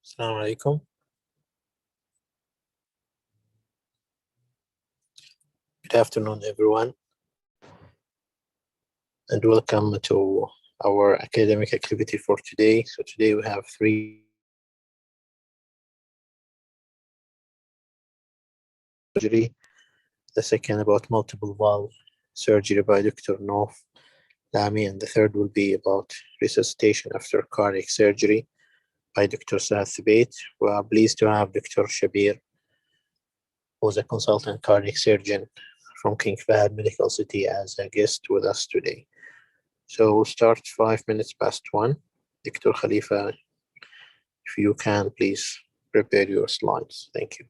Assalamu alaikum. Good afternoon, everyone, and welcome to our academic activity for today. So today we have three surgery. The second about multiple valve surgery by Dr. Nof Lamy, and the third will be about resuscitation after cardiac surgery by Dr. Saad Thibet. We are pleased to have Dr. Shabir, who's a consultant cardiac surgeon from King Fahd Medical City, as a guest with us today. So we'll start 5 minutes past 1. Dr. Khalifa, if you can, please prepare your slides. Thank you.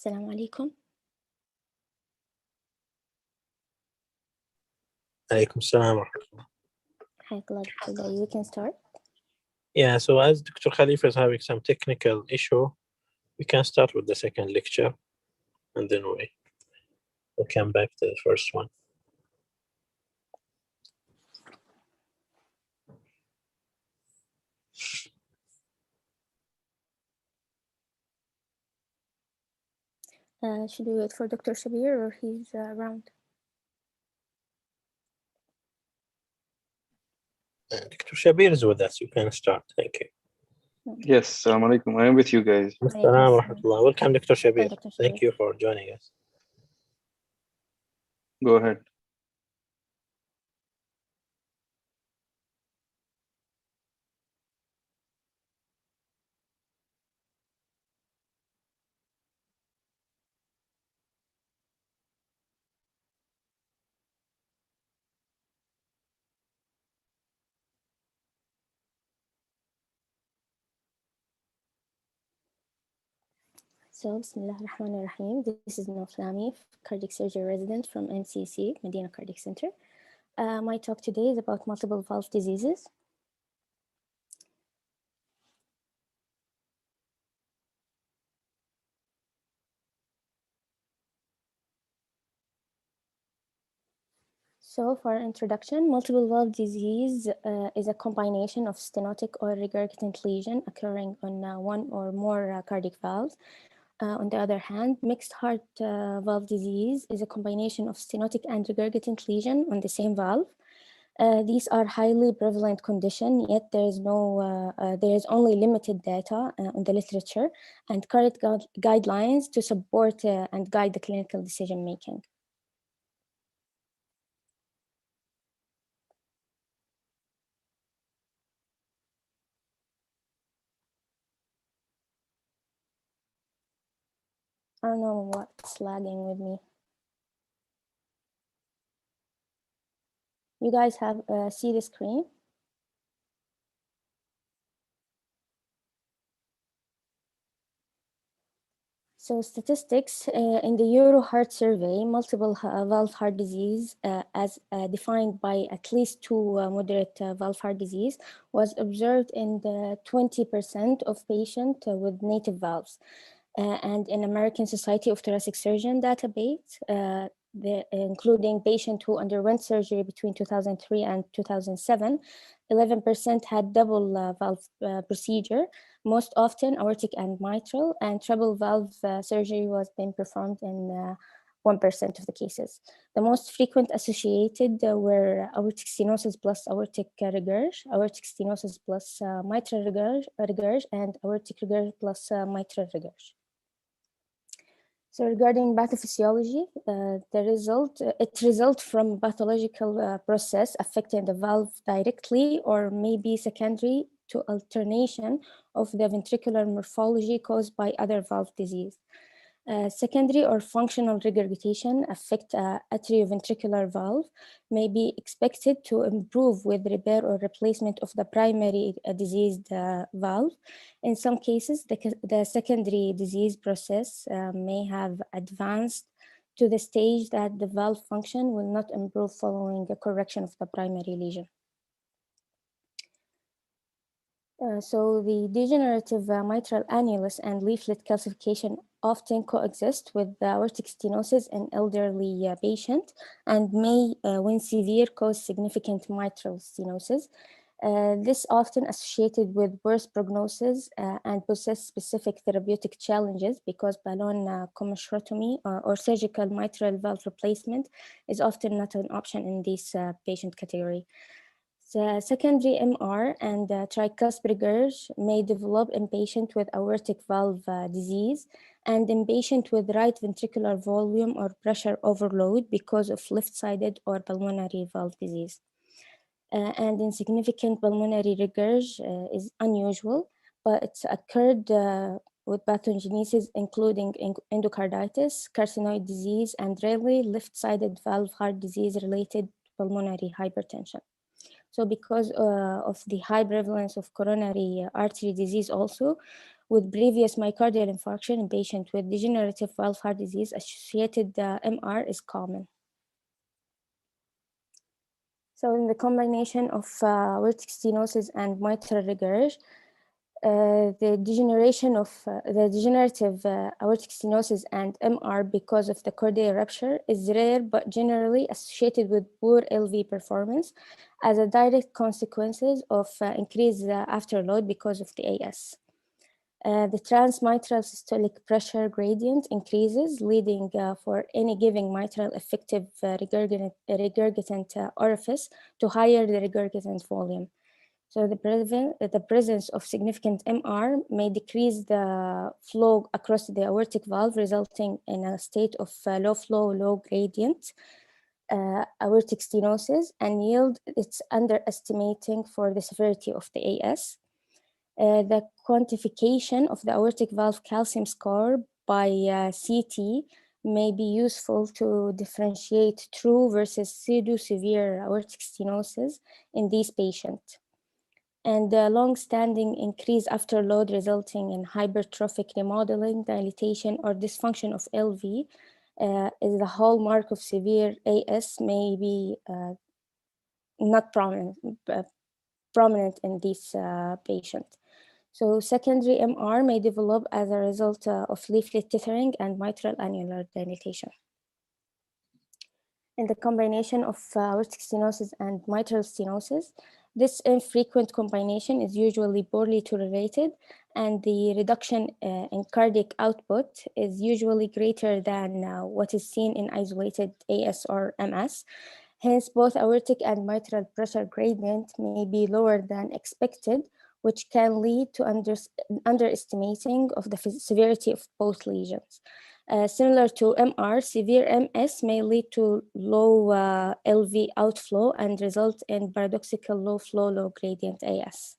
Assalamu alaikum. Alaikum salam wa rahmatullah. Hi, you can start. Yeah, so as Dr. Khalifa is having some technical issue, we can start with the second lecture, and then we'll come back to the first one. Should we wait for Dr. Shabir or he's around? Dr. Shabir is with us. You can start. Thank you. Yes, assalamu alaikum. I am with you guys. Assalamu wa rahmatullah. Welcome, Dr. Shabir. Dr. Shabir. Thank you for joining us. Go ahead. So, Bismillah ar-Rahman ar-Rahim. This is Noor Lami, cardiac surgery resident from MCC, Medina Cardiac Center. My talk today is about multiple valve diseases. So for introduction, multiple valve disease is a combination of stenotic or regurgitant lesion occurring on one or more cardiac valves. On the other hand, mixed heart valve disease is a combination of stenotic and regurgitant lesion on the same valve. These are highly prevalent condition, yet there is only limited data on the literature and current guidelines to support and guide the clinical decision making. I don't know what's lagging with me. You guys have see the screen? So statistics in the Euro Heart Survey, multiple valve heart disease as defined by at least two moderate valve heart disease was observed in the 20% of patients with native valves. And in American Society of Thoracic Surgeon database, including patients who underwent surgery between 2003 and 2007, 11% had double valve procedure, most often aortic and mitral, and treble valve surgery was being performed in 1% of the cases. The most frequent associated were aortic stenosis plus aortic regurg, aortic stenosis plus mitral regurg, and aortic regurg plus mitral regurg. So regarding pathophysiology, it results from pathological process affecting the valve directly or maybe secondary to alternation of the ventricular morphology caused by other valve disease. Secondary or functional regurgitation affect atrioventricular valve may be expected to improve with repair or replacement of the primary diseased valve. In some cases, the secondary disease process may have advanced to the stage that the valve function will not improve following a correction of the primary lesion. So the degenerative mitral annulus and leaflet calcification often coexist with the aortic stenosis in elderly patient and may, when severe, cause significant mitral stenosis. This often associated with worse prognosis and possess specific therapeutic challenges because balloon commissurotomy or surgical mitral valve replacement is often not an option in this patient category. The secondary MR and tricuspid regurg may develop in patient with aortic valve disease and in patient with right ventricular volume or pressure overload because of left-sided or pulmonary valve disease. And insignificant pulmonary regurg is unusual, but it's occurred with pathogenesis including endocarditis, carcinoid disease, and rarely left-sided valve heart disease-related pulmonary hypertension. So because of the high prevalence of coronary artery disease also, with previous myocardial infarction in patients with degenerative valve heart disease, associated MR is common. So in the combination of aortic stenosis and mitral regurg, the degenerative aortic stenosis and MR because of the chordae rupture is rare but generally associated with poor LV performance as a direct consequences of increased afterload because of the AS. The transmitral systolic pressure gradient increases, leading for any given mitral effective regurgitant orifice to higher the regurgitant volume. So the presence of significant MR may decrease the flow across the aortic valve, resulting in a state of low flow, low gradient aortic stenosis, and yield its underestimating for the severity of the AS. The quantification of the aortic valve calcium score by CT may be useful to differentiate true versus pseudo-severe aortic stenosis in these patients. And the long-standing increase afterload resulting in hypertrophic remodeling, dilatation, or dysfunction of LV is the hallmark of severe AS may be not prominent in these patients. So secondary MR may develop as a result of leaflet tethering and mitral annular dilatation. In the combination of aortic stenosis and mitral stenosis, this infrequent combination is usually poorly tolerated, and the reduction in cardiac output is usually greater than what is seen in isolated AS or MS. Hence, both aortic and mitral pressure gradient may be lower than expected, which can lead to underestimating of the severity of both lesions. Similar to MR, severe MS may lead to low LV outflow and result in paradoxical low flow, low gradient AS.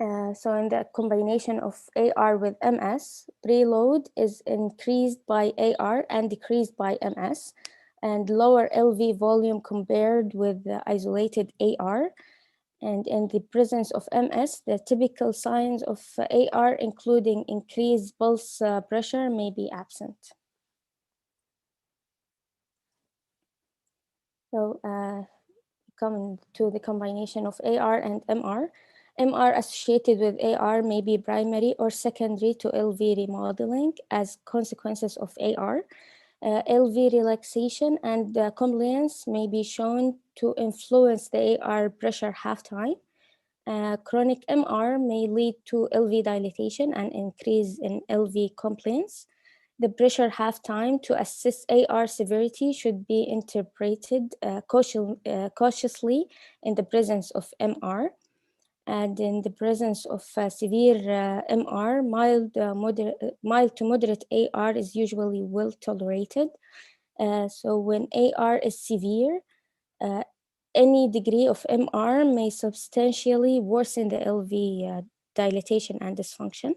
So in the combination of AR with MS, preload is increased by AR and decreased by MS, and lower LV volume compared with the isolated AR. And in the presence of MS, the typical signs of AR, including increased pulse pressure, may be absent. So coming to the combination of AR and MR, MR associated with AR may be primary or secondary to LV remodeling as consequences of AR. LV relaxation and compliance may be shown to influence the AR pressure half-time. Chronic MR may lead to LV dilatation and increase in LV compliance. The pressure half-time to assess AR severity should be interpreted cautiously in the presence of MR. And in the presence of severe MR, mild to moderate AR is usually well tolerated. So when AR is severe, any degree of MR may substantially worsen the LV dilatation and dysfunction.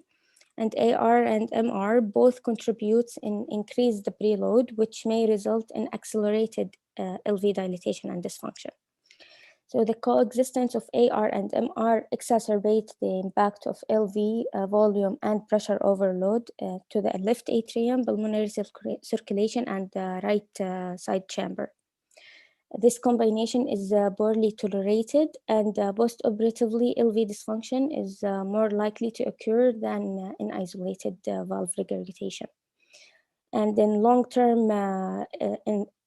And AR and MR both contribute in increase the preload, which may result in accelerated LV dilatation and dysfunction. So the coexistence of AR and MR exacerbates the impact of LV volume and pressure overload to the left atrium, pulmonary circulation, and the right side chamber. This combination is poorly tolerated, and post-operatively LV dysfunction is more likely to occur than in isolated valve regurgitation. And in long-term,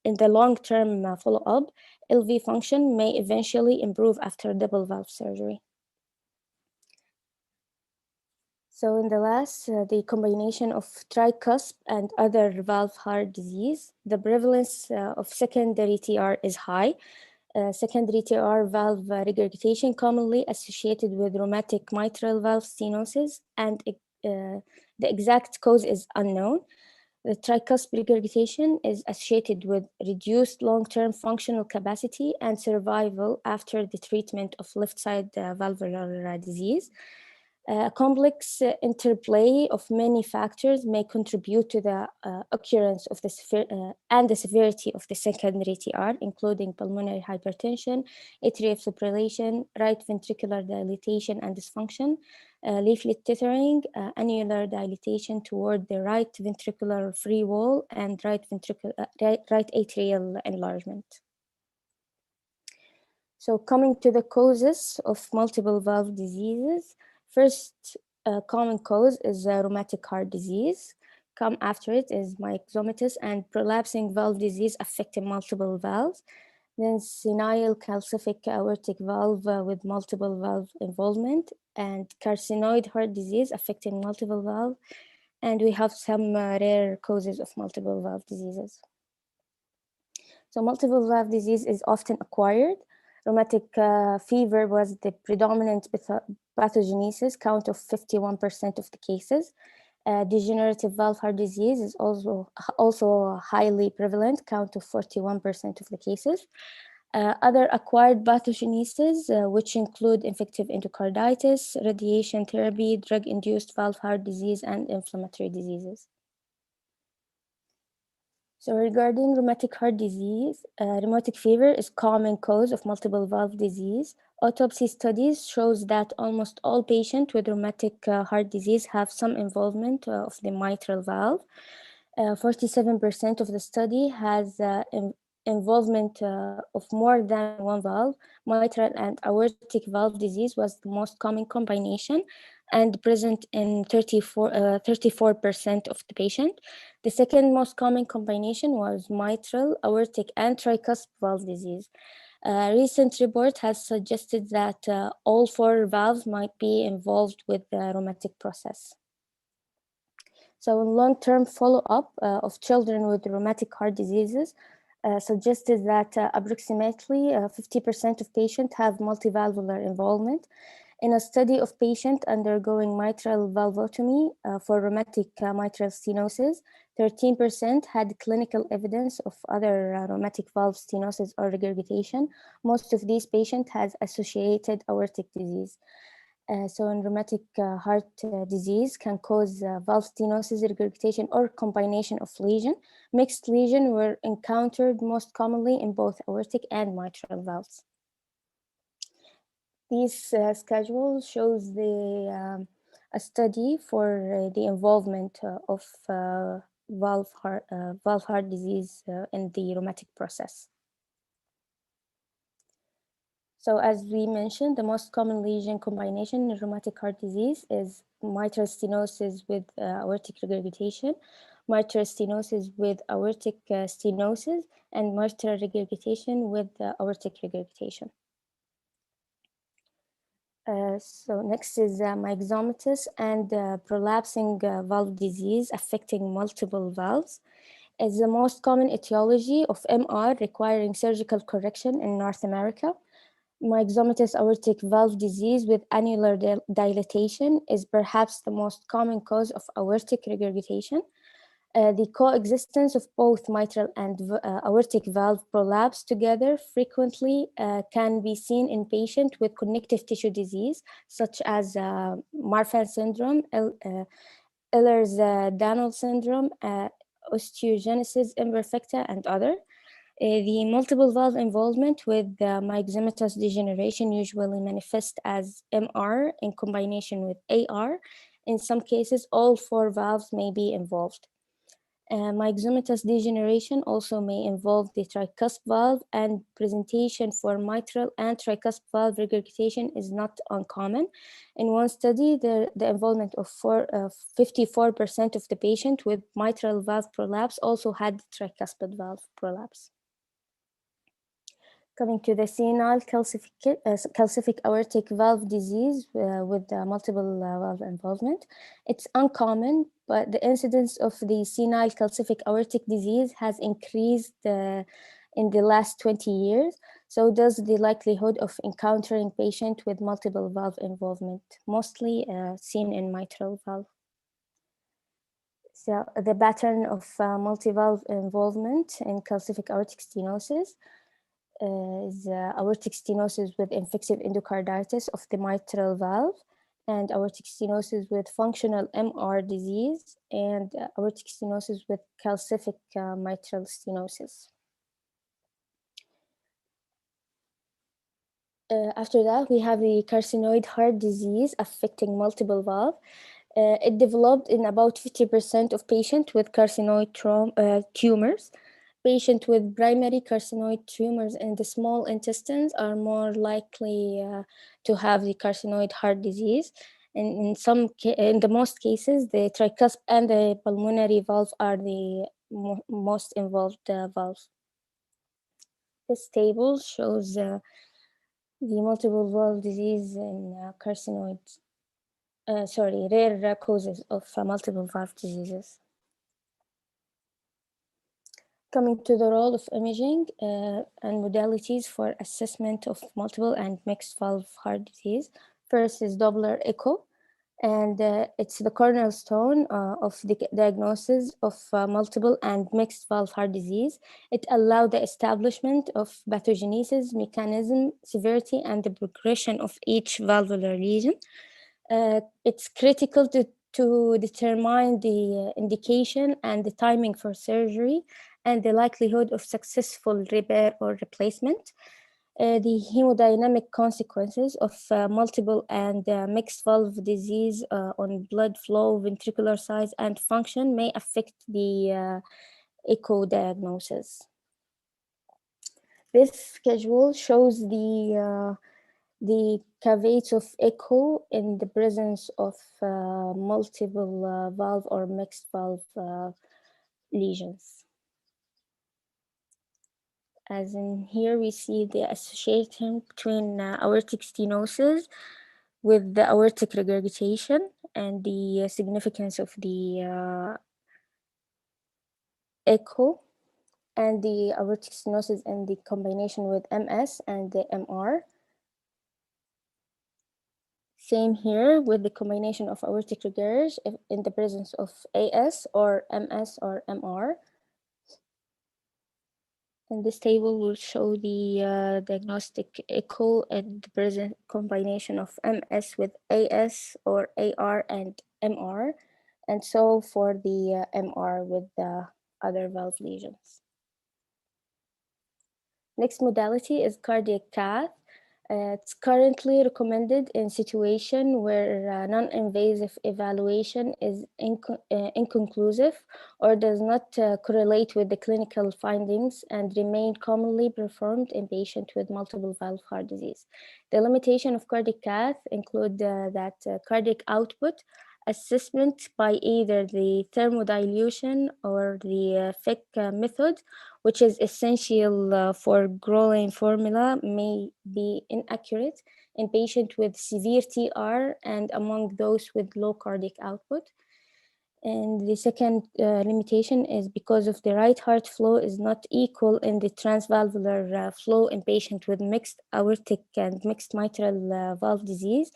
in the long-term follow-up, LV function may eventually improve after double valve surgery. So in the last, the combination of tricuspid and other valve heart disease, the prevalence of secondary TR is high. Secondary TR valve regurgitation commonly associated with rheumatic mitral valve stenosis, and the exact cause is unknown. The tricuspid regurgitation is associated with reduced long-term functional capacity and survival after the treatment of left side valvular disease. A complex interplay of many factors may contribute to the occurrence of and the severity of the secondary TR, including pulmonary hypertension, atrial fibrillation, right ventricular dilatation and dysfunction, leaflet tethering, annular dilatation toward the right ventricular free wall, and right atrial enlargement. So coming to the causes of multiple valve diseases, first common cause is rheumatic heart disease. Come after it is myxomatous and prolapsing valve disease affecting multiple valves. Then senile calcific aortic valve with multiple valve involvement, and carcinoid heart disease affecting multiple valve. And we have some rare causes of multiple valve diseases. So multiple valve disease is often acquired. Rheumatic fever was the predominant pathogenesis, count of 51% of the cases. Degenerative valve heart disease is also highly prevalent, count of 41% of the cases. Other acquired pathogenesis, which include infective endocarditis, radiation therapy, drug-induced valve heart disease, and inflammatory diseases. So regarding rheumatic heart disease, rheumatic fever is common cause of multiple valve disease. Autopsy studies shows that almost all patients with rheumatic heart disease have some involvement of the mitral valve. 47% of the study has involvement of more than one valve. Mitral and aortic valve disease was the most common combination and present in 34% of the patient. The second most common combination was mitral, aortic, and tricuspid valve disease. A recent report has suggested that all four valves might be involved with the rheumatic process. So long-term follow-up of children with rheumatic heart diseases suggested that approximately 50% of patients have multivalvular involvement. In a study of patients undergoing mitral valvotomy for rheumatic mitral stenosis, 13% had clinical evidence of other rheumatic valve stenosis or regurgitation. Most of these patients had associated aortic disease. So in rheumatic heart disease can cause valve stenosis, regurgitation, or combination of lesion. Mixed lesions were encountered most commonly in both aortic and mitral valves. This schedule shows a study for the involvement of valve heart disease in the rheumatic process. So as we mentioned, the most common lesion combination in rheumatic heart disease is mitral stenosis with aortic regurgitation, mitral stenosis with aortic stenosis, and mitral regurgitation with aortic regurgitation. So next is myxomatous and prolapsing valve disease affecting multiple valves. It's the most common etiology of MR requiring surgical correction in North America. Myxomatous aortic valve disease with annular dilatation is perhaps the most common cause of aortic regurgitation. The coexistence of both mitral and aortic valve prolapse together frequently can be seen in patients with connective tissue disease, such as Marfan syndrome, Ehlers-Danlos syndrome, osteogenesis imperfecta, and other. The multiple valve involvement with myxomatous degeneration usually manifests as MR in combination with AR. In some cases, all four valves may be involved. Myxomatous degeneration also may involve the tricuspid valve, and presentation for mitral and tricuspid valve regurgitation is not uncommon. In one study, the involvement of 54% of the patient with mitral valve prolapse also had tricuspid valve prolapse. Coming to the senile calcific aortic valve disease with multiple valve involvement. It's uncommon, but the incidence of the senile calcific aortic disease has increased in the last 20 years. So does the likelihood of encountering patient with multiple valve involvement, mostly seen in mitral valve. So the pattern of multi-valve involvement in calcific aortic stenosis is aortic stenosis with infective endocarditis of the mitral valve, and aortic stenosis with functional MR disease, and aortic stenosis with calcific mitral stenosis. After that, we have the carcinoid heart disease affecting multiple valve. It developed in about 50% of patients with carcinoid tumors. Patients with primary carcinoid tumors in the small intestines are more likely to have the carcinoid heart disease. And in the most cases, the tricuspid and the pulmonary valve are the most involved valves. This table shows the multiple valve disease in rare causes of multiple valve diseases. Coming to the role of imaging and modalities for assessment of multiple and mixed valve heart disease. First is Doppler Echo, and it's the cornerstone of the diagnosis of multiple and mixed valve heart disease. It allowed the establishment of pathogenesis, mechanism, severity, and the progression of each valvular lesion. It's critical to determine the indication and the timing for surgery and the likelihood of successful repair or replacement. The hemodynamic consequences of multiple and mixed valve disease on blood flow, ventricular size, and function may affect the echo diagnosis. This schedule shows the caveats of echo in the presence of multiple valve or mixed valve lesions. As in here, we see the association between aortic stenosis with the aortic regurgitation and the significance of the echo and the aortic stenosis in the combination with MS and the MR. Same here with the combination of aortic regurg in the presence of AS or MS or MR. And this table will show the diagnostic echo and the present combination of MS with AS or AR and MR, and so for the MR with the other valve lesions. Next modality is cardiac cath. It's currently recommended in situation where non-invasive evaluation is inconclusive or does not correlate with the clinical findings and remain commonly performed in patients with multiple valve heart disease. The limitation of cardiac cath include that cardiac output assessment by either the thermodilution or the Fick method, which is essential for Grolin formula, may be inaccurate in patients with severe TR and among those with low cardiac output. And the second limitation is because of the right heart flow is not equal in the transvalvular flow in patients with mixed aortic and mixed mitral valve disease.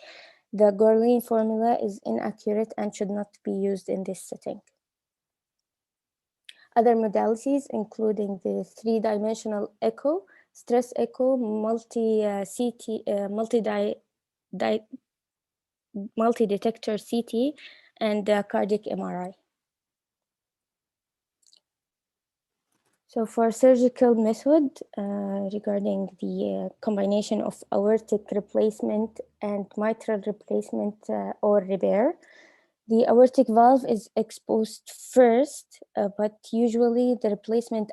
The Grolin formula is inaccurate and should not be used in this setting. Other modalities, including the three-dimensional echo, stress echo, multi-detector CT, and cardiac MRI. So for surgical method, regarding the combination of aortic replacement and mitral replacement or repair, the aortic valve is exposed first, but usually the replacement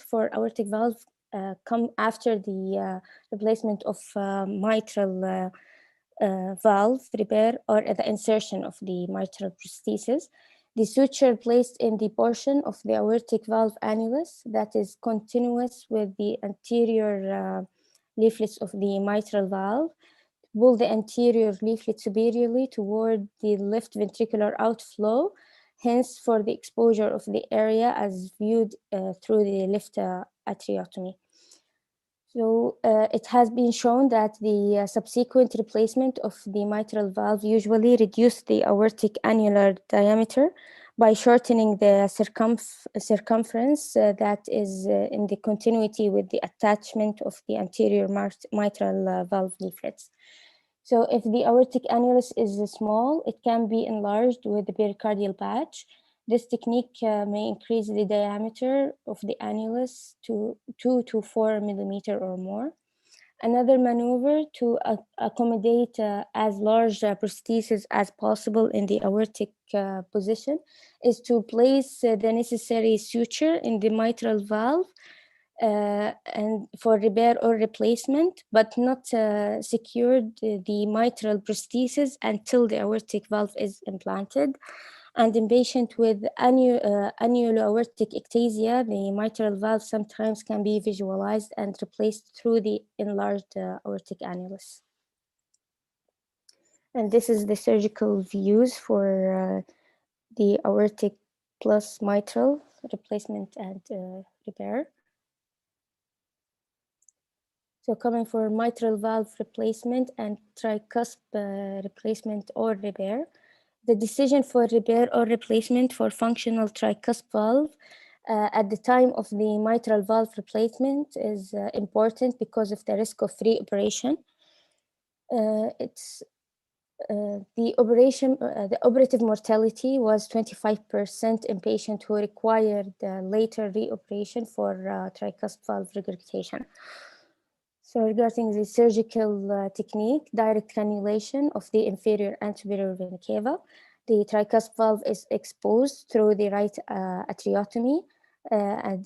for aortic valve come after the replacement of mitral valve repair or the insertion of the mitral prosthesis. The suture placed in the portion of the aortic valve annulus that is continuous with the anterior leaflets of the mitral valve. Pull the anterior leaflet superiorly toward the left ventricular outflow, hence for the exposure of the area as viewed through the left atriotomy. So it has been shown that the subsequent replacement of the mitral valve usually reduce the aortic annular diameter by shortening the circumference that is in the continuity with the attachment of the anterior mitral valve leaflets. So if the aortic annulus is small, it can be enlarged with the pericardial patch. This technique may increase the diameter of the annulus to 2 to 4 millimeter or more. Another maneuver to accommodate as large prosthesis as possible in the aortic position is to place the necessary suture in the mitral valve and for repair or replacement, but not secured the mitral prosthesis until the aortic valve is implanted. And in patients with annulo-aortic ectasia, the mitral valve sometimes can be visualized and replaced through the enlarged aortic annulus. And this is the surgical views for the aortic plus mitral replacement and repair. So coming for mitral valve replacement and tricuspid replacement or repair. The decision for repair or replacement for functional tricuspid valve at the time of the mitral valve replacement is important because of the risk of reoperation. The operative mortality was 25% in patients who required later reoperation for tricuspid valve regurgitation. So regarding the surgical technique, direct cannulation of the inferior and superior vena cava. The tricuspid valve is exposed through the right atriotomy. A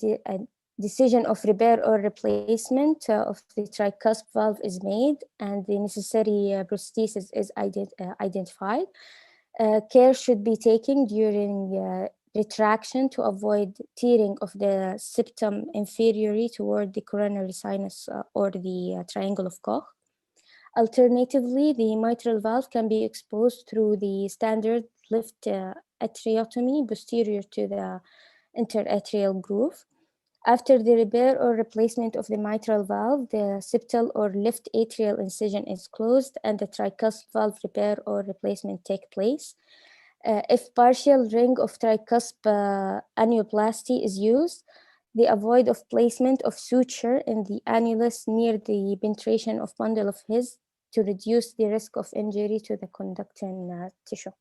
decision of repair or replacement of the tricuspid valve is made, and the necessary prosthesis is identified. Care should be taken during retraction to avoid tearing of the septum inferiorly toward the coronary sinus or the triangle of Koch. Alternatively, the mitral valve can be exposed through the standard left atriotomy posterior to the interatrial groove. After the repair or replacement of the mitral valve, the septal or left atrial incision is closed and the tricuspid valve repair or replacement take place. If partial ring of tricuspid annuloplasty is used, the avoid of placement of suture in the annulus near the penetration of bundle of His to reduce the risk of injury to the conducting tissue.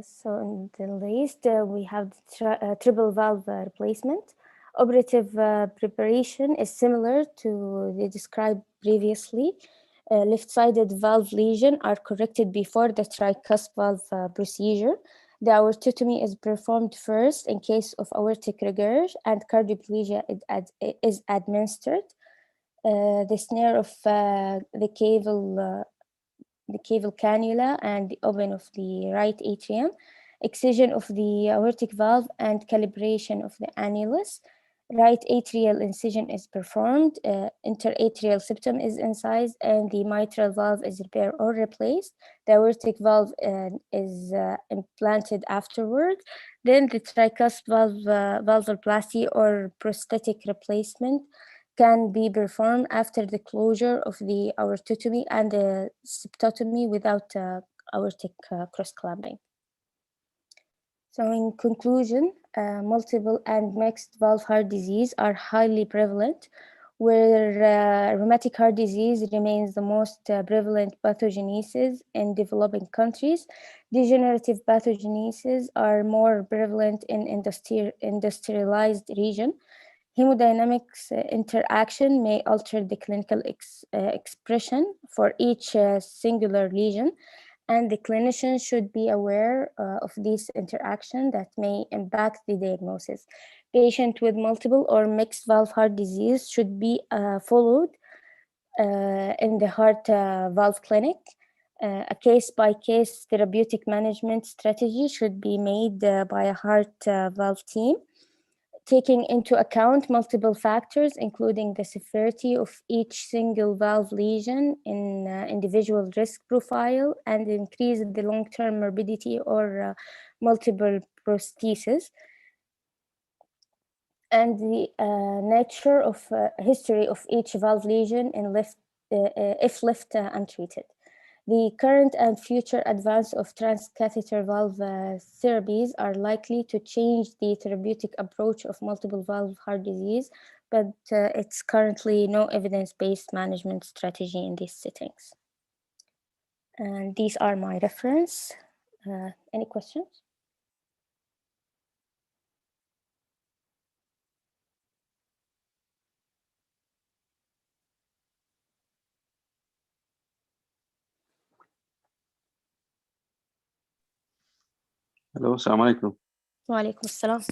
So in the list, we have the triple valve replacement. Operative preparation is similar to the described previously. Left-sided valve lesion are corrected before the tricuspid valve procedure. The aortotomy is performed first in case of aortic regurg, and cardioplegia is administered. The snare of the caval cannula and the open of the right atrium, excision of the aortic valve and calibration of the annulus. Right atrial incision is performed, interatrial septum is incised, and the mitral valve is repaired or replaced. The aortic valve is implanted afterward. Then the tricuspid valve valvuloplasty or prosthetic replacement can be performed after the closure of the aortotomy and the septotomy without aortic cross-clamping. So in conclusion, multiple and mixed valve heart disease are highly prevalent, where rheumatic heart disease remains the most prevalent pathogenesis in developing countries. Degenerative pathogenesis are more prevalent in industrialized regions. Hemodynamics interaction may alter the clinical expression for each singular lesion, and the clinician should be aware of this interaction that may impact the diagnosis. Patient with multiple or mixed valve heart disease should be followed in the heart valve clinic. A case-by-case therapeutic management strategy should be made by a heart valve team, taking into account multiple factors, including the severity of each single valve lesion in individual risk profile, and increase the long-term morbidity or multiple prosthesis, and the nature of history of each valve lesion in if left untreated. The current and future advance of transcatheter valve therapies are likely to change the therapeutic approach of multiple valve heart disease, but it's currently no evidence-based management strategy in these settings. And these are my reference. Any questions? Hello, assalamu alaikum. Wa alaikum assalam.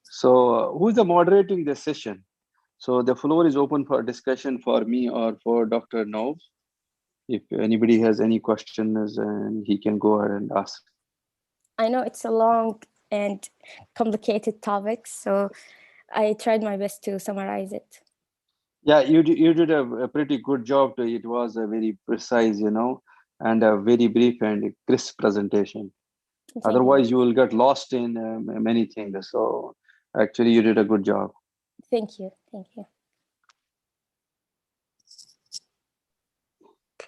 So, who's the moderating this session? So, the floor is open for discussion for me or for Dr. Nov. If anybody has any questions, he can go ahead and ask. I know it's a long and complicated topic, so I tried my best to summarize it. Yeah, you did a pretty good job. It was a very precise, and a very brief and crisp presentation. Otherwise, you will get lost in many things. So actually, you did a good job. Thank you. Thank you.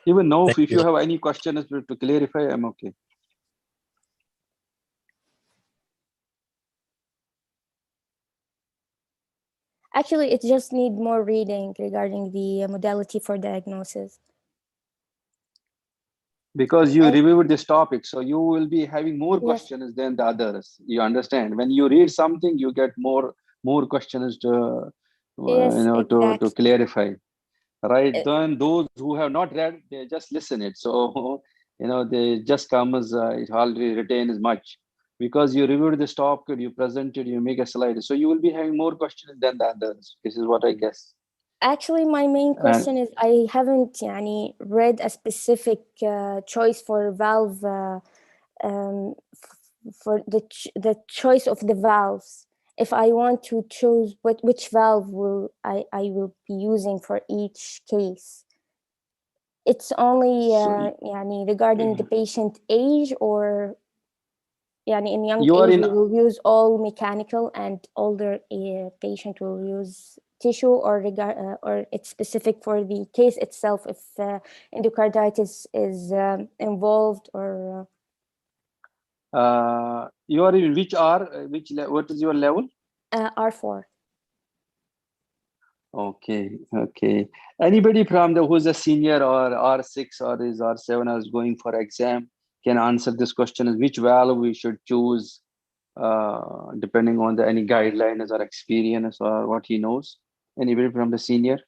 Even now, if you have any questions to clarify, I'm okay. Actually, it just needs more reading regarding the modality for diagnosis. Because you reviewed this topic, so you will be having more questions than the others. You understand? When you read something, you get more questions to to clarify. Right? Then those who have not read, they just listen it. So they just come as it already retain as much. Because you reviewed this topic, you presented, you make a slide, so you will be having more questions than the others. This is what I guess. Actually, my main question is I haven't read a specific choice for valve for the choice of the valves. If I want to choose which valve I will be using for each case. It's only regarding the patient age, or in young age we will use all mechanical and older patient will use tissue, or it's specific for the case itself if endocarditis is involved, or you are in which R? What is your level? R4. Okay. Anybody from who's a senior or R6 or is R7 or is going for exam can answer this question: which valve we should choose, depending on any guidelines or experience or what he knows. Anybody from the senior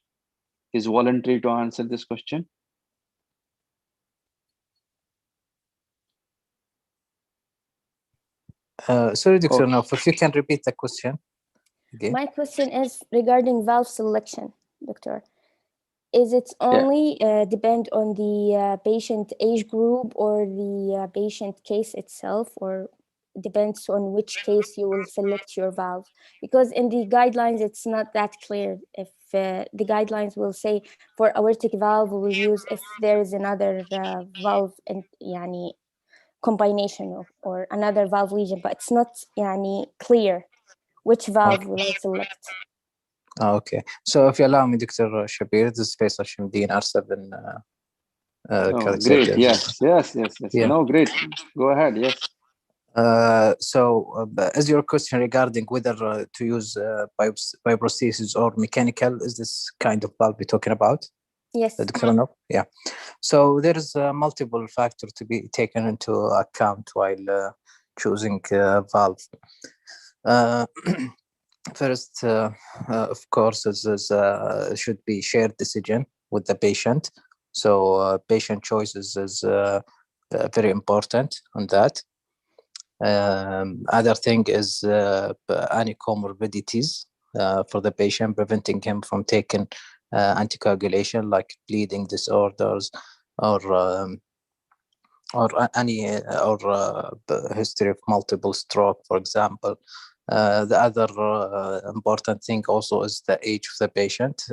is voluntary to answer this question? Sorry, Dr. Nov, if you can repeat the question again. My question is regarding valve selection, Doctor. Is it only depend on the patient age group or the patient case itself, or depends on which case you will select your valve? Because in the guidelines, it's not that clear. If the guidelines will say for aortic valve, we will use if there is another valve and combination of, or another valve lesion, but it's not clear which valve will I select. Okay, so if you allow me, Dr. Shabir, this is Faisal Shamdeen, R7. Great, yes. Yeah. No, great. Go ahead, yes. So as your question regarding whether to use bioprosthesis or mechanical, is this kind of valve we're talking about? Yes. Dr. Nov? Yeah. So there is multiple factors to be taken into account while choosing valve. First, of course, should be shared decision with the patient. So patient choices is very important on that. Other thing is any comorbidities for the patient, preventing him from taking anticoagulation like bleeding disorders or any history of multiple stroke, for example. The other important thing also is the age of the patient.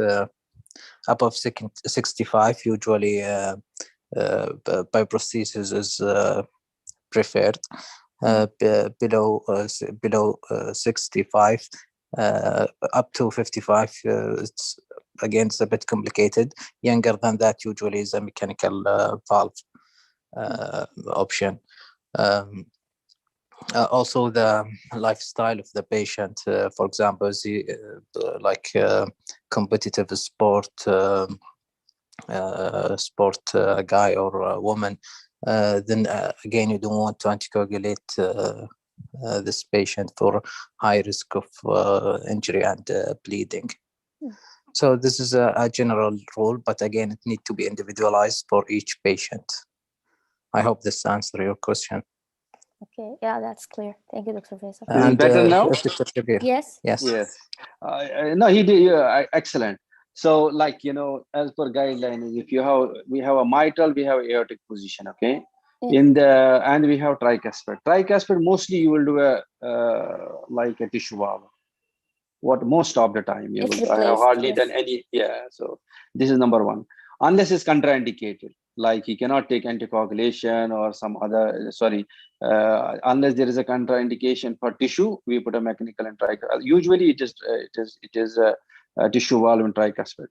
Above 65, usually bioprosthesis is preferred. Below 65, up to 55, it's a bit complicated. Younger than that, usually is a mechanical valve. option. Also, the lifestyle of the patient, for example, competitive sport, guy or a woman, then again, you don't want to anticoagulate this patient for high risk of injury and bleeding. So this is a general rule, but again, it needs to be individualized for each patient. I hope this answers your question. Okay, yeah, that's clear. Thank you, Dr. Faisal. And better now? Yes. Yes. No, he did excellent. So, like, you know, as per guidelines, if we have a mitral, we have aortic position, okay? Yeah. And we have tricuspid. Tricuspid, mostly you will do like a tissue valve. What most of the time you will. I have hardly done any. Yeah. So this is number one. Unless it's contraindicated, like he cannot take anticoagulation or some other. Sorry, unless there is a contraindication for tissue, we put a mechanical and tricuspid. Usually, it is a tissue valve in tricuspid.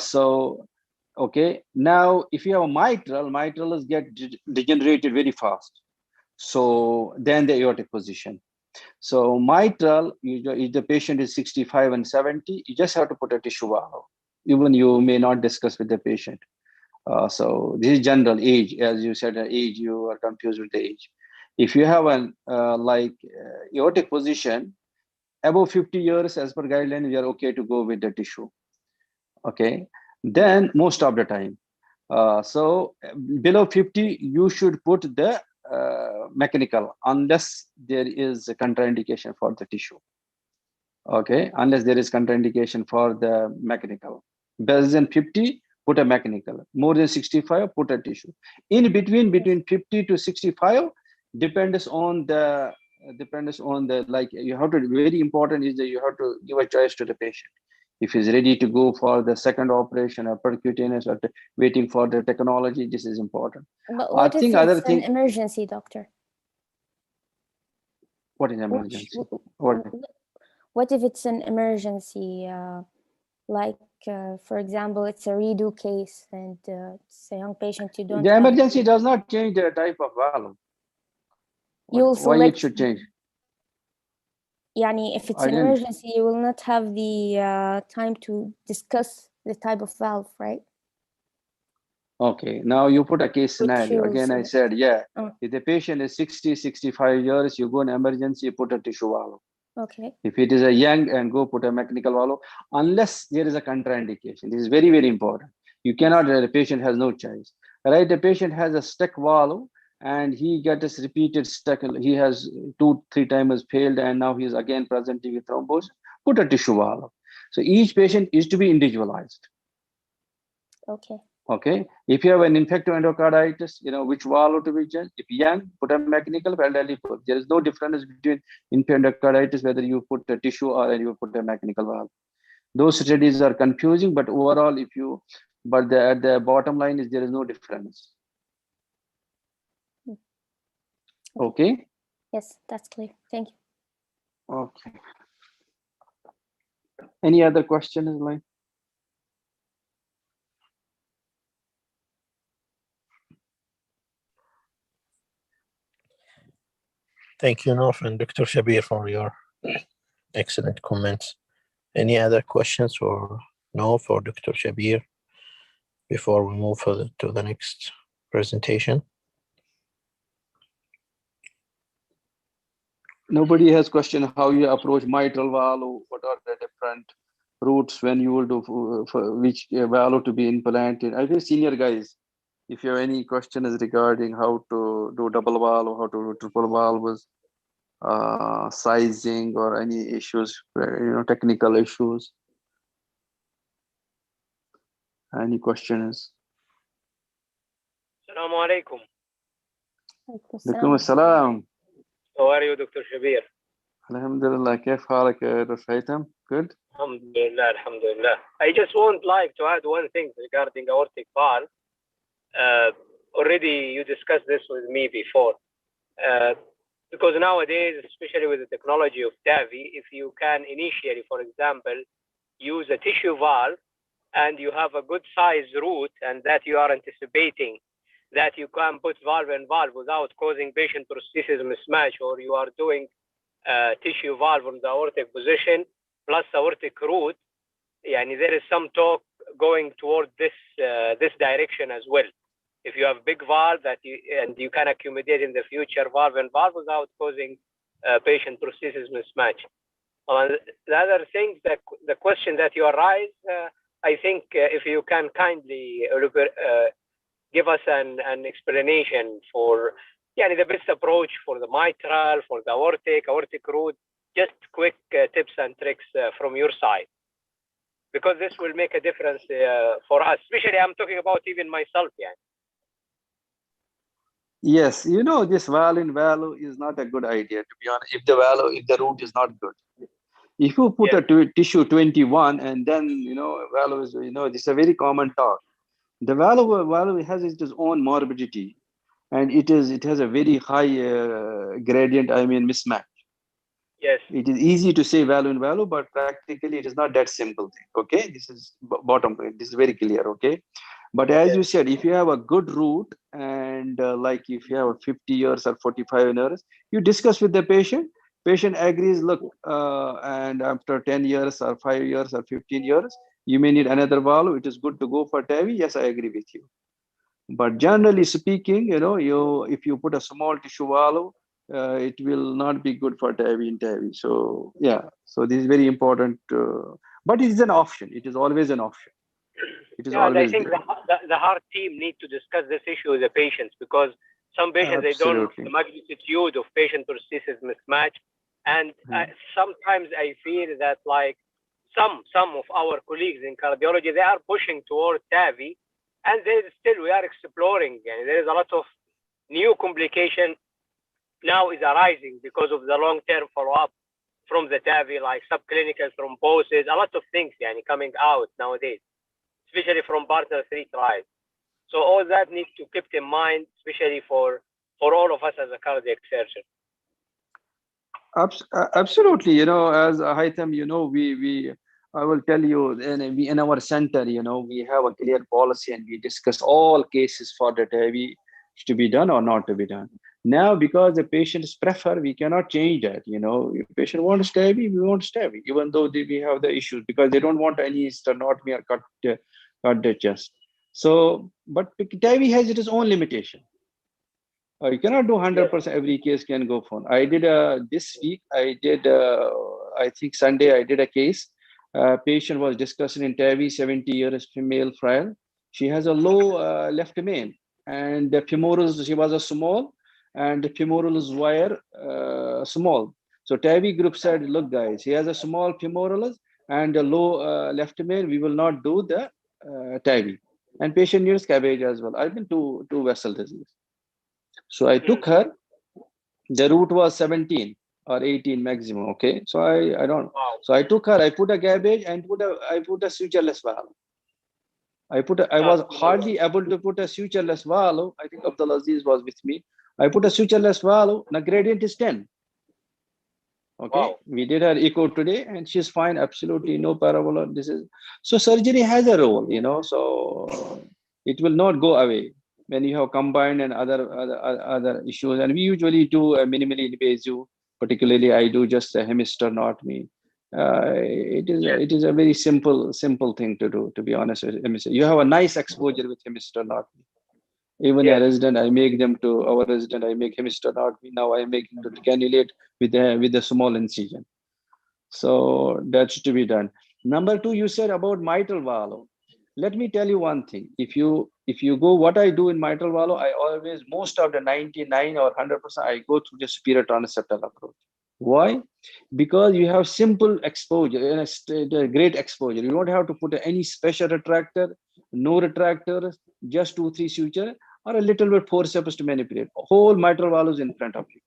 So, okay. Now, if you have a mitral is get degenerated very fast. So then the aortic position. So mitral, if the patient is 65 and 70, you just have to put a tissue valve. Even you may not discuss with the patient. So this is general age, as you said, age, you are confused with the age. If you have an aortic position, above 50 years, as per guideline, we are okay to go with the tissue. Okay, then most of the time. So below 50, you should put the mechanical, unless there is a contraindication for the tissue. Okay, unless there is contraindication for the mechanical. Less than 50, put a mechanical. More than 65, put a tissue. In between 50 to 65, depends on the like, you have to, very important is that you have to give a choice to the patient. If he's ready to go for the second operation or percutaneous or waiting for the technology, this is important. But what if it's an emergency, doctor? What is emergency? What if it's an emergency? Like, for example, it's a redo case and it's a young patient, you don't The emergency does not change the type of valve. Why it should change? Yani, if it's an emergency, you will not have the time to discuss the type of valve, right? Okay, now you put a case scenario. Again, I said, yeah, if the patient is 60, 65 years, you go in emergency, you put a tissue valve. Okay. If it is a young, and go put a mechanical valve, unless there is a contraindication. This is very, very important. You cannot, the patient has no choice, right? The patient has a stuck valve and he gets repeated stuck. He has 2-3 times failed and now he is again presenting with thrombosis. Put a tissue valve. So each patient is to be individualized. Okay. Okay. If you have an infective endocarditis, you know which valve to be changed. If young, put a mechanical. Elderly, put. There is no difference between infective endocarditis whether you put a tissue or you put a mechanical valve. Those studies are confusing, but overall, at the bottom line is there is no difference. Okay. Yes, that's clear. Thank you. Okay. Any other questions, like? Thank you, Nof and Dr. Shabir, for your excellent comments. Any other questions for Nof or Dr. Shabir before we move to the next presentation? Nobody has questioned how you approach mitral valve. What are the different routes when you will do for which valve to be implanted? I think senior guys, if you have any questions regarding how to do double valve or how to do triple valves, sizing or any issues, technical issues. Any questions? Assalamu alaikum. Alaikum assalam. How are you, Dr. Shabir? Alhamdulillah. كيف حالك Dr. Haytham? Good? Alhamdulillah, alhamdulillah. I just want to add one thing regarding aortic valve. Already you discussed this with me before. Because nowadays, especially with the technology of TAVI, if you can initially, for example, use a tissue valve and you have a good size root and that you are anticipating that you can put valve in valve without causing patient prosthesis mismatch, or you are doing tissue valve on the aortic position plus aortic root. Yani there is some talk going toward this this direction as well. If you have big valve and you can accommodate in the future valve and valve without causing patient prosthesis mismatch. The other thing, the question that you arise, I think if you can kindly give us an explanation for the best approach for the mitral, for the aortic root, just quick tips and tricks from your side, because this will make a difference for us. Especially, I'm talking about even myself. Yes, you know, this valve in valve is not a good idea, to be honest. If the root is not good. If you put a tissue 21 and then, you know, valve is, you know, this is a very common talk. The valve has its own morbidity, and it has a very high gradient, I mean, mismatch. Yes. It is easy to say valve in valve, but practically it is not that simple thing. Okay, this is bottom line. This is very clear. Okay, but as you said, if you have a good root and like if you have 50 years or 45 years, you discuss with the patient. Patient agrees. Look, and after 10 years or 5 years or 15 years, you may need another valve. It is good to go for TAVI. Yes, I agree with you. But generally speaking, you know, if you put a small tissue valve, it will not be good for TAVI in TAVI. So yeah, so this is very important. But it is an option. It is always an option. It is always. And I think the heart team need to discuss this issue with the patients, because some patients they don't know the magnitude of patient prosthesis mismatch, and sometimes I feel that like some of our colleagues in cardiology, they are pushing toward TAVI, and we are exploring, and there is a lot of new complication now is arising because of the long-term follow-up from the TAVI, like subclinical thrombosis, a lot of things coming out nowadays, especially from partner 3 trials. So all that needs to keep in mind, especially for all of us as a cardiac surgeon. Absolutely, you know, as Haitham, you know, I will tell you, in our center, you know, we have a clear policy and we discuss all cases for the TAVI to be done or not to be done. Now, because the patients prefer, we cannot change that. You know, if patient wants TAVI, we want TAVI, even though we have the issues, because they don't want any sternotomy or cut the chest. So, but TAVI has its own limitation. You cannot do 100%. Every case can go for. I did this week. I did. I think Sunday. I did a case. Patient was discussing in TAVI, 70 years female frail. She has a low left main, and the femorals. She was a small, and the femorals wire small. So TAVI group said, "Look, guys, he has a small femorals and a low left main. We will not do the TAVI." And patient needs cabbage as well. I've been two vessel disease. So I took her. The root was 17 or 18 maximum. Okay, so I don't. So I took her. I put a cabbage and I put a sutureless valve. I was hardly able to put a sutureless valve. I think Abdul Aziz was with me. I put a sutureless valve. The gradient is 10. Okay, we did her echo today, and she's fine. Absolutely no parabola. This is so surgery has a role, you know. So it will not go away when you have combined and other issues. And we usually do a minimally invasive. Particularly, I do just a hemisternotomy. It is a very simple thing to do. To be honest, you have a nice exposure with hemisternotomy. Even a resident, I make them to our resident. I make hemisternotomy. Now I make him to cannulate with a small incision. So that's to be done. Number 2, you said about mitral valve. Let me tell you one thing. If you go, what I do in mitral valve, I always, most of the 99 or 100%, I go through the superior transseptal approach. Why? Because you have simple exposure and a great exposure. You don't have to put any special retractor, no retractor, just 2-3 suture, or a little bit forceps to manipulate. Whole mitral valve is in front of you.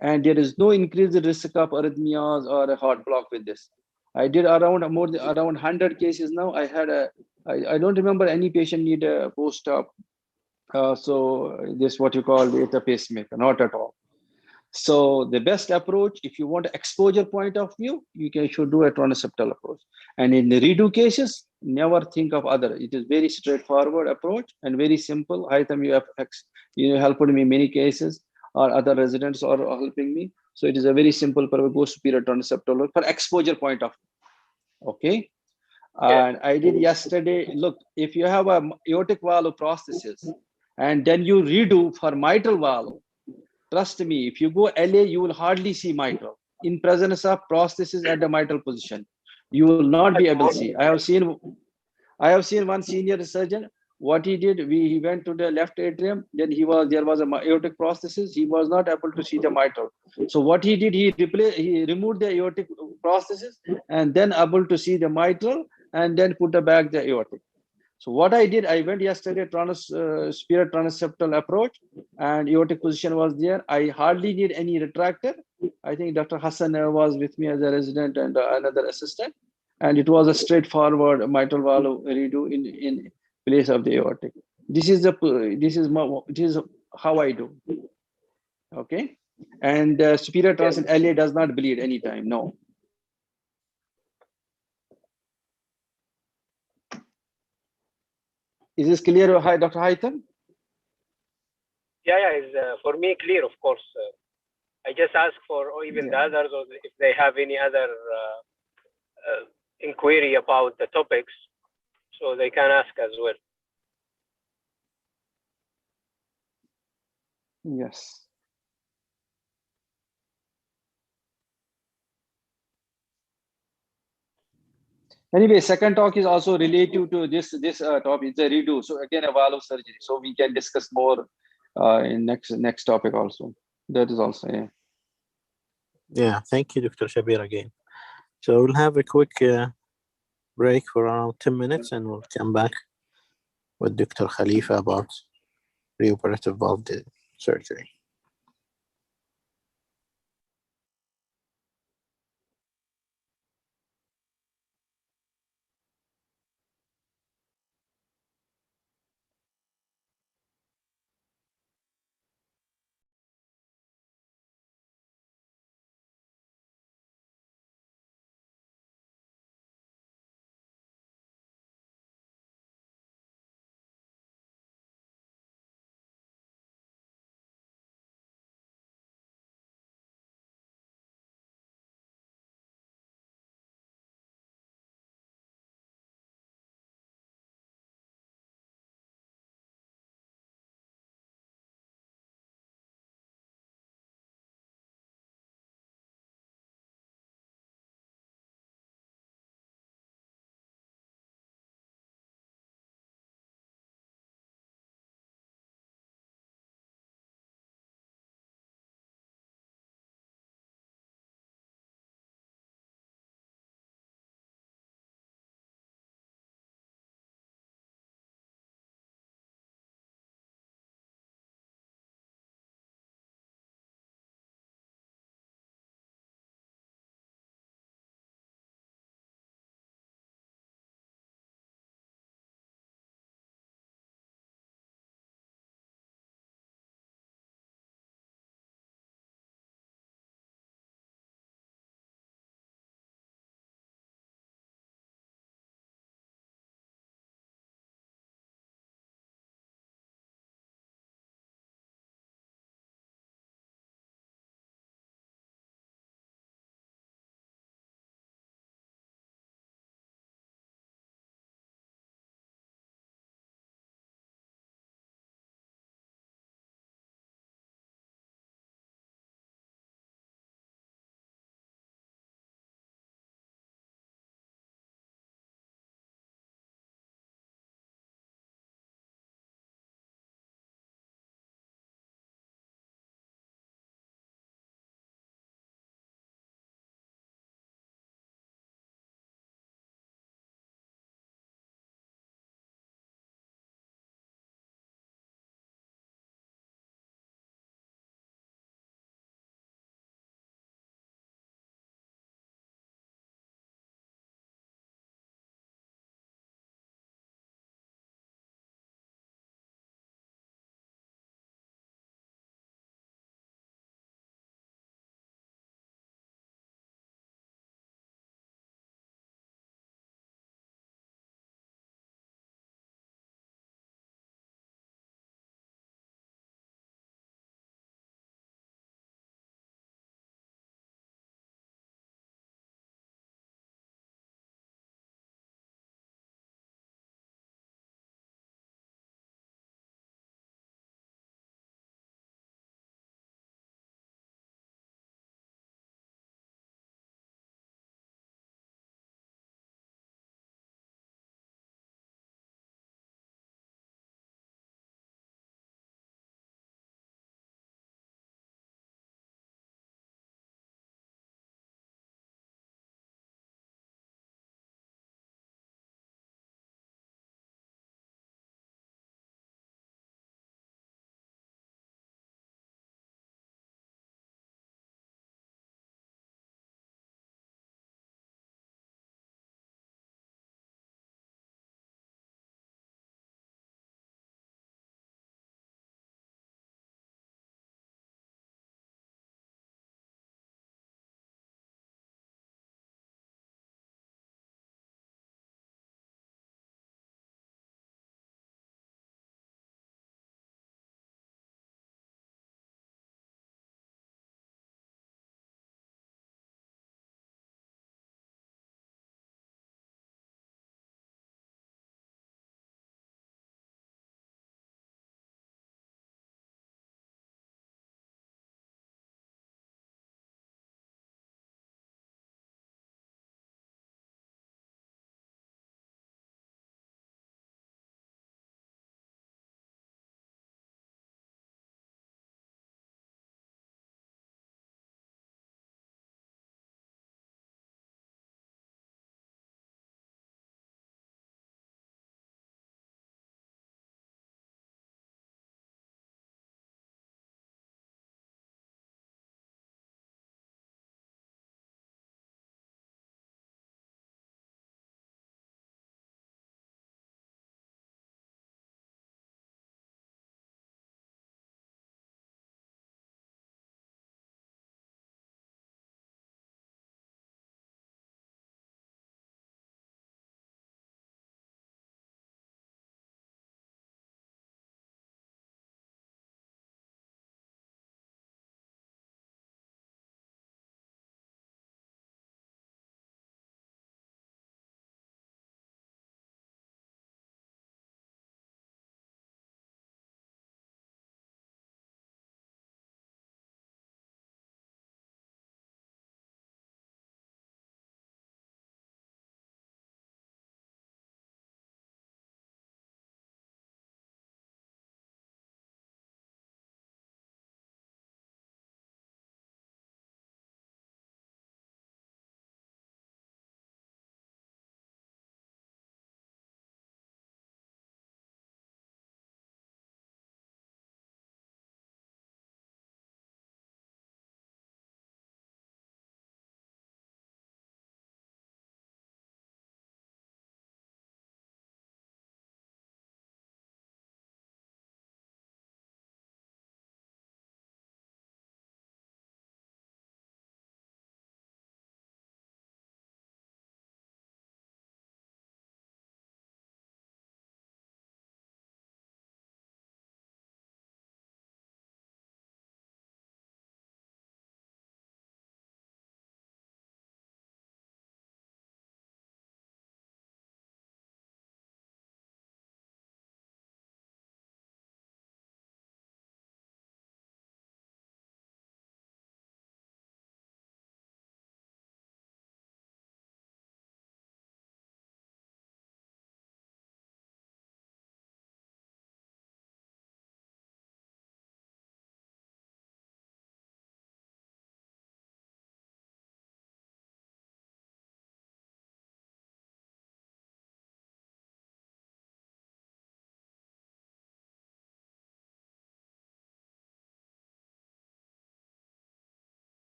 And there is no increased risk of arrhythmias or a heart block with this. I did around 100 cases now. I don't remember any patient need a post-op. So this what you call it a pacemaker, not at all. So the best approach, if you want exposure point of view, should do a transseptal approach. And in the redo cases, never think of other. It is very straightforward approach and very simple. Haitham, you helped me in many cases, or other residents are helping me. So it is a very simple go superior transseptal for exposure point of view. Okay. And I did yesterday, look, if you have a aortic valve prosthesis and then you redo for mitral valve, trust me, if you go LA, you will hardly see mitral in presence of prosthesis at the mitral position. You will not be able to see. I have seen one senior surgeon. What he did, he went to the left atrium. Then there was a aortic prosthesis. He was not able to see the mitral. So what he did, he removed the aortic prosthesis and then able to see the mitral and then put back the aortic. So what I did, I went yesterday superior transseptal approach, and aortic position was there. I hardly need any retractor. I think Dr. Hassan was with me as a resident and another assistant, and it was a straightforward mitral valve redo in place of the aortic. This is how I do. Okay, and superior transseptal LA does not bleed anytime. No. Is this clear, Dr. Haitham? Yeah, it's for me clear, of course. I just ask for even the others, or if they have any other inquiry about the topics, so they can ask as well. Yes. Anyway, second talk is also related to this topic. It's a redo. So again, a valve surgery. So we can discuss more in next topic also. That is also Yeah, thank you, Dr. Shabir, again. So we'll have a quick break for around 10 minutes, and we'll come back with Dr. Khalifa about reoperative valve surgery.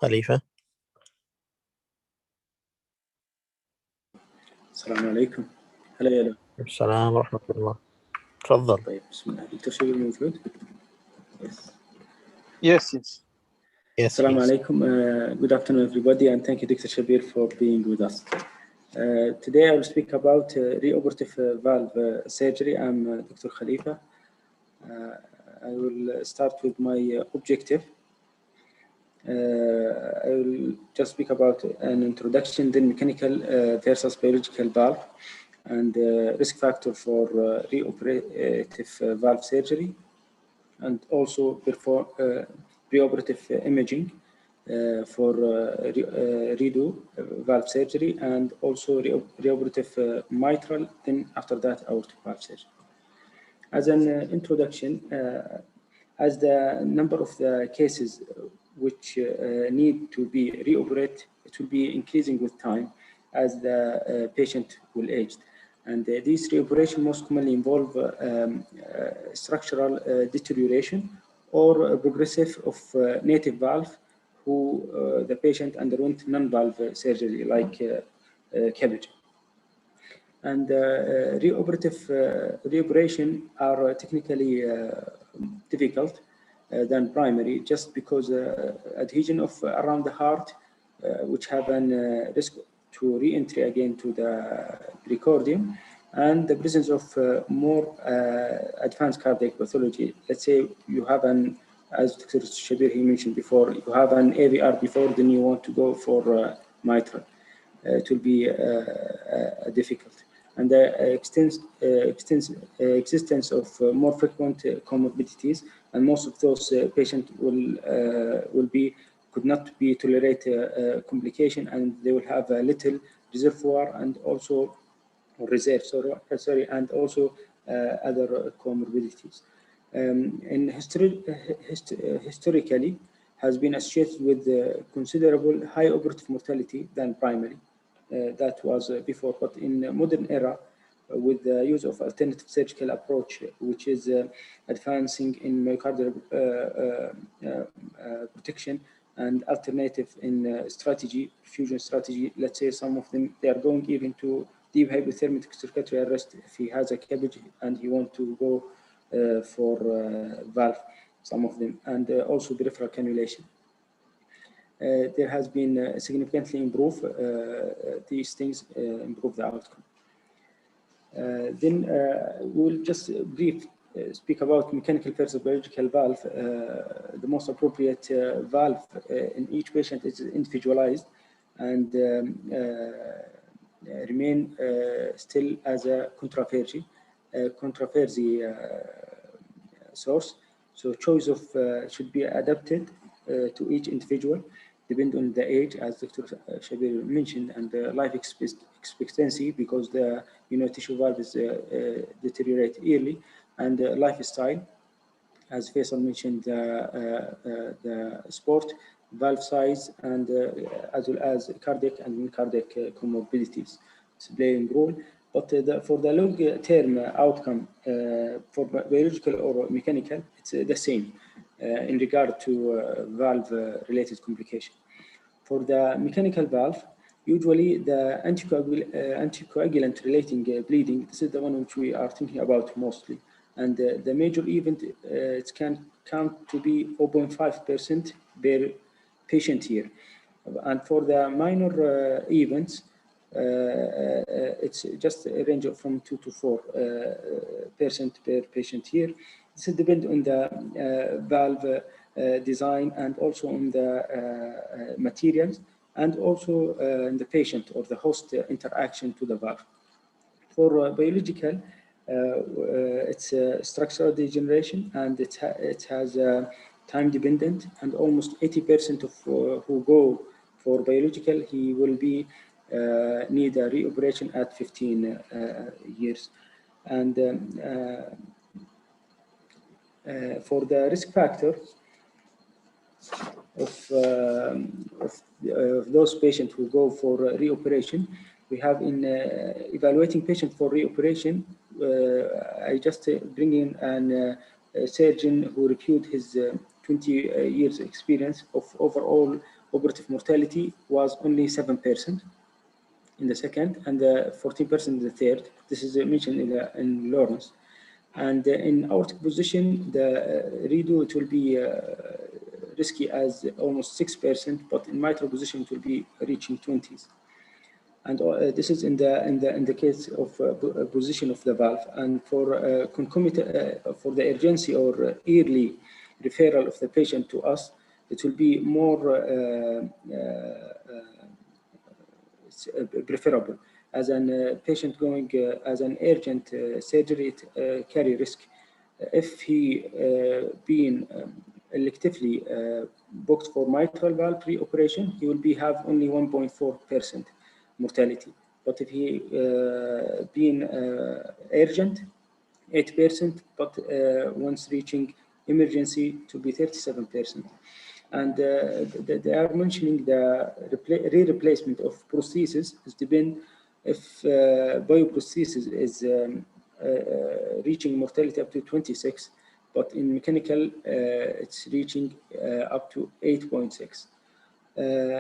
خليفة. السلام عليكم. هلا يلا. السلام ورحمة الله. تفضل. طيب بسم الله. دكتور شبير موجود؟ Yes. Assalamu please. alaikum. Good afternoon, everybody, and thank you, Dr. Shabir, for being with us. Today, I will speak about reoperative valve surgery. I'm Dr. Khalifa. I will start with my objective. I will just speak about an introduction, then mechanical versus biological valve, and risk factor for reoperative valve surgery, and also perform preoperative imaging for redo valve surgery, and also reoperative mitral, then after that aortic valve surgery. As an introduction, as the number of the cases which need to be reoperated, it will be increasing with time as the patient will age. And these reoperation most commonly involve structural deterioration or progressive of native valve who the patient underwent non-valve surgery like CABG. And reoperation are technically difficult than primary, just because adhesion of around the heart, which have an risk to re-entry again to the pericardium, and the presence of more advanced cardiac pathology. Let's say you have an, as Dr. Shabir he mentioned before, you have an AVR before, then you want to go for mitral. It will be difficult. And the existence of more frequent comorbidities, and most of those patients could not be tolerate complication, and they will have a little reservoir and also reserve, and also other comorbidities. And historically has been associated with considerable high operative mortality than primary. That was before, but in modern era, with the use of alternative surgical approach, which is advancing in myocardial protection, and alternative in strategy, fusion strategy. Let's say some of them, they are going even to deep hypothermic circulatory arrest if he has a CABG and he wants to go for valve, some of them, and also peripheral cannulation. There has been significantly improved these things, improve the outcome. Then we'll just briefly speak about mechanical versus biological valve. The most appropriate valve in each patient is individualized and remain still as a controversy source. So choice of should be adapted to each individual, depend on the age, as Dr. Shabir mentioned, and the life expectancy, because the tissue valve is deteriorate early, and lifestyle, as Faisal mentioned, the sport, valve size, and as well as cardiac and non-cardiac comorbidities. It's playing role. But for the long-term outcome, for biological or mechanical, it's the same in regard to valve-related complication. For the mechanical valve, usually the anticoagulant relating bleeding, this is the one which we are thinking about mostly. And the major event, it can count to be 0.5% per patient year. And for the minor events, it's just a range of from 2 to 4% per patient year. This depends on the valve design, and also on the materials, and also in the patient or the host interaction to the valve. For biological, it's structural degeneration, and it has time dependent, and almost 80% of who go for biological, he will be need a reoperation at 15 years. And for the risk factor of those patients who go for reoperation, we have in evaluating patients for reoperation, I just bring in a surgeon who reviewed his 20 years experience of overall operative mortality was only 7% in the second and 14% in the third. This is mentioned in Lawrence. And in aortic position, the redo, it will be risky as almost 6%, but in mitral position, it will be reaching 20s. And this is in the case of position of the valve. And for concomitant, for the urgency or early referral of the patient to us, it will be more preferable. As a patient going as an urgent surgery, it carry risk. If he been electively booked for mitral valve pre-operation, he will have only 1.4% mortality. But if he been urgent, 8%, but once reaching emergency, to be 37%. And they are mentioning the re-replacement of prosthesis is depend if bioprosthesis is reaching mortality up to 26, but in mechanical it's reaching up to 8.6.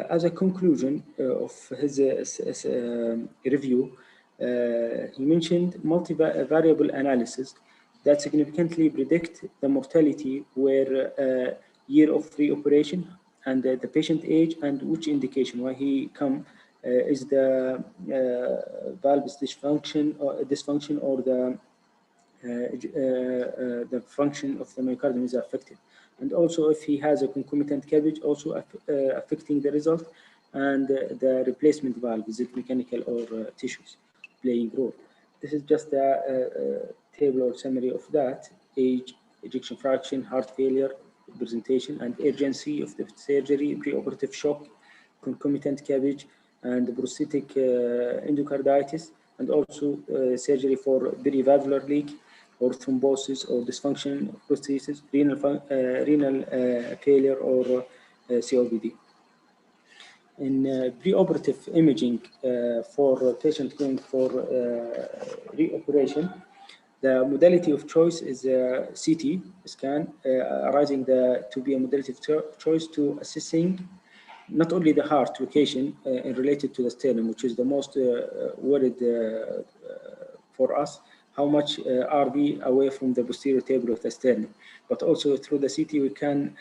As a conclusion of his review, he mentioned multivariable analysis that significantly predict the mortality where year of reoperation and the patient age and which indication why he come is the valve dysfunction or the function of the myocardium is affected, and also if he has a concomitant CABG also affecting the result, and the replacement valve, is it mechanical or tissues playing role. This is just a table or summary of that: age, ejection fraction, heart failure, presentation and urgency of the surgery, preoperative shock, concomitant CABG, and prosthetic endocarditis, and also surgery for perivalvular leak or thrombosis or dysfunction prosthesis, renal failure or COPD. In preoperative imaging for patients going for reoperation, the modality of choice is CT scan, arising to be a modality of choice to assessing not only the heart location related to the sternum, which is the most worried for us, how much are we away from the posterior table of the sternum, but also through the CT we can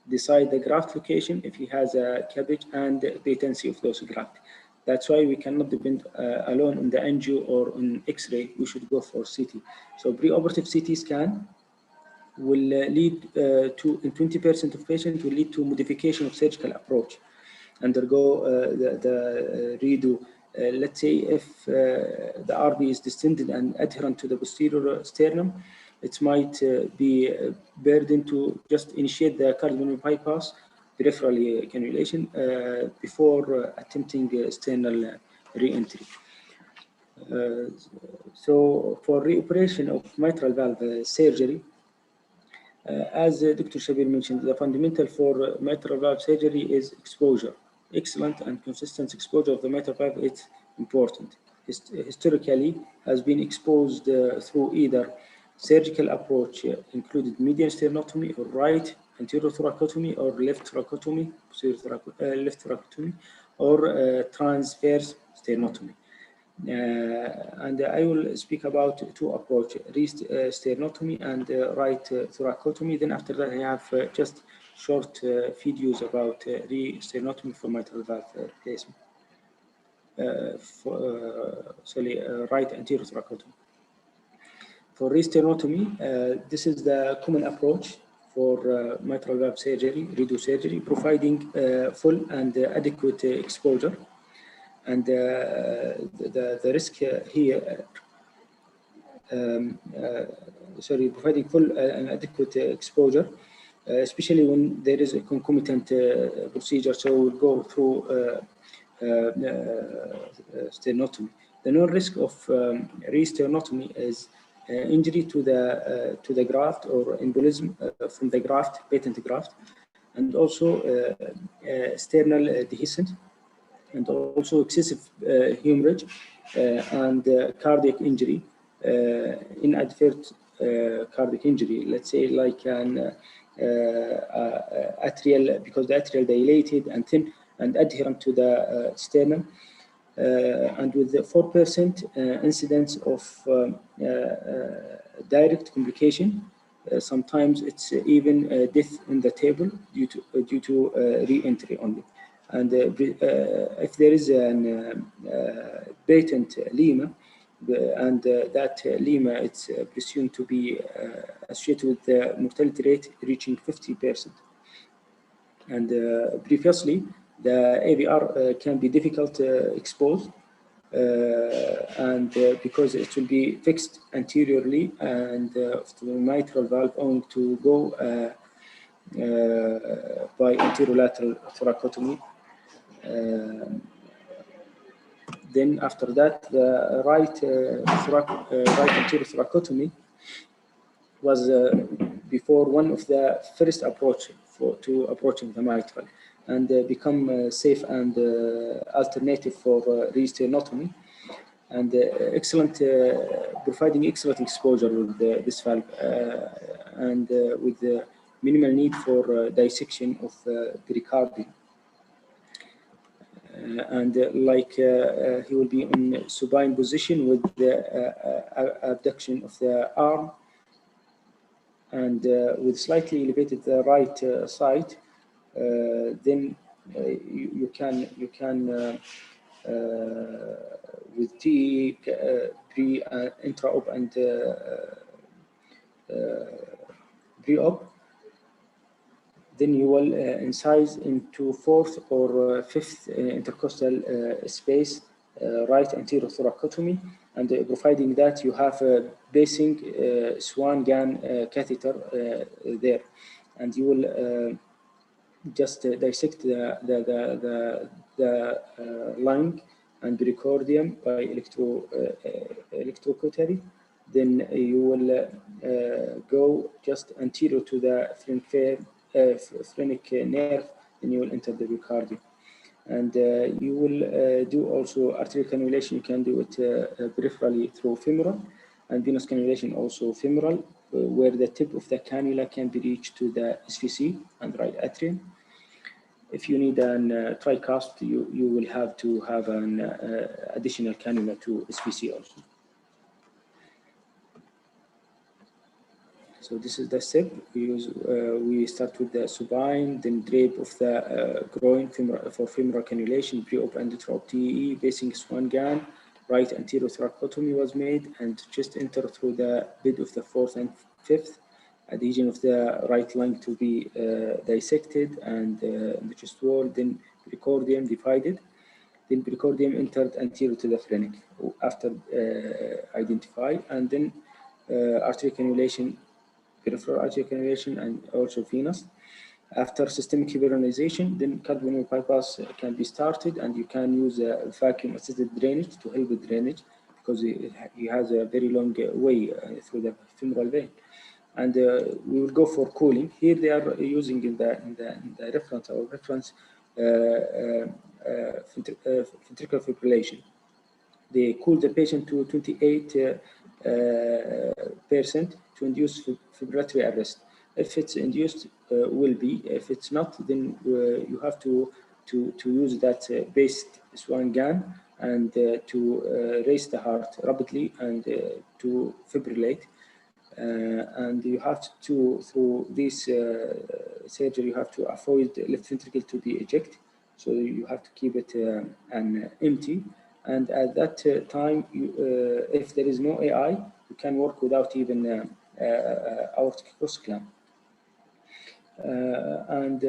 decide the graft location if he has a CABG and patency of those grafts. That's why we cannot depend alone on the angio or on X-ray. We should go for CT. So preoperative CT scan will lead to, in 20% of patients, will lead to modification of surgical approach, undergo the redo. Let's say if the RV is distended and adherent to the posterior sternum, it might be burdened to just initiate the cardiopulmonary bypass, peripheral cannulation, before attempting sternal re-entry. So for reoperation of mitral valve surgery, as Dr. Shabir mentioned, the fundamental for mitral valve surgery is exposure. Excellent and consistent exposure of the mitral valve is important. Historically has been exposed through either surgical approach, included median sternotomy or right anterior thoracotomy or left thoracotomy, left thoracotomy, or transverse sternotomy. And I will speak about two approaches, sternotomy and right thoracotomy. Then after that, I have just short videos about sternotomy for mitral valve replacement. Right anterior thoracotomy. For sternotomy, this is the common approach for mitral valve surgery, redo surgery, providing full and adequate exposure. And the risk here, providing full and adequate exposure, especially when there is a concomitant procedure. So we'll go through sternotomy. The known risk of re-sternotomy is injury to the graft or embolism from the graft, patent graft, and also sternal dehiscence, and also excessive hemorrhage and cardiac injury, inadvertent cardiac injury. Let's say like an atrial, because the atrial dilated and thin and adherent to the sternum. And with the 4% incidence of direct complication, sometimes it's even death in the table due to re-entry only. And if there is a patent lemma, and that lemma, it's presumed to be associated with the mortality rate reaching 50%. And previously, the AVR can be difficult exposed, and because it will be fixed anteriorly, and the mitral valve owing to go by anterolateral thoracotomy. Then after that, the right anterior thoracotomy was before one of the first approach to approaching the mitral, and become safe and alternative for restenotomy, and providing excellent exposure with this valve, and with the minimal need for dissection of pericardium. And he will be in supine position with the abduction of the arm, and with slightly elevated the right side. Then you can with TE pre intra-op and pre-op, then you will incise into fourth or fifth intercostal space, right anterior thoracotomy, and providing that you have a basing Swan-Gan catheter there, and you will just dissect the lung and pericardium by electrocautery. Then you will go just anterior to the phrenic nerve, then you will enter the pericardium. And you will do also arterial cannulation. You can do it peripherally through femoral, and venous cannulation also femoral, where the tip of the cannula can be reached to the SVC and right atrium. If you need an TriCast, you will have to have an additional cannula to SVC also. So this is the step. We start with the supine, then drape of the groin for femoral cannulation, pre-op and intra-op TE, basing Swan-Gan, right anterior thoracotomy was made, and chest enter through the bed of the fourth and fifth, adhesion of the right lung to be dissected, and the chest wall, then pericardium divided, then pericardium entered anterior to the phrenic after identify, and then arterial cannulation, peripheral arterial cannulation, and also venous. After systemic fibrillization, then cardiopulmonary bypass can be started, and you can use a vacuum-assisted drainage to help with drainage, because he has a very long way through the femoral vein. And we will go for cooling. Here they are using in the reference ventricular fibrillation. They cool the patient to 28% to induce fibrillatory arrest. If it's induced, will be. If it's not, then you have to use that based Swan-Gan and to raise the heart rapidly and to fibrillate. And you have to, through this surgery, you have to avoid the left ventricle to be ejected. So you have to keep it empty. And at that time, if there is no AI, you can work without even aortic cross clamp. And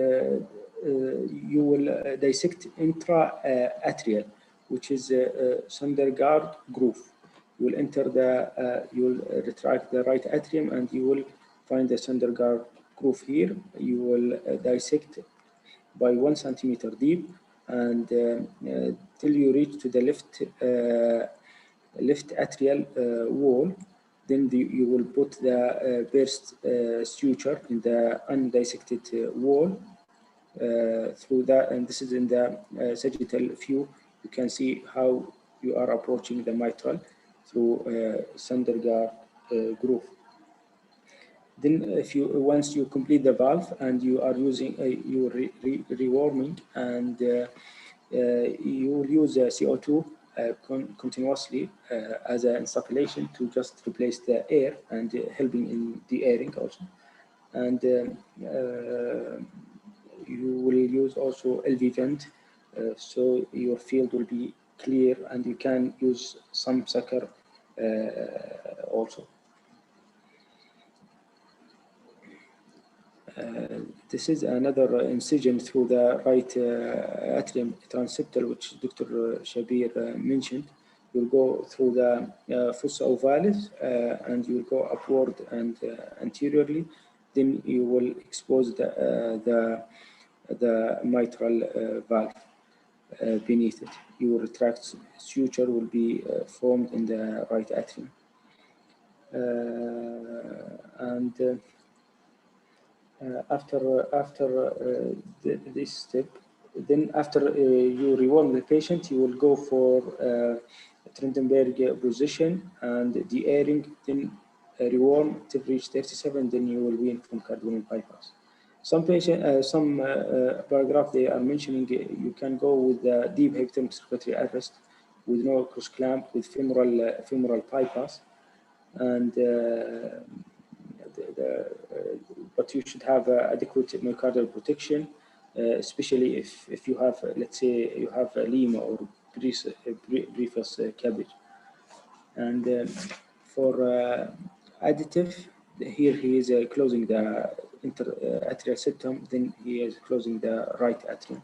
you will dissect intra-atrial, which is Sundergaard groove. You will enter you will retract the right atrium, and you will find the Sundergaard groove here. You will dissect by 1 centimeter deep, and till you reach to the left atrial wall. Then you will put the burst suture in the undissected wall through that, and this is in the sagittal view. You can see how you are approaching the mitral through Sundergaard groove. Then if you once you complete the valve and you are using you rewarming, and you will use CO2 continuously as an insufflation to just replace the air and helping in the airing also. And you will use also LV vent, so your field will be clear, and you can use some sucker also. This is another incision through the right atrium transeptal, which Dr. Shabir mentioned. You'll go through the fossa ovalis, and you'll go upward and anteriorly. Then you will expose the mitral valve beneath it. Your retract suture will be formed in the right atrium. And after this step, then after you rewarm the patient, you will go for Trendelenburg position and de-airing, then rewarm till reach 37, then you will wean from cardiac bypass. Some patient, some paragraph they are mentioning you can go with the deep hypothermic circulatory arrest with no cross clamp with femoral bypass, and but you should have adequate myocardial protection, especially if you have, let's say, you have a lima or briefus cabbage. And for additive, here he is closing the interatrial septum, then he is closing the right atrium.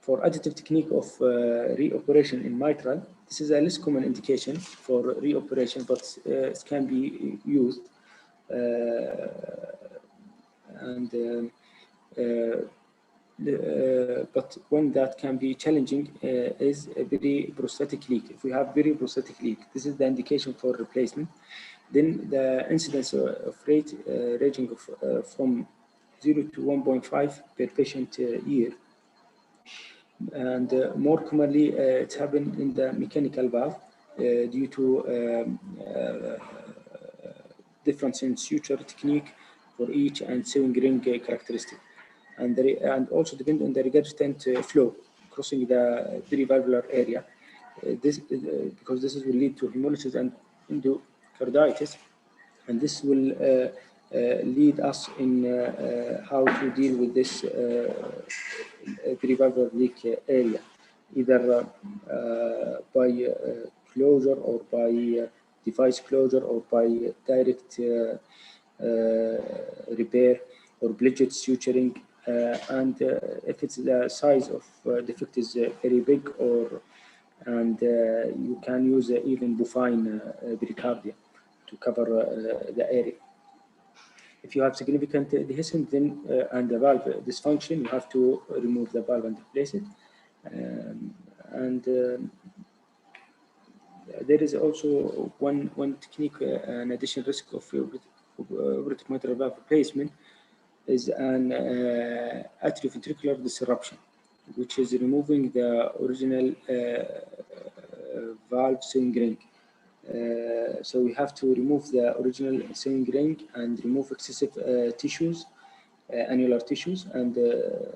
For additive technique of reoperation in mitral, this is a less common indication for reoperation, but it can be used. But one that can be challenging is a periprostatic leak. If we have periprostatic leak, this is the indication for replacement. Then the incidence of rate ranging from 0 to 1.5 per patient year. And more commonly, it's happened in the mechanical valve due to difference in suture technique for each and sewing ring characteristic, and also depend on the regurgitant flow crossing the perivalvular area. Because this will lead to hemolysis and endocarditis, and this will lead us in how to deal with this perivalvular leak area, either by closure or by device closure or by direct repair or bridget suturing, and if it's the size of defect is very big, and you can use even bovine pericardia to cover the area. If you have significant dehiscence then and the valve dysfunction, you have to remove the valve and replace it. There is also one technique, an additional risk of operative mitral valve replacement is an atrioventricular disruption, which is removing the original valve sewing ring. So we have to remove the original sewing ring and remove excessive tissues, annular tissues, and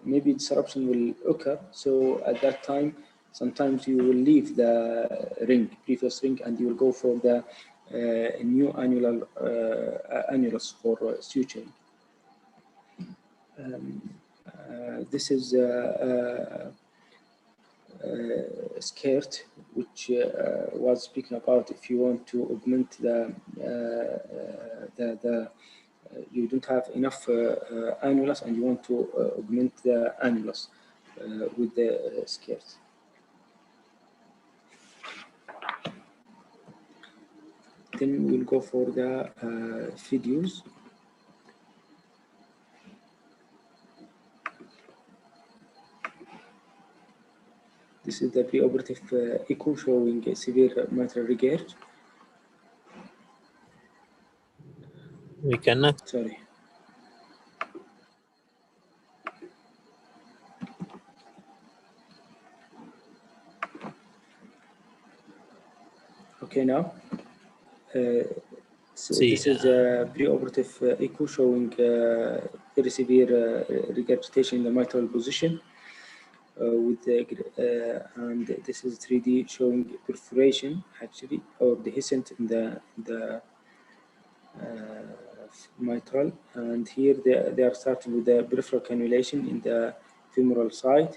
maybe disruption will occur. So at that time, sometimes you will leave the ring, previous ring, and you will go for the new annular annulus for suturing. This is skirt, which was speaking about if you want to augment you don't have enough annulus and you want to augment the annulus with the skirt. Then we'll go for the videos. This is the pre-operative echo showing severe mitral regurg. We cannot. Sorry. Okay, now. So this is a pre-operative echo showing very severe regurgitation in the mitral position. And this is 3D showing perforation actually, or dehiscent in the mitral. And here they are starting with the peripheral cannulation in the femoral side.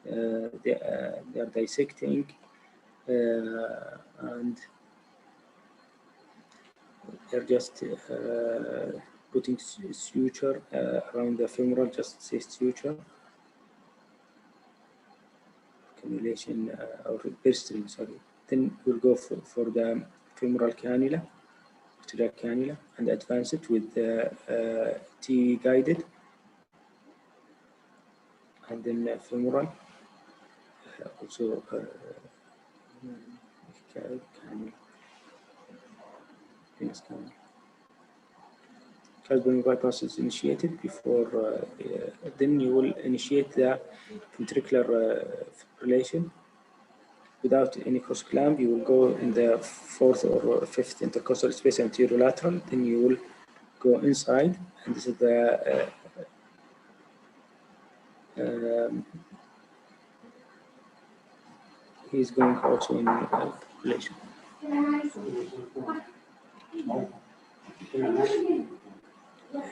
They are dissecting and they're just putting suture around the femoral, just say suture. Cannulation or burstring, sorry. Then we'll go for the femoral cannula, arterial cannula, and advance it with T guided, and then femoral, also cannula, venous cannula. Calcific bypass is initiated before, then you will initiate the ventricular fibrillation. Without any cross clamp, you will go in the fourth or fifth intercostal space anterolateral. Then you will go inside, and this is the he's going also in fibrillation.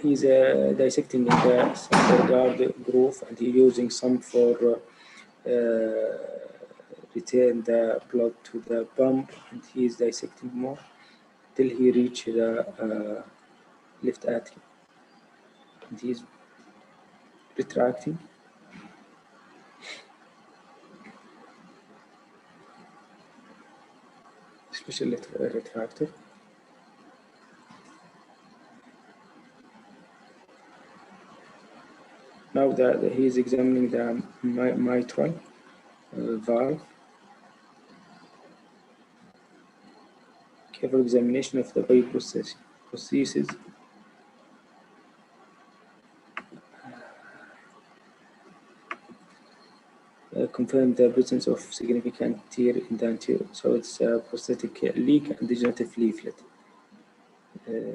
He's dissecting in the central groove, and he's using some for return the blood to the pump, and he is dissecting more till he reach the left atrium, and he is retracting. Special retractor. Now he is examining the mitral valve. Careful examination of the prosthesis. Confirm the presence of significant tear in the anterior. So it's a prosthetic leak and degenerative leaflet.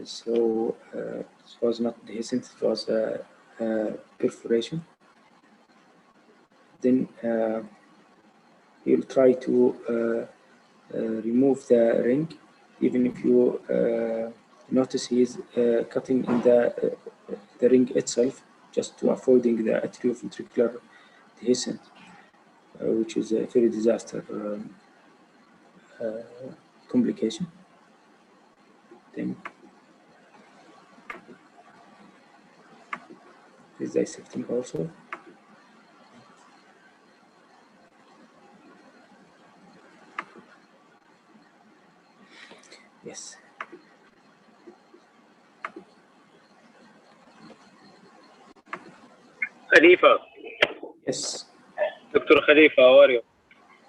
So it was not dehiscent, it was a perforation. Then you'll try to remove the ring, even if you notice he is cutting in the ring itself, just to avoiding the atrioventricular dehiscent, which is a very disaster complication. Then is dissecting also. Yes. Khalifa. Yes. Dr. Khalifa, how are you?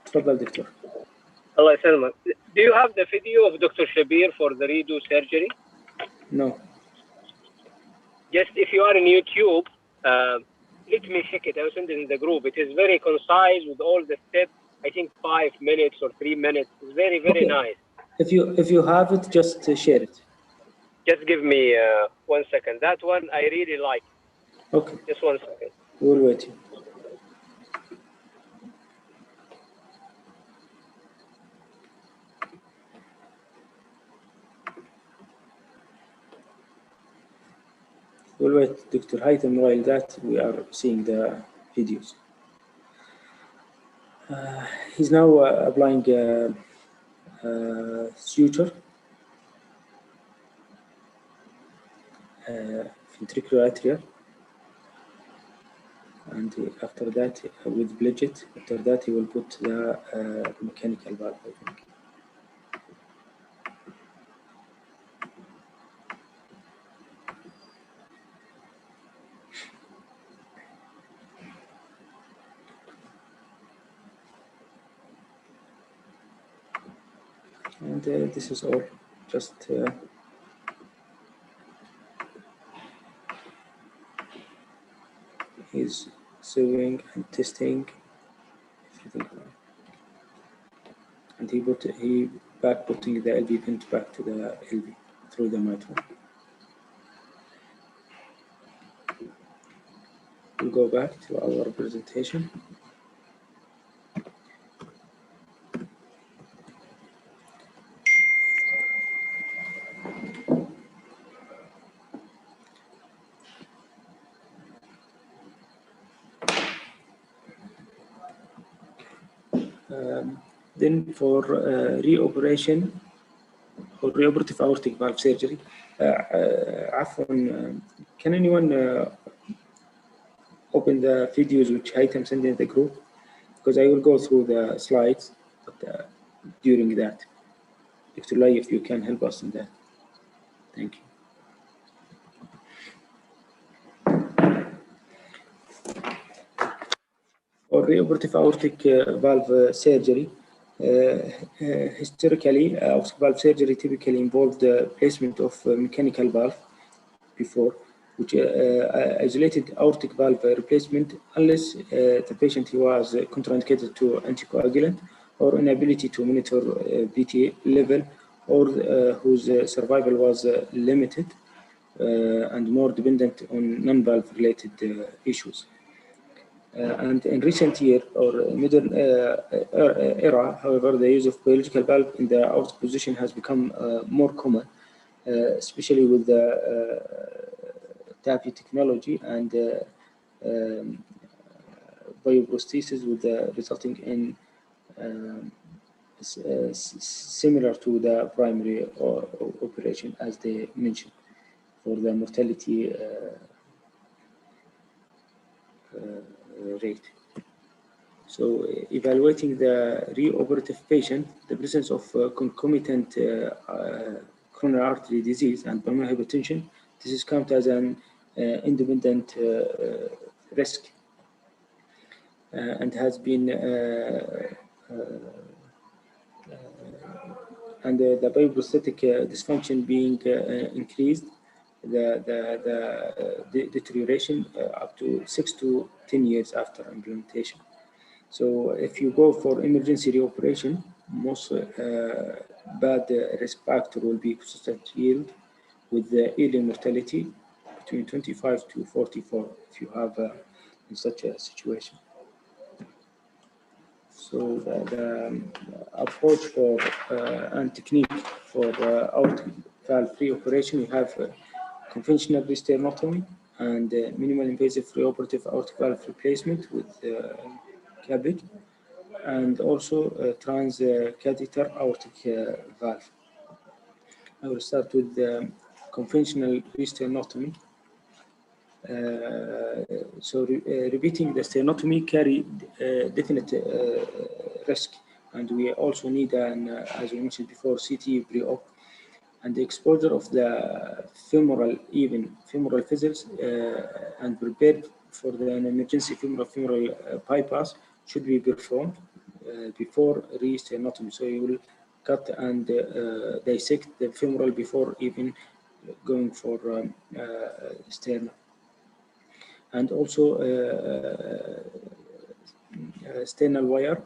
تفضل دكتور. Allah يسلمك. Do you have the video of Dr. Shabir for the redo surgery? No. Just if you are in YouTube, let me check it. I will send it in the group. It is very concise with all the steps. I think 5 minutes or 3 minutes. It's very, very nice. If you have it, just share it. Just give me 1 second. That one I really like. Okay. Just 1 second. We'll wait. We'll wait, Dr. Haytham, while that we are seeing the videos. He's now applying suture, ventricular atria, and after that, with Bridget, after that he will put the mechanical valve, I think. And this is all just he's sewing and testing everything, and he putting the LV pin back to the LV through the mitral. We'll go back to our presentation. Then for reoperation or reoperative aortic valve surgery, can anyone open the videos which Haytham sent in the group? Because I will go through the slides but, during that. Dr. Lai, if you can help us in that. Thank you. For reoperative aortic valve surgery, historically, aortic valve surgery typically involved the placement of mechanical valve before, which isolated aortic valve replacement unless the patient was contraindicated to anticoagulant or inability to monitor BTA level or whose survival was limited and more dependent on non-valve related issues. And in recent year or modern era, however, the use of biological valve in the aortic position has become more common, especially with the TAVI technology and bioprosthesis, with the resulting in similar to the primary operation, as they mentioned, for the mortality rate. So evaluating the reoperative patient, the presence of concomitant coronary artery disease and pulmonary hypertension, this is counted as an independent risk and has been and the bioprosthetic dysfunction being increased, the deterioration up to 6 to 10 years after implementation. So if you go for emergency reoperation, most bad risk factor will be consistent yield with the early mortality between 25 to 44 if you have in such a situation. So the approach for and technique for aortic valve reoperation, we have conventional sternotomy and minimal invasive reoperative aortic valve replacement with CABG, and also transcatheter aortic valve. I will start with the conventional sternotomy. So repeating the sternotomy carry definite risk, and we also need an, as we mentioned before, CT pre-op, and the exposure of the femoral vessels and prepared for the emergency femoral bypass should be performed before re-sternotomy. So you will cut and dissect the femoral before even going for sternum. And also sternal wire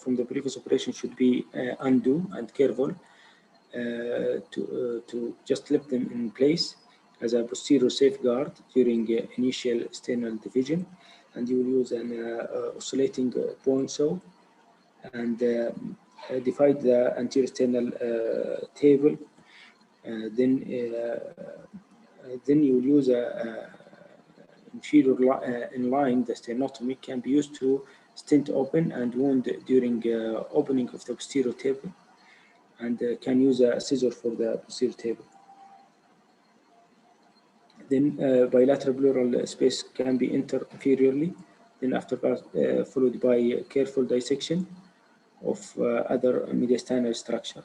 from the previous operation should be undo and careful to just leave them in place as a posterior safeguard during initial sternal division. And you will use an oscillating point saw and divide the anterior sternal table. Then you will use a inferior inline. The sternotomy can be used to stent open and wound during opening of the posterior table, and can use a scissor for the posterior table. Then bilateral pleural space can be entered inferiorly, then after followed by careful dissection of other mediastinal structure.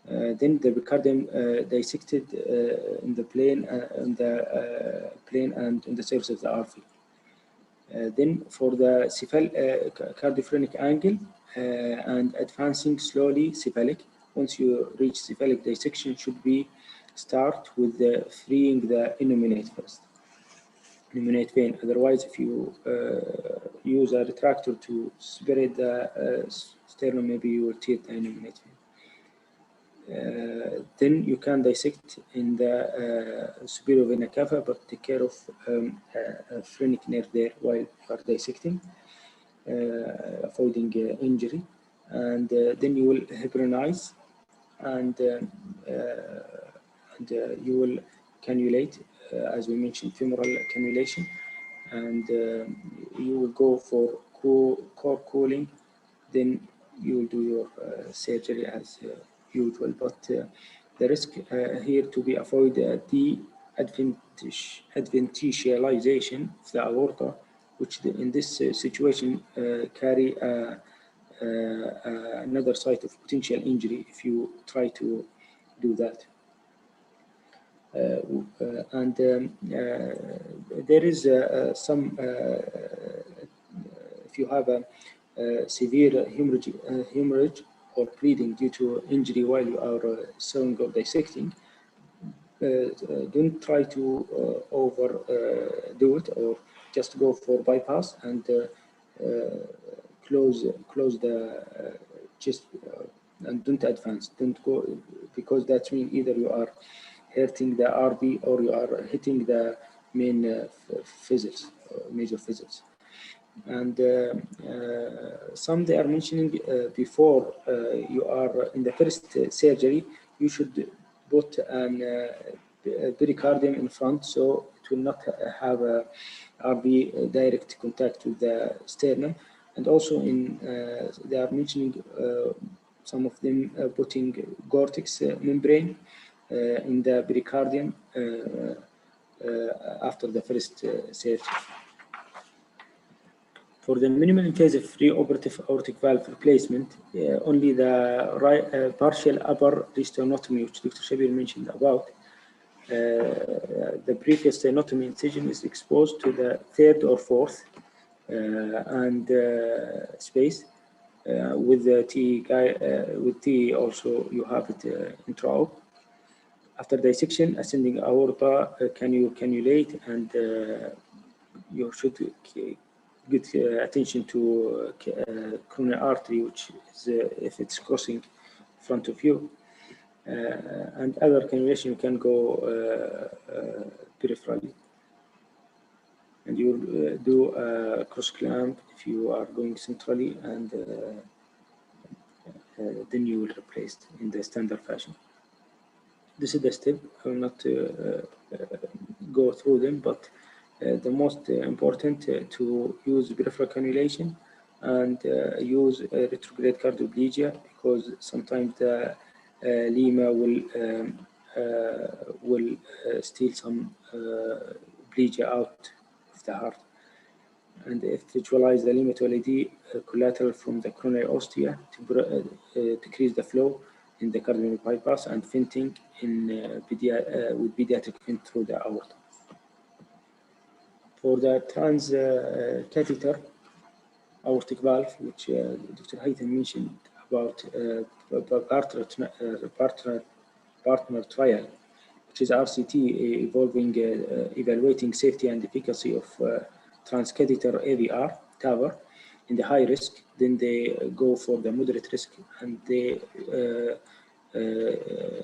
Then the pericardium dissected in the plane, and in the surface of the RV. Then for the cardiophrenic angle and advancing slowly cephalic. Once you reach cephalic dissection, should be start with freeing the innominate first, innominate vein. Otherwise, if you use a retractor to separate the sternum, maybe you will tear the innominate vein. then you can dissect in the superior vena cava, but take care of phrenic nerve there while you are dissecting, avoiding injury. And then you will heparinize, and you will cannulate, as we mentioned, femoral cannulation, and you will go for core cooling. Then you will do your surgery as usual. But the risk here to be avoided, the adventitialization of the aorta, which in this situation carry another site of potential injury if you try to do that. And there is some, if you have a severe hemorrhage or bleeding due to injury while you are sewing or dissecting, don't try to overdo it, or just go for bypass and close the chest and don't advance. Don't go, because that means either you are hurting the RV or you are hitting the main fissures, major fissures. And some they are mentioning before you are in the first surgery, you should put an pericardium in front, so it will not have a RV direct contact with the sternum. And also in they are mentioning some of them putting Gore-Tex membrane in the pericardium after the first surgery. For the minimally invasive reoperative aortic valve replacement, only the partial upper sternotomy, which Dr. Shabir mentioned about, the previous sternotomy incision is exposed to the third or fourth and space. With the with T also you have it intra-op. After dissection, ascending aorta, can you cannulate, and you should get attention to coronary artery, which is if it's crossing in front of you, and other cannulation you can go peripherally, and you do a cross clamp if you are going centrally, and then you will replace in the standard fashion. This is the step. I will not go through them, but the most important to use peripheral cannulation and use retrograde cardioplegia, because sometimes the lima will steal some plegia out of the heart, and if visualize the lima to LED collateral from the coronary ostia to decrease the flow in the cardiac bypass, and venting in with pediatric vent through the aorta. For the transcatheter aortic valve, which Dr. Haytham mentioned about partner trial, which is RCT evaluating safety and efficacy of transcatheter AVR TAVR in the high risk. Then they go for the moderate risk, and they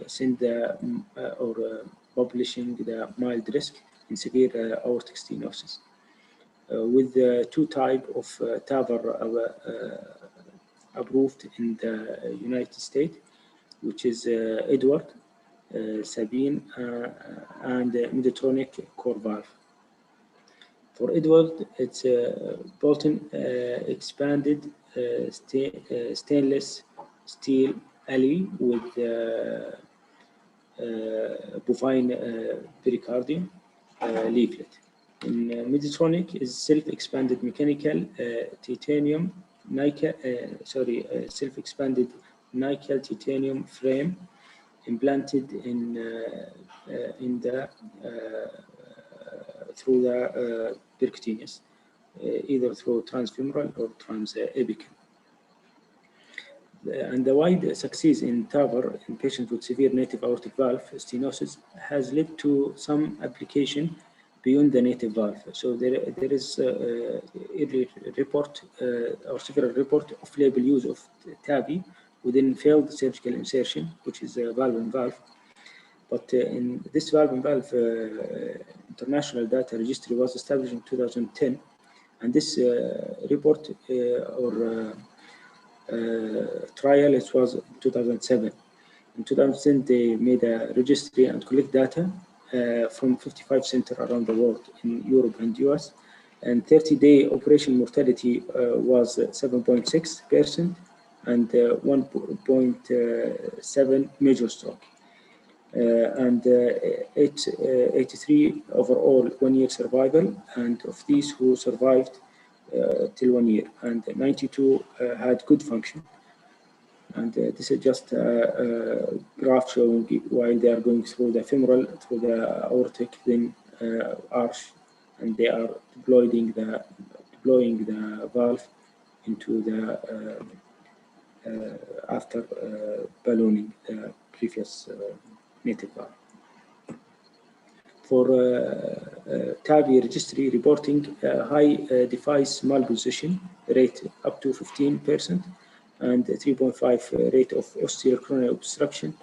send the or publishing the mild risk in severe aortic stenosis. With the two type of TAVR approved in the United States, which is Edward, Sabine, and Medtronic core valve. For Edward, it's Bolton expanded stainless steel alley with bovine pericardium leaflet. In Medtronic is self-expanded mechanical titanium nickel, self-expanded nickel titanium frame implanted in the through the percutaneous, either through transfemoral or transapical. And the wide success in TAVR in patients with severe native aortic valve stenosis has led to some application beyond the native valve. So there is a report or several report of label use of TAVI within failed surgical insertion, which is a valve-in-valve. But in this valve-in-valve international data registry was established in 2010, and this report or trial, it was 2007. In 2010, they made a registry and collect data from 55 centers around the world in Europe and US. And 30-day operation mortality was 7.6% and 1.7 major stroke. And 83 overall 1-year survival, and of these who survived till 1 year, and 92 had good function. And this is just a graph showing while they are going through the femoral, through the aortic, then arch, and they are deploying the valve into the after ballooning the previous native valve. For TAVI registry reporting high device malposition rate up to 15%, and 3.5 rate of osteocoronary obstruction,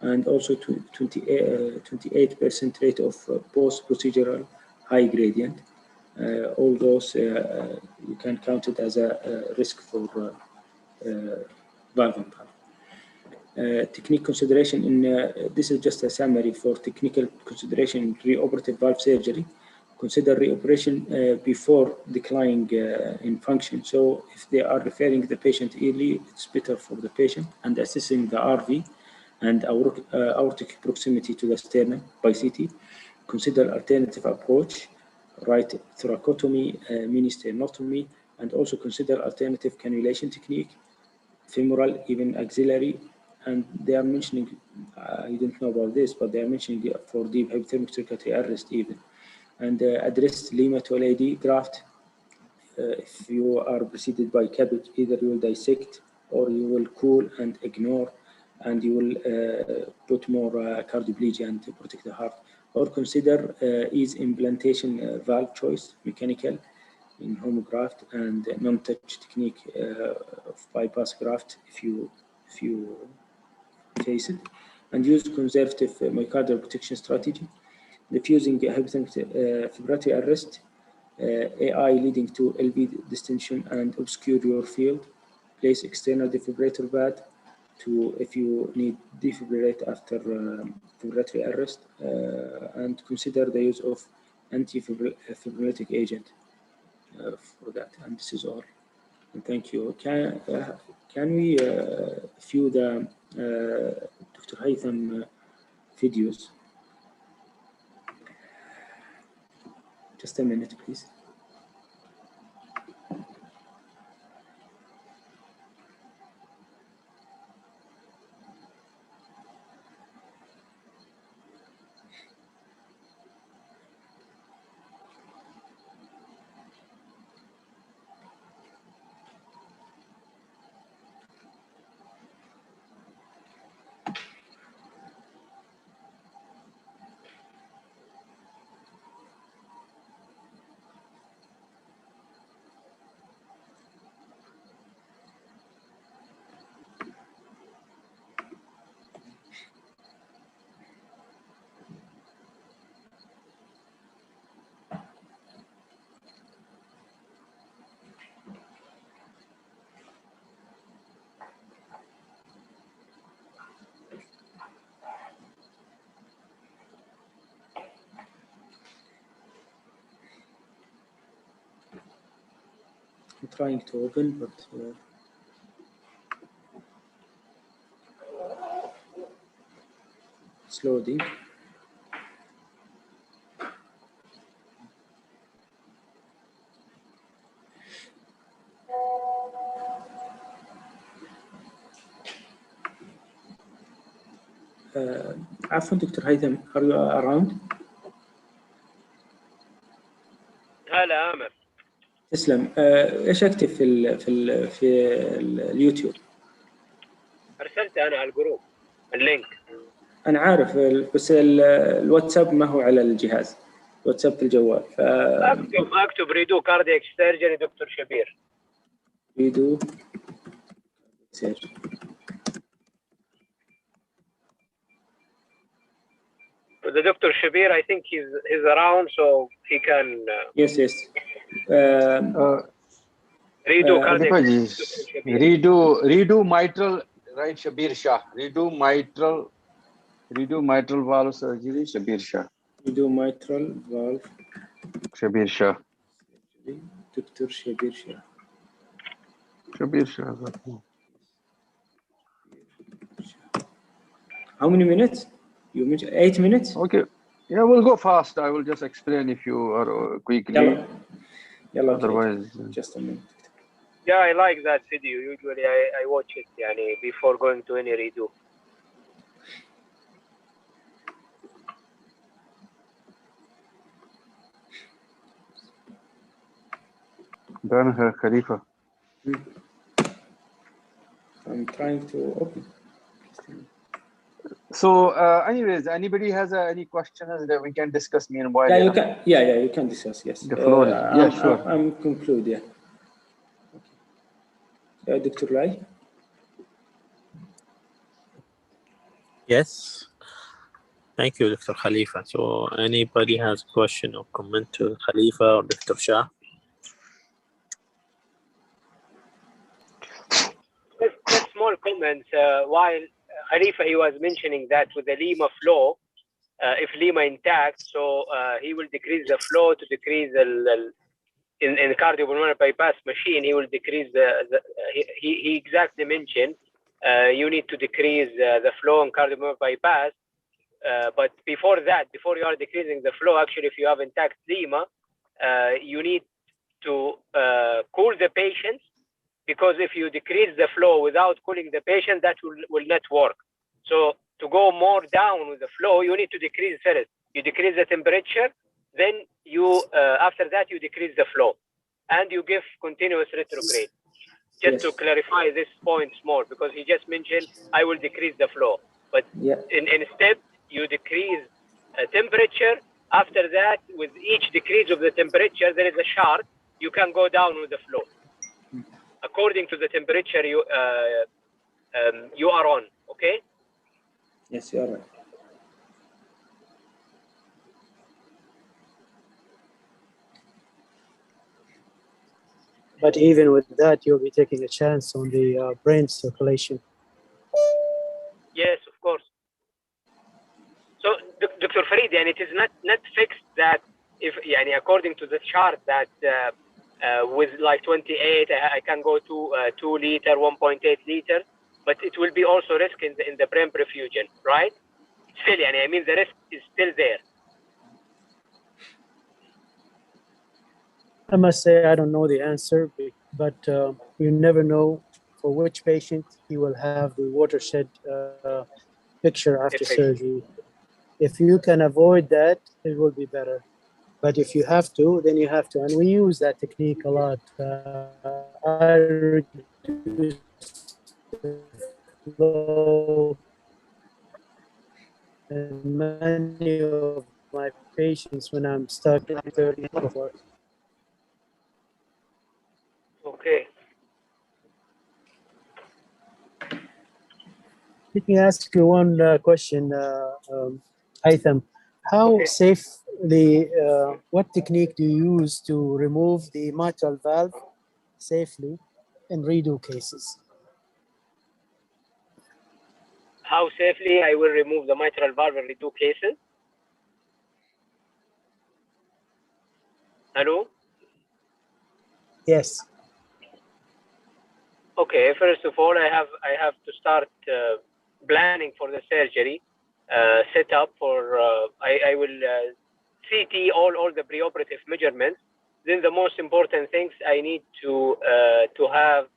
and also 28% rate of post-procedural high gradient. All those you can count it as a risk for valve-in-valve. Technique consideration in this is just a summary for technical consideration in reoperative valve surgery. Consider reoperation before declining in function. So if they are referring the patient early, it's better for the patient, and assessing the RV and aortic proximity to the sternum by CT. Consider alternative approach, right thoracotomy, mini sternotomy, and also consider alternative cannulation technique, femoral, even axillary. And they are mentioning, I don't know about this, but they are mentioning for deep hypothermic circulatory arrest even. And address Lima to LAD graft. If you are preceded by CABG, either you will dissect or you will cool and ignore, and you will put more cardioplegia and protect the heart. Or consider ease implantation valve choice, mechanical in homograft, and non-touch technique of bypass graft if you face it, and use conservative myocardial protection strategy. Diffusing hypothermic fibrillatory arrest, AI leading to LV distension and obscure your field. Place external defibrillator pad to if you need defibrillate after fibrillatory arrest, and consider the use of antifibrillatory agent for that. And this is all. And thank you. Can we view the Dr. Haytham videos? Just a minute, please. I'm trying to open, but it's loading. عفوا دكتور هيثم, are you around? هلا عامر. تسلم. ايش اكتب في اليوتيوب؟ ارسلت انا على الجروب اللينك. انا عارف, بس الواتساب ما هو على الجهاز, واتساب في الجوال. اكتب ريدو كاردياك سيرجري دكتور شبير. ريدو سيرجري. The Dr. Shabir, I think he's around, so he can. Yes. Redo cardiac. Redo mitral, right? Shabir Shah. Redo mitral valve surgery. Shabir Shah. Redo mitral valve. Shabir Shah. Dr. Shabir Shah. Shabir Shah. How many minutes? You mentioned 8 minutes? Okay. Yeah, we'll go fast. I will just explain if you are quickly. Yalla, otherwise, just a minute. Yeah, I like that video. Usually I watch it before going to any redo. done her Khalifa. I'm trying to open. So, anyways, anybody has any questions that we can discuss meanwhile? Yeah, you can. Yeah, you can discuss. Yes. The floor is sure. I'm conclude. Yeah. Okay. Dr. Lai. Yes. Thank you, Dr. Khalifa. So, anybody has a question or comment to Khalifa or Dr. Shah? Just small comments. While Khalifa, he was mentioning that with the lima flow, if lima intact, so he will decrease the flow to decrease in cardiopulmonary bypass machine. He will decrease he exactly mentioned you need to decrease the flow in cardiopulmonary bypass. But before that, before you are decreasing the flow, actually, if you have intact lima, you need to cool the patients, because if you decrease the flow without cooling the patient, that will not work. So to go more down with the flow, you need to decrease first. You decrease the temperature, then you after that you decrease the flow, and you give continuous retrograde. Just to clarify this point more, because he just mentioned I will decrease the flow, but in step you decrease temperature. After that, with each decrease of the temperature, there is a chart. You can go down with the flow according to the temperature you are on. Okay. Yes, you are right. But even with that, you'll be taking a chance on the brain circulation. Yes, of course. So, Dr. Farid, and it is not fixed that if, according to the chart that with like 28, I can go to 2 liter, 1.8 liter, but it will be also risk in the brain perfusion, right? Still, I mean, the risk is still there. I must say I don't know the answer, but you never know for which patient he will have the watershed picture after surgery. If you can avoid that, it will be better. But if you have to, then you have to. And we use that technique a lot. I reduce the flow, and many of my patients, when I'm stuck at 30, Okay. Let me ask you one question, Haitham. How safe what technique do you use to remove the mitral valve safely in redo cases? How safely I will remove the mitral valve in redo cases? Hello? Yes. Okay, first of all, I have to start planning for the surgery, set up for, I will CT all the preoperative measurements. Then the most important things, I need to have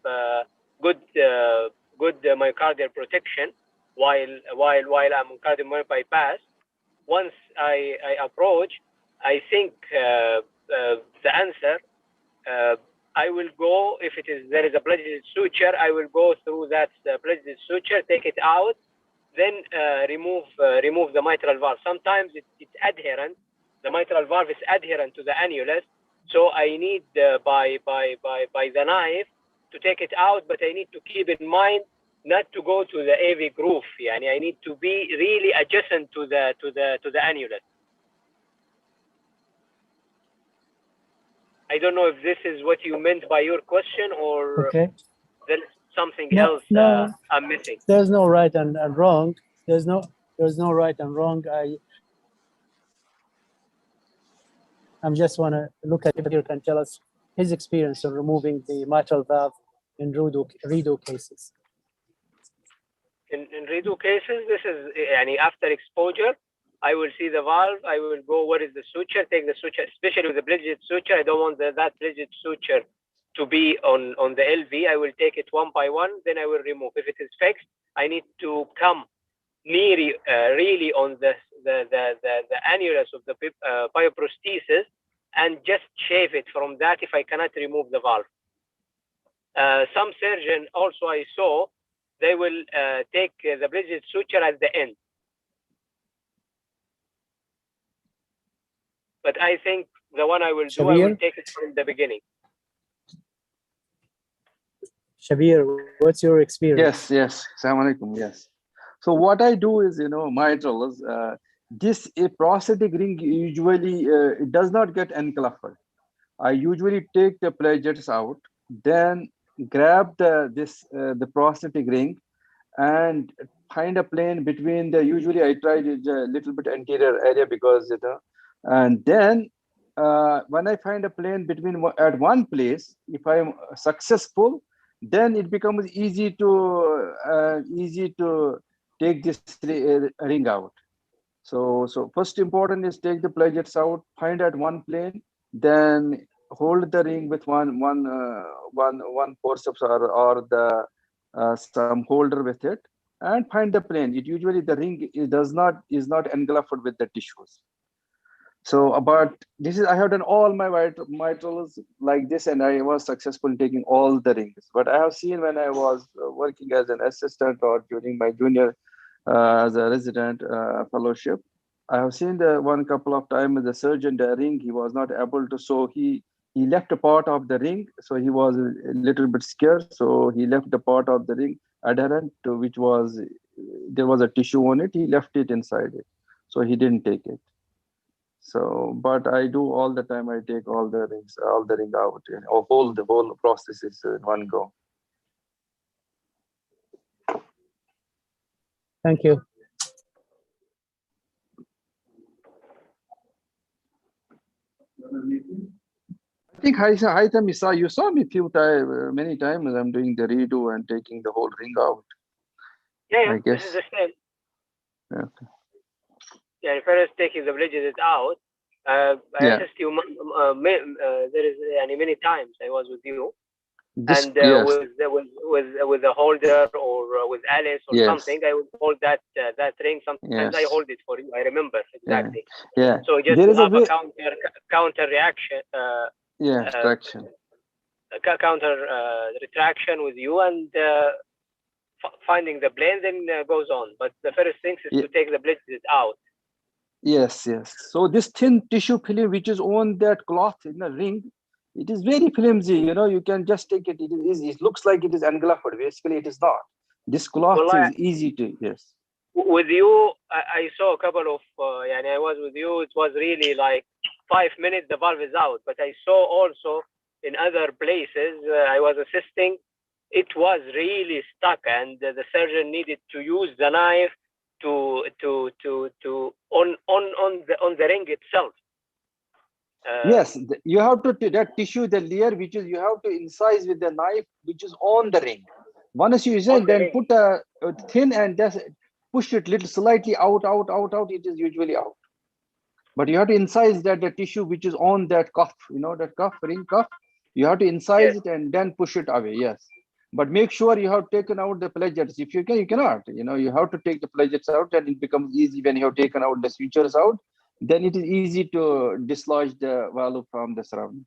good myocardial protection while I'm on cardiopulmonary bypass. Once I approach, I think the answer, I will go, if there is a pledged suture, I will go through that pledged suture, take it out, then remove the mitral valve. Sometimes it's adherent. The mitral valve is adherent to the annulus, so I need by the knife to take it out, but I need to keep in mind not to go to the AV groove. Yani I need to be really adjacent to the annulus. I don't know if this is what you meant by your question, or there's something else I'm missing. There's no right and wrong. There's no right and wrong. I'm just want to look at if you can tell us his experience of removing the mitral valve in redo cases. In redo cases, this is after exposure, I will see the valve. I will go, where is the suture? Take the suture, especially with the bridged suture. I don't want that bridged suture to be on the LV. I will take it one by one, then I will remove. If it is fixed, I need to come near really on the annulus of the bioprosthesis and just shave it from that if I cannot remove the valve. Some surgeon also I saw, they will take the bridged suture at the end. But I think the one I will do, I will take it from the beginning. Shabir, what's your experience? Yes. Assalamu alaikum. Yes. So what I do is, mitral is this a prosthetic ring usually it does not get enclafted. I usually take the plagiaries out, then grab the prosthetic ring and find a plane between the, usually I try a little bit anterior area because and then when I find a plane between at one place, if I am successful, then it becomes easy to take this ring out. So first important is take the plagiaries out, find at one plane, then hold the ring with one forceps or the some holder with it, and find the plane. It usually the ring is not engulfed with the tissues. So about this is, I have done all my mitrals like this, and I was successful in taking all the rings. But I have seen when I was working as an assistant or during my junior as a resident fellowship, I have seen the one couple of times the surgeon, the ring, he was not able to, so he left a part of the ring. So he was a little bit scared. So he left the part of the ring adherent to which was, there was a tissue on it. He left it inside it. So he didn't take it. So, but I do all the time. I take all the ring out, or the whole process is in one go. Thank you. I think Haitham, you saw me many times. I'm doing the redo and taking the whole ring out. Yeah, I guess. This is the same. Okay. Yeah, first taking the bridges out. I assist you. There is many times I was with you, and with the holder or with Alice or something, I would hold that ring. Sometimes I hold it for you. I remember exactly. Yeah. So just to have a counter reaction. Retraction. Counter retraction with you, and finding the plane then goes on. But the first thing is to take the bridges out. Yes. So this thin tissue film which is on that cloth in the ring, it is very flimsy. You can just take it. It looks like it is engulfed. Basically, it is not. This cloth is easy to, yes. With you, I saw a couple of, I was with you. It was really like 5 minutes, the valve is out. But I saw also in other places, I was assisting, it was really stuck, and the surgeon needed to use the knife on the ring itself. Yes, you have to that tissue, the layer which is, you have to incise with the knife which is on the ring. Once you incise, then put a thin and just push it little slightly out. It is usually out. But you have to incise that the tissue which is on that cuff, that cuff, ring cuff. You have to incise it and then push it away. Yes. But make sure you have taken out the plagiaries. If you can, you cannot. You have to take the plagiaries out, and it becomes easy when you have taken out the sutures out. Then it is easy to dislodge the valve from the surroundings.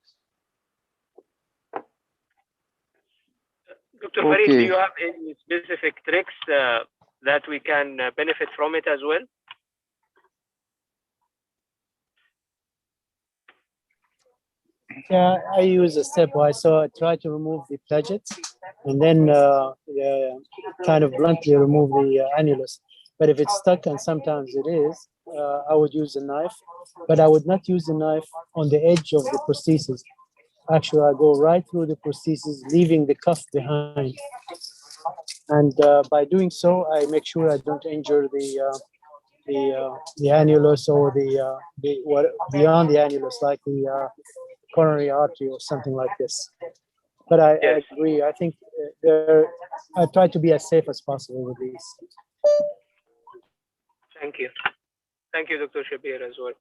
Dr. Farid, do you have any specific tricks that we can benefit from it as well? Yeah, I use a stepwise. So I try to remove the plagiaries, and then kind of bluntly remove the annulus. But if it's stuck, and sometimes it is, I would use a knife, but I would not use the knife on the edge of the prosthesis. Actually, I go right through the prosthesis, leaving the cuff behind. And by doing so, I make sure I don't injure the annulus or the what beyond the annulus, like the coronary artery or something like this. But I agree. I think I try to be as safe as possible with these. Thank you. Thank you, Dr. Shabir, as well.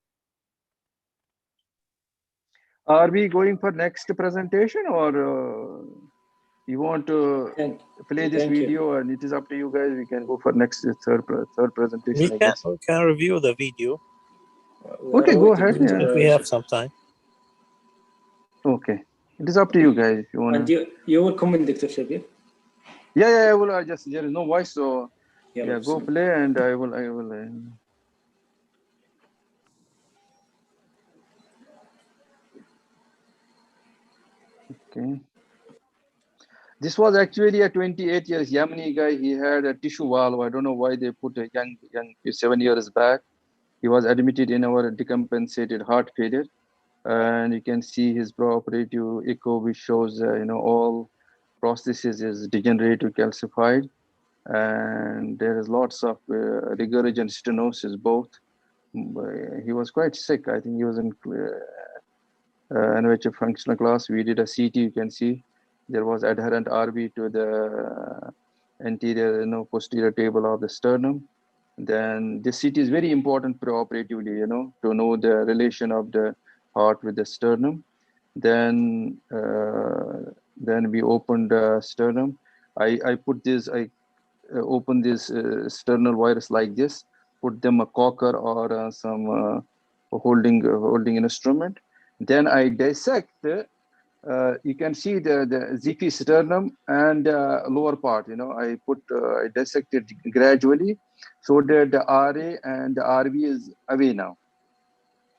Are we going for next presentation, or you want to play this video, and it is up to you guys? We can go for next third presentation. We can review the video. Okay, go ahead. If we have some time. Okay, it is up to you guys if you want. And you will comment, Dr. Shabir? Yeah. I will. There is no voice, so yeah, go play, and I will. Okay. This was actually a 28 years Yemeni guy. He had a tissue valve. I don't know why they put a young 7 years back. He was admitted in our decompensated heart failure, and you can see his pre-operative echo, which shows all prosthesis is degenerative calcified, and there is lots of regurg and stenosis both. He was quite sick. I think he was in NOH functional class. We did a CT. You can see there was adherent RV to the anterior, posterior table of the sternum. Then this CT is very important pre-operatively, to know the relation of the heart with the sternum. Then we opened the sternum. I opened this sternal virus like this, put them a cocker or some holding instrument. Then I dissect. You can see the ZP sternum and lower part. I dissected gradually, so that the RA and the RV is away now.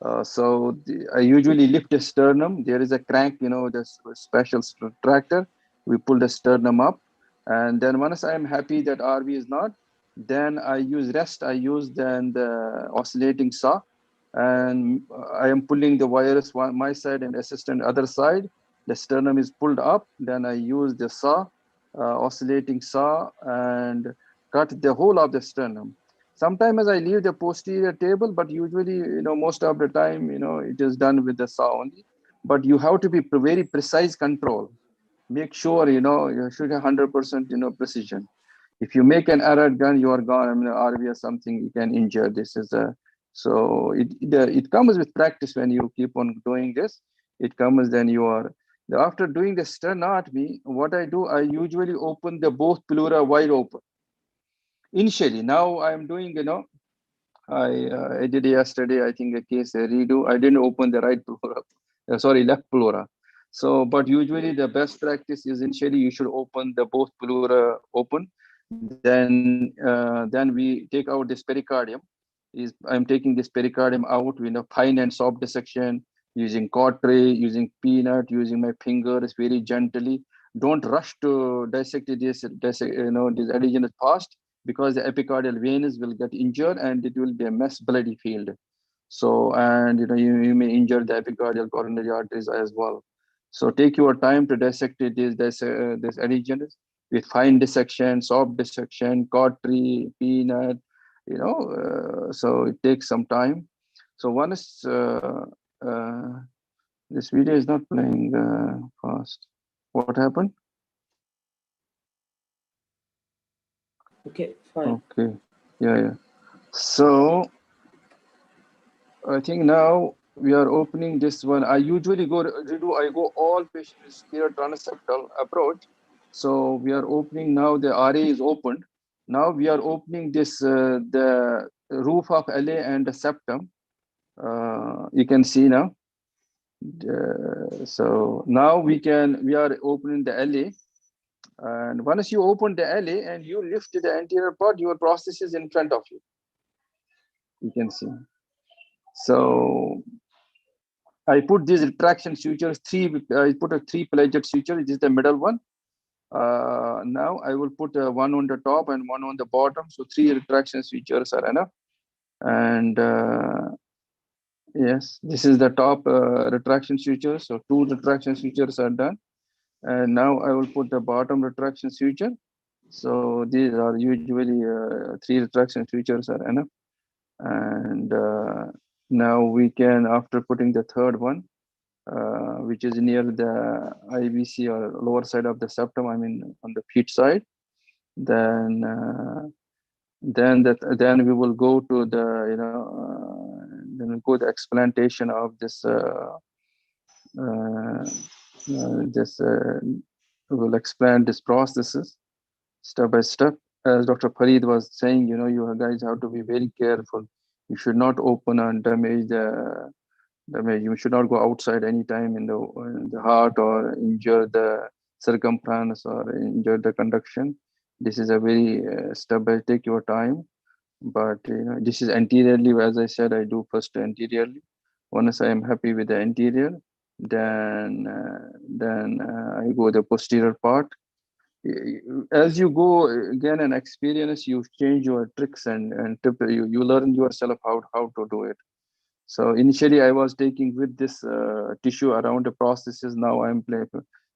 I usually lift the sternum. There is a crank, the special tractor. We pull the sternum up, and then once I am happy that RV is not, then I use rest. I use then the oscillating saw, and I am pulling the wires my side and assistant other side. The sternum is pulled up. Then I use the saw, oscillating saw, and cut the whole of the sternum. Sometimes I leave the posterior table, but usually, most of the time, it is done with the saw only. But you have to be very precise control. Make sure, you should have 100%, precision. If you make an error, gun, you are gone. I mean, RV or something, you can injure. This is so it comes with practice. When you keep on doing this, it comes. Then you are after doing the sternotomy. What I do, I usually open the both pleura wide open. Initially, now I'm doing, I did yesterday, I think a case a redo. I didn't open the right pleura, left pleura. So, but usually the best practice is initially you should open the both pleura open. Then we take out this pericardium. I'm taking this pericardium out with a fine and soft dissection, using cautery, using peanut, using my fingers very gently. Don't rush to dissect this adhesion fast, because the epicardial veins will get injured and it will be a mess, bloody field. So, and you may injure the epicardial coronary arteries as well. So take your time to dissect this adhesion with fine dissection, soft dissection, cautery, peanut, so it takes some time. So once this video is not playing fast. What happened? Okay, fine. Okay, yeah. So I think now we are opening this one. I usually go all patients here transseptal approach. So we are opening now. The RA is opened. Now we are opening this the roof of LA and the septum. You can see now. So now we are opening the LA. And once you open the LA and you lift the anterior part, your prosthesis is in front of you. You can see. So I put these retraction sutures, I put a 3 pledged suture. This is the middle one. Now I will put one on the top and one on the bottom. So 3 retraction sutures are enough. And yes, this is the top retraction suture. So 2 retraction sutures are done. And now I will put the bottom retraction suture. So these are usually 3 retraction sutures are enough. And now we can, after putting the third one, which is near the IBC or lower side of the septum, I mean on the feet side, then then we will go to the then we'll go the explantation of this we will explain this processes step by step. As Dr. Farid was saying, you guys have to be very careful. You should not open and damage the you should not go outside anytime in the heart or injure the circumference or injure the conduction. This is a very step by take your time. But this is anteriorly, as I said, I do first anteriorly. Once I am happy with the anterior, then I go the posterior part. As you go again and experience, you change your tricks and tip. You learn yourself how to do it. So initially I was taking with this tissue around the processes. Now I'm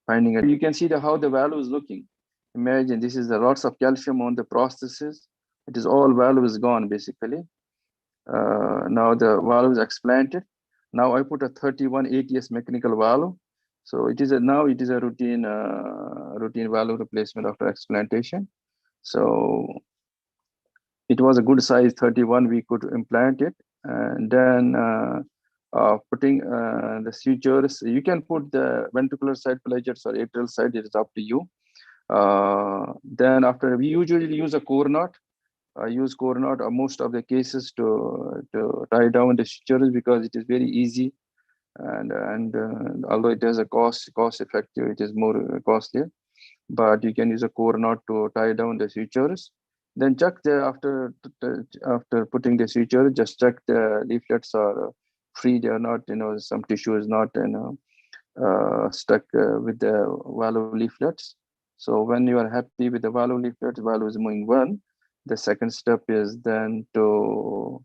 finding it. You can see how the valve is looking. Imagine this is the lots of calcium on the processes. It is all valve is gone basically. Now the valve is explanted. Now I put a 31 ATS mechanical valve. So now it is a routine valve replacement after explantation. So it was a good size 31. We could implant it, and then putting the sutures. You can put the ventricular side plagiaries or atrial side. It is up to you. Then after, we usually use a core knot. I use core knot most of the cases to tie down the sutures because it is very easy, and although it has a cost effective, it is more costly. But you can use a core knot to tie down the sutures. Then check after putting the suture, just check the leaflets are free. They are not, some tissue is not, stuck with the valve leaflets. So when you are happy with the valve leaflets, valve is moving well. The second step is then to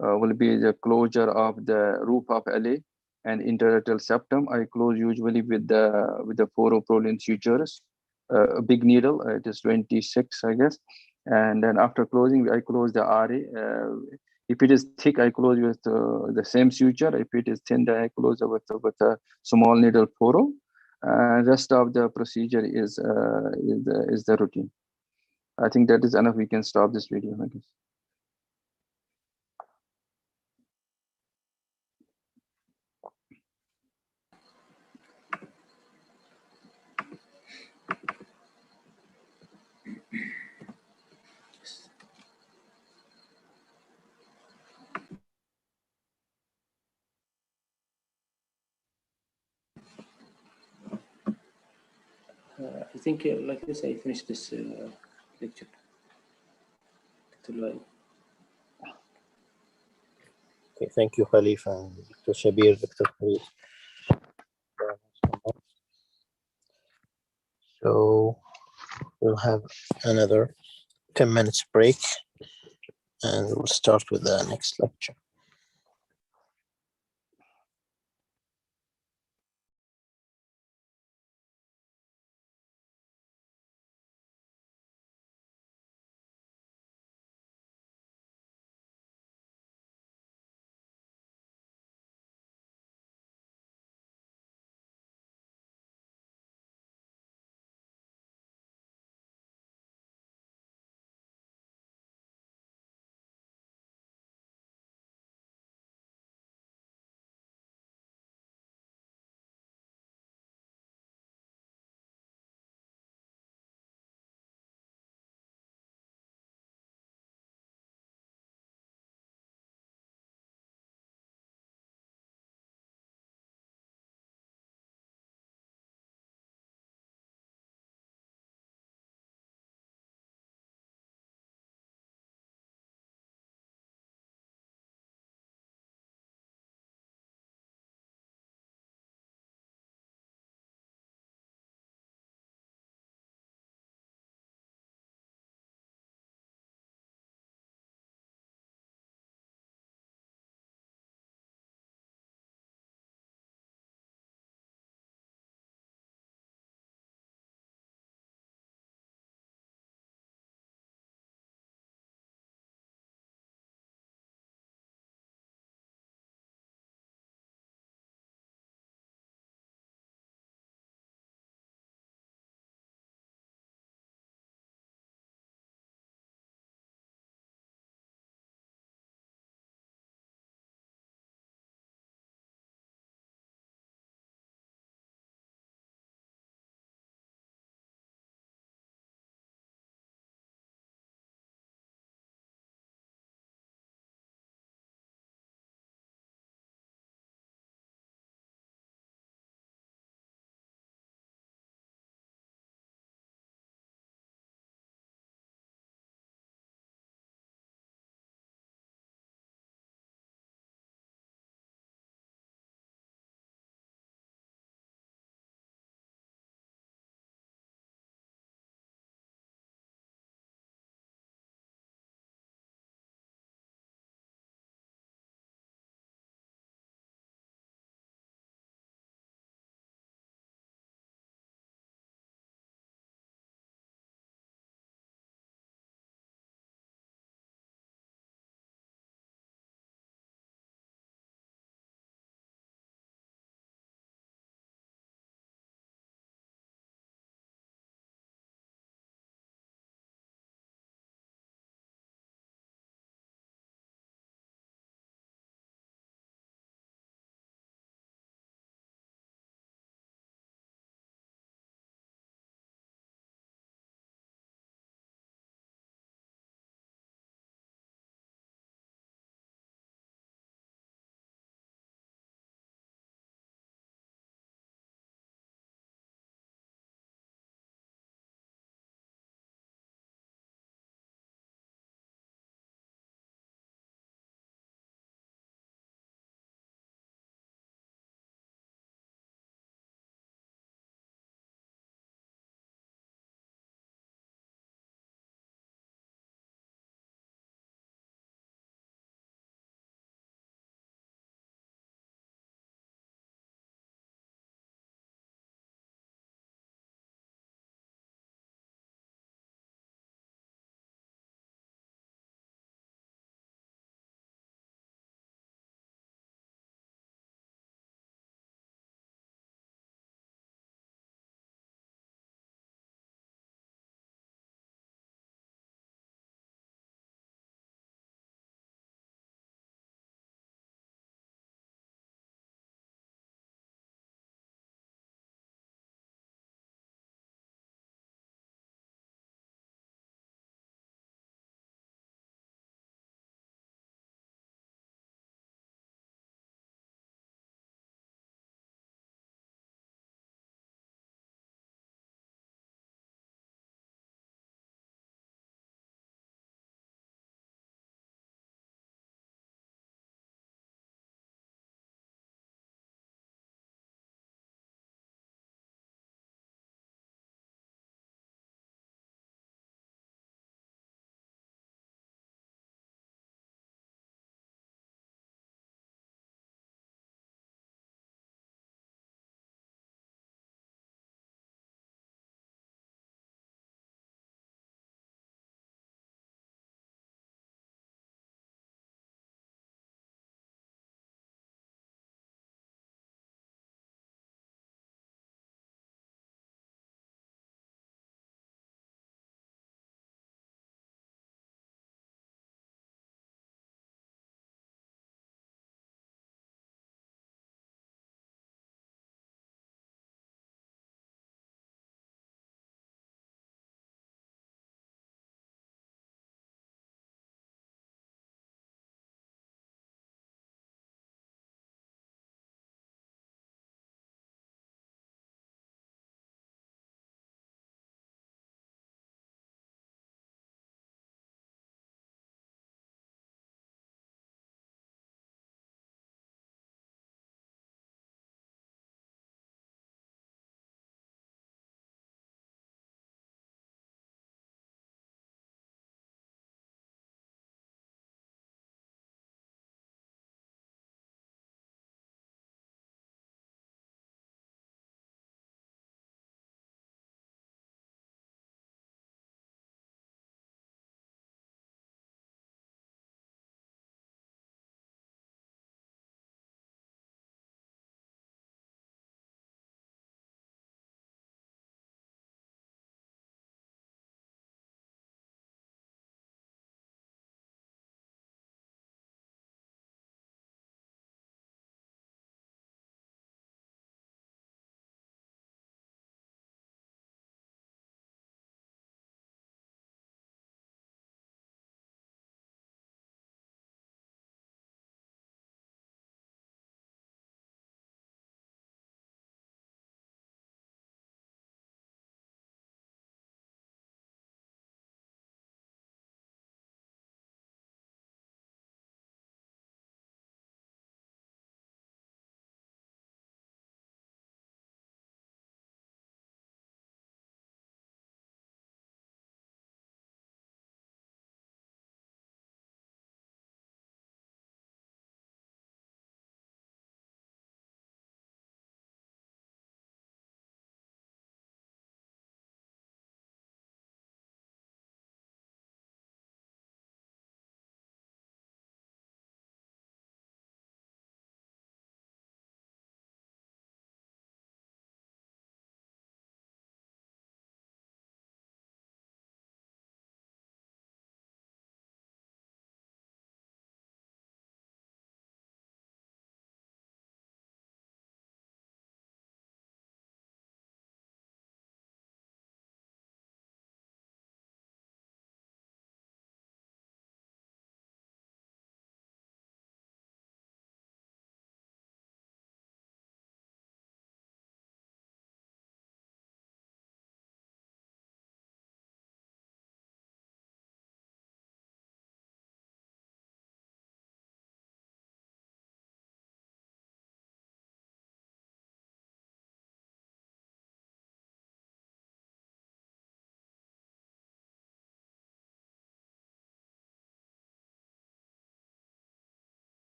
will be the closure of the roof of LA and interlateral septum. I close usually with the 4 sutures, a big needle. It is 26, I guess. And then after closing, I close the RA. If it is thick, I close with the same suture. If it is thin, then I close with a small needle 4. Rest of the procedure is the routine. I think that is enough. We can stop this video, I guess. I think like this, I finished this lecture. Okay, thank you, Khalifa, and Dr. Shabir, Dr. Farid. So we'll have another 10 minutes break, and we'll start with the next lecture.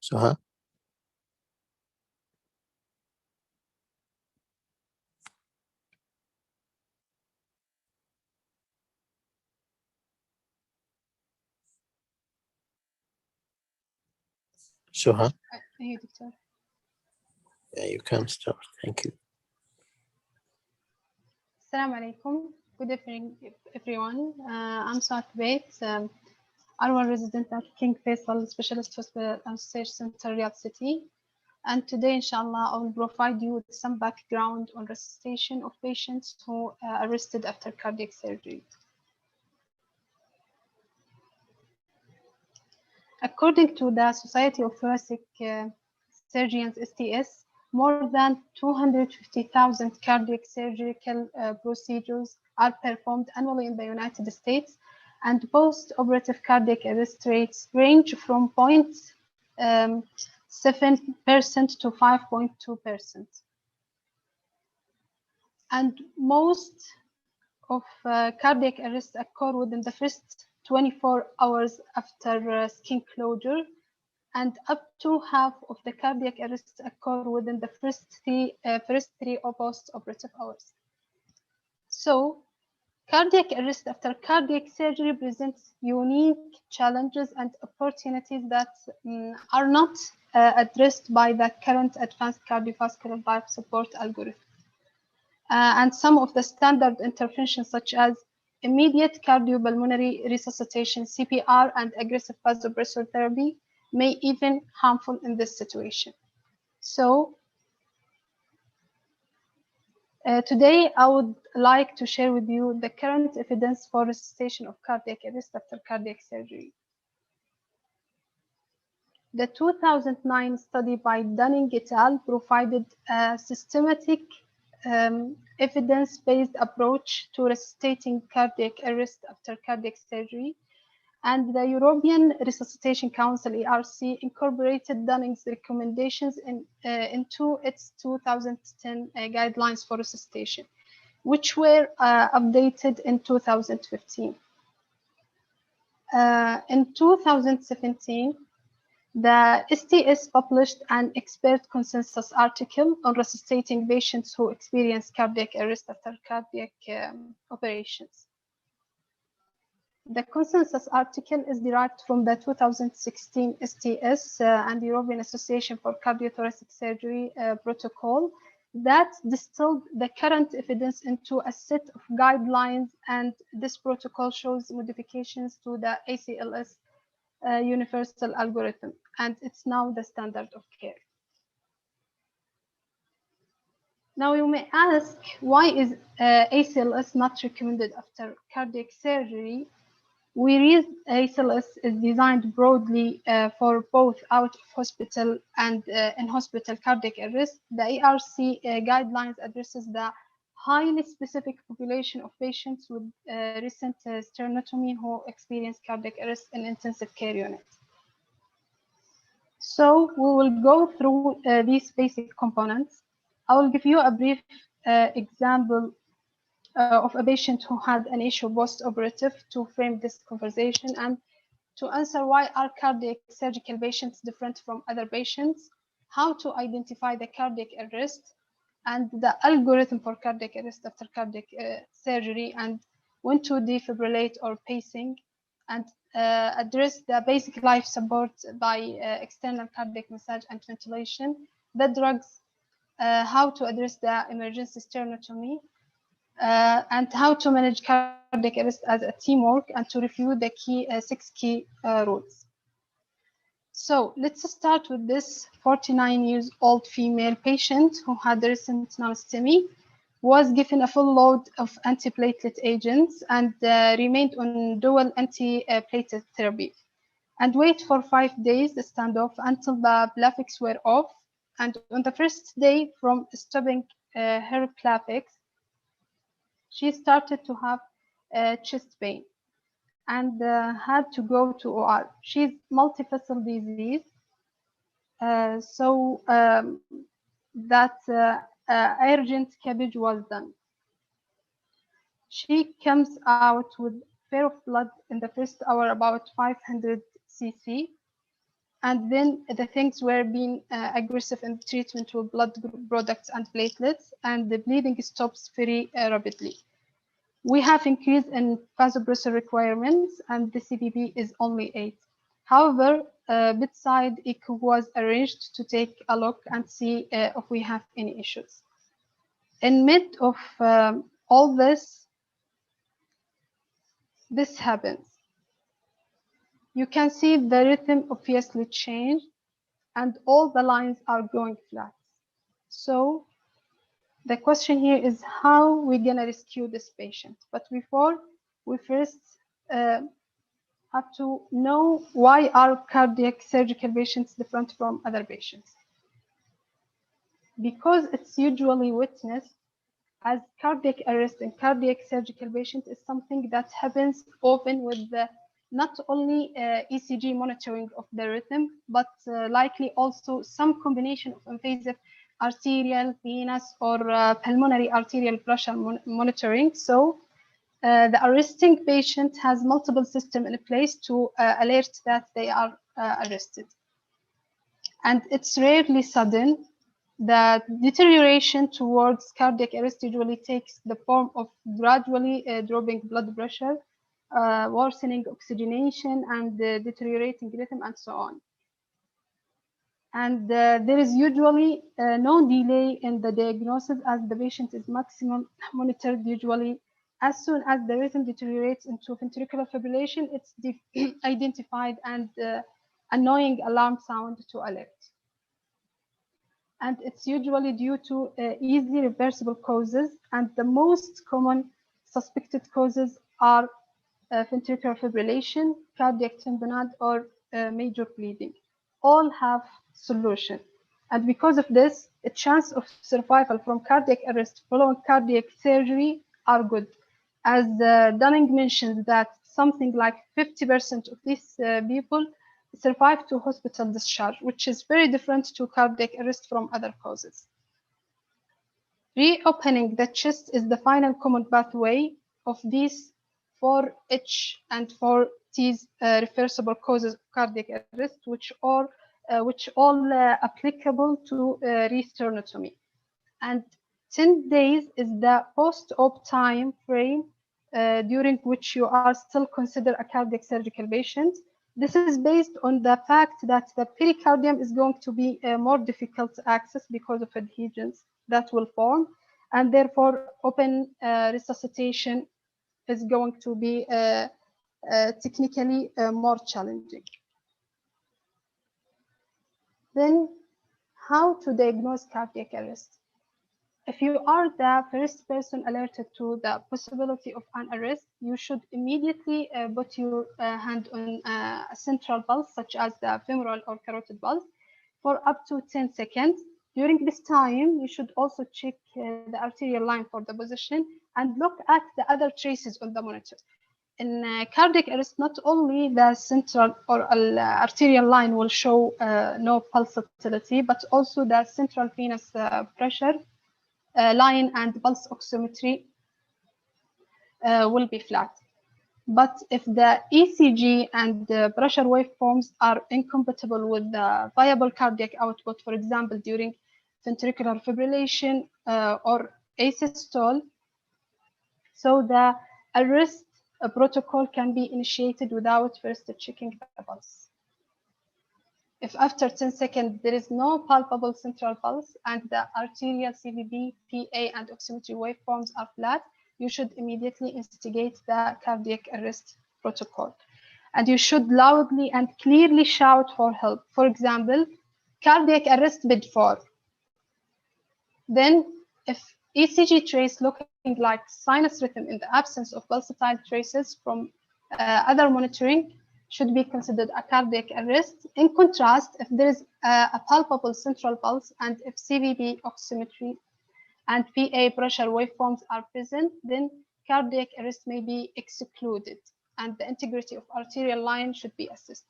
Suha? Suha? Yeah, you can start. Thank you. Assalamu alaikum. Good evening, everyone. I'm Saad Bait, R1 resident at King Faisal Specialist Hospital and Research Center, Riyadh City. And today, inshallah, I will provide you with some background on resuscitation of patients who are arrested after cardiac surgery. According to the Society of Thoracic Surgeons, STS, more than 250,000 cardiac surgical procedures are performed annually in the United States, and post-operative cardiac arrest rates range from 0.7% to 5.2%. And most of cardiac arrests occur within the first 24 hours after skin closure, and up to half of the cardiac arrests occur within the first three or post-operative hours. So, cardiac arrest after cardiac surgery presents unique challenges and opportunities that are not addressed by the current advanced cardiovascular life support algorithm. And some of the standard interventions, such as immediate cardiopulmonary resuscitation, CPR, and aggressive vasopressor therapy, may even harmful in this situation. So today I would like to share with you the current evidence for resuscitation of cardiac arrest after cardiac surgery. The 2009 study by Dunning et al. Provided a systematic evidence-based approach to resuscitating cardiac arrest after cardiac surgery, and the European Resuscitation Council, ERC, incorporated Dunning's recommendations into its 2010 guidelines for resuscitation, which were updated in 2015. In 2017, the STS published an expert consensus article on resuscitating patients who experience cardiac arrest after cardiac operations. The consensus article is derived from the 2016 STS and European Association for Cardiothoracic Surgery protocol that distilled the current evidence into a set of guidelines, and this protocol shows modifications to the ACLS universal algorithm, and it's now the standard of care. Now you may ask, why is ACLS not recommended after cardiac surgery? We read ACLS is designed broadly for both out of hospital and in-hospital cardiac arrest. The ARC guidelines addresses the highly specific population of patients with recent sternotomy who experience cardiac arrest in intensive care unit. So we will go through these basic components. I will give you a brief example of a patient who had an issue post-operative to frame this conversation and to answer why are cardiac surgical patients different from other patients, how to identify the cardiac arrest, and the algorithm for cardiac arrest after cardiac surgery, and when to defibrillate or pacing, and address the basic life support by external cardiac massage and ventilation, the drugs, how to address the emergency sternotomy, and how to manage cardiac arrest as a teamwork, and to review the six key rules. So let's start with this 49-year-old female patient who had recent non-STEMI, was given a full load of antiplatelet agents, and remained on dual antiplatelet therapy, and wait for 5 days standoff until the Plavix were off. And on the first day from stopping her Plavix, she started to have chest pain and had to go to OR. She's multifaceted disease, so that urgent cabbage was done. She comes out with fear of blood in the first hour, about 500 cc. And then the things were being aggressive in treatment with blood products and platelets, and the bleeding stops very rapidly. We have increase in vasopressor requirements, and the CPP is only 8. However, bedside echo was arranged to take a look and see if we have any issues. In mid of all this happens. You can see the rhythm obviously changed, and all the lines are going flat. So the question here is how we're gonna rescue this patient. But before, we first have to know why are cardiac surgical patients different from other patients. Because it's usually witnessed as cardiac arrest in cardiac surgical patients is something that happens often with the not only ECG monitoring of the rhythm, but likely also some combination of invasive arterial, venous, or pulmonary arterial pressure monitoring. So the arresting patient has multiple systems in place to alert that they are arrested. And it's rarely sudden. The deterioration towards cardiac arrest usually takes the form of gradually dropping blood pressure, worsening oxygenation, and deteriorating rhythm, and so on. And there is usually no delay in the diagnosis, as the patient is maximum monitored usually. As soon as the rhythm deteriorates into ventricular fibrillation, it's identified and annoying alarm sound to alert. And it's usually due to easily reversible causes, and the most common suspected causes are ventricular fibrillation, cardiac tamponade, or major bleeding. All have solution, and because of this, the chance of survival from cardiac arrest following cardiac surgery are good. As Dunning mentioned that something like 50% of these people survive to hospital discharge, which is very different to cardiac arrest from other causes. Reopening the chest is the final common pathway of these 4H and 4T's reversible causes of cardiac arrest, which all applicable to resternotomy. And 10 days is the post-op time frame during which you are still considered a cardiac surgical patient. This is based on the fact that the pericardium is going to be more difficult to access because of adhesions that will form, and therefore open resuscitation is going to be technically more challenging. Then, how to diagnose cardiac arrest? If you are the first person alerted to the possibility of an arrest, you should immediately put your hand on a central pulse, such as the femoral or carotid pulse, for up to 10 seconds. During this time, you should also check the arterial line for the position and look at the other traces on the monitor. In cardiac arrest, not only the central or arterial line will show no pulsatility, but also the central venous pressure line and pulse oximetry will be flat. But if the ECG and the pressure waveforms are incompatible with the viable cardiac output, for example, during ventricular fibrillation or asystole, so the arrest protocol can be initiated without first checking the pulse. If after 10 seconds there is no palpable central pulse and the arterial CVB, PA, and oximetry waveforms are flat, you should immediately instigate the cardiac arrest protocol. And you should loudly and clearly shout for help. For example, cardiac arrest bid 4. Then, if ECG trace looking like sinus rhythm in the absence of pulsatile traces from other monitoring, should be considered a cardiac arrest. In contrast, if there is a palpable central pulse and if CVB, oximetry, and PA pressure waveforms are present, then cardiac arrest may be excluded and the integrity of arterial line should be assessed.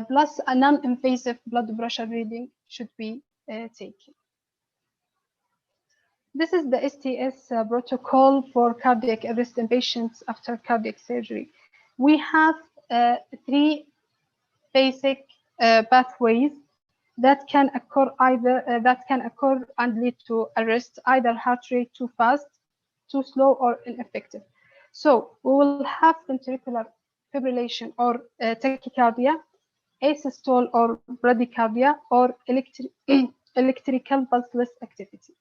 Plus, a non-invasive blood pressure reading should be taken. This is the STS protocol for cardiac arrest in patients after cardiac surgery. We have 3 basic pathways that can occur and lead to arrest, either heart rate too fast, too slow, or ineffective. So we will have ventricular fibrillation or tachycardia, asystole or bradycardia, or electrical pulseless activity.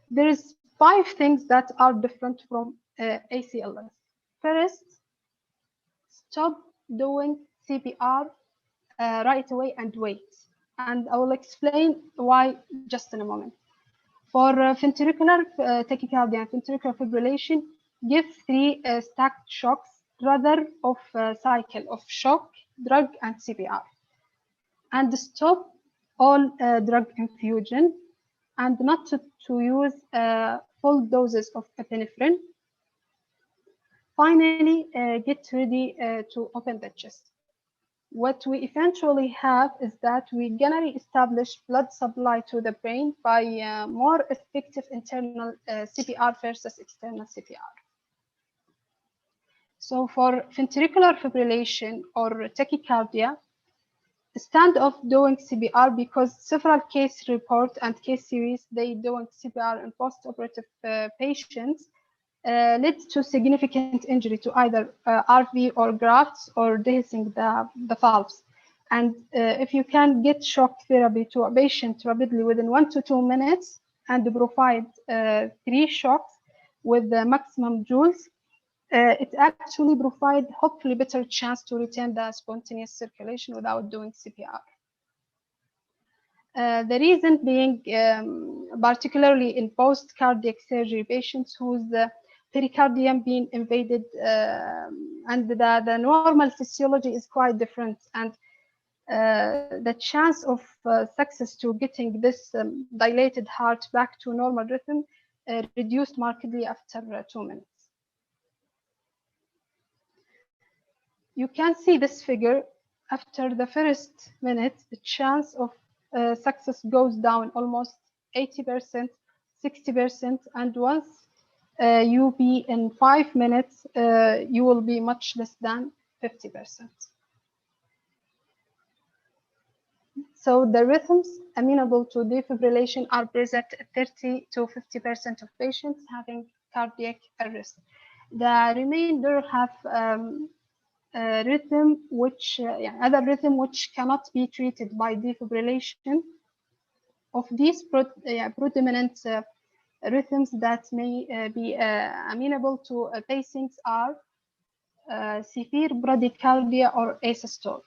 There is 5 things that are different from ACLS. First, stop doing CPR right away and wait. And I will explain why just in a moment. For ventricular tachycardia and ventricular fibrillation, give 3 stacked shocks rather of cycle of shock, drug, and CPR. And stop all drug infusion, and not to use full doses of epinephrine. Finally, get ready to open the chest. What we eventually have is that we're gonna reestablish blood supply to the brain by more effective internal CPR versus external CPR. So for ventricular fibrillation or tachycardia, stand off doing CPR because several case reports and case series they doing CPR in post-operative patients led to significant injury to either RV or grafts or dehiscing the valves. And if you can get shock therapy to a patient rapidly within 1 to 2 minutes and provide 3 shocks with the maximum joules, it actually provides hopefully better chance to retain the spontaneous circulation without doing CPR. The reason being, particularly in post-cardiac surgery patients whose pericardium being invaded and the normal physiology is quite different, and the chance of success to getting this dilated heart back to normal rhythm reduced markedly after 2 minutes. You can see this figure. After the first minute, the chance of success goes down almost 80%, 60%, and once you be in 5 minutes, you will be much less than 50%. So the rhythms amenable to defibrillation are present at 30 to 50% of patients having cardiac arrest. The remainder have rhythm which other rhythm which cannot be treated by defibrillation. Of these predominant rhythms that may be amenable to pacings are severe bradycardia or asystole.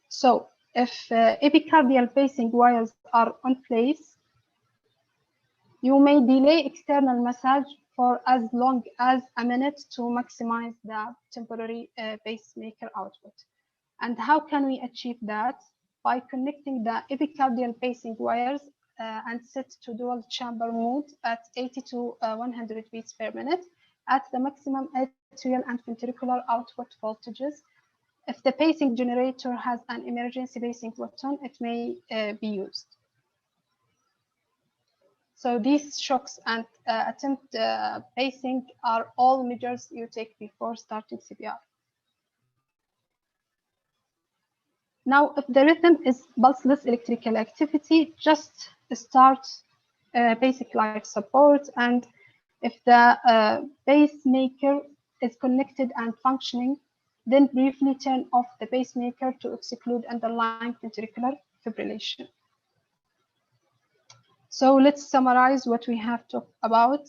So if epicardial pacing wires are in place, you may delay external massage for as long as a minute to maximize the temporary pacemaker output. And how can we achieve that? By connecting the epicardial pacing wires and set to dual chamber mode at 80 to 100 beats per minute at the maximum atrial and ventricular output voltages. If the pacing generator has an emergency pacing button, it may be used. So these shocks and attempt pacing are all measures you take before starting CPR. Now, if the rhythm is pulseless electrical activity, just start basic life support, and if the pacemaker is connected and functioning, then briefly turn off the pacemaker to exclude underlying ventricular fibrillation. So let's summarize what we have talked about.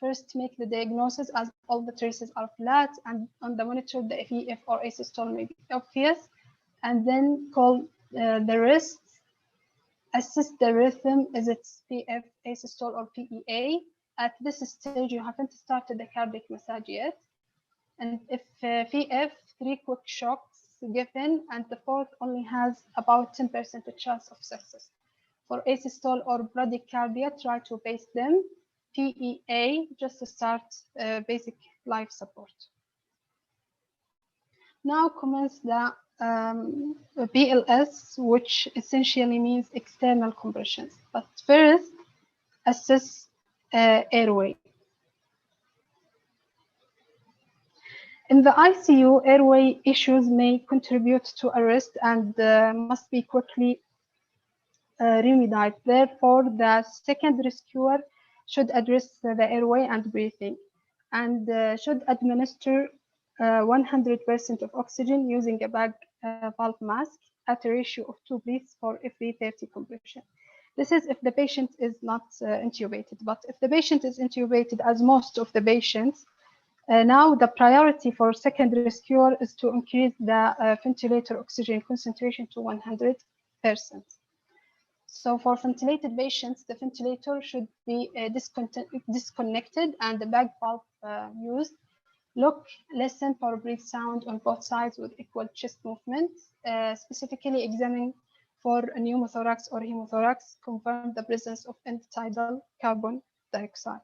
First, make the diagnosis as all the traces are flat, and on the monitor, the VF or asystole may be obvious, and then call the wrists, assess the rhythm, is it PF, asystole, or PEA. At this stage, you haven't started the cardiac massage yet. And if VF, 3 quick shocks given, and the fourth only has about 10% chance of success. For asystole or bradycardia, try to pace them. PEA, just to start basic life support. Now commence the BLS, which essentially means external compressions. But first, assess airway. In the ICU, airway issues may contribute to arrest and must be quickly remedied. Therefore, the second rescuer should address the airway and breathing and should administer 100% of oxygen using a bag valve mask at a ratio of 2 breaths for every 30 compression. This is if the patient is not intubated, but if the patient is intubated, as most of the patients, now the priority for second rescuer is to increase the ventilator oxygen concentration to 100%. So for ventilated patients, the ventilator should be disconnected and the bag valve used. Look, listen for breath sound on both sides with equal chest movement. Specifically examine for a pneumothorax or hemothorax. Confirm the presence of end-tidal carbon dioxide.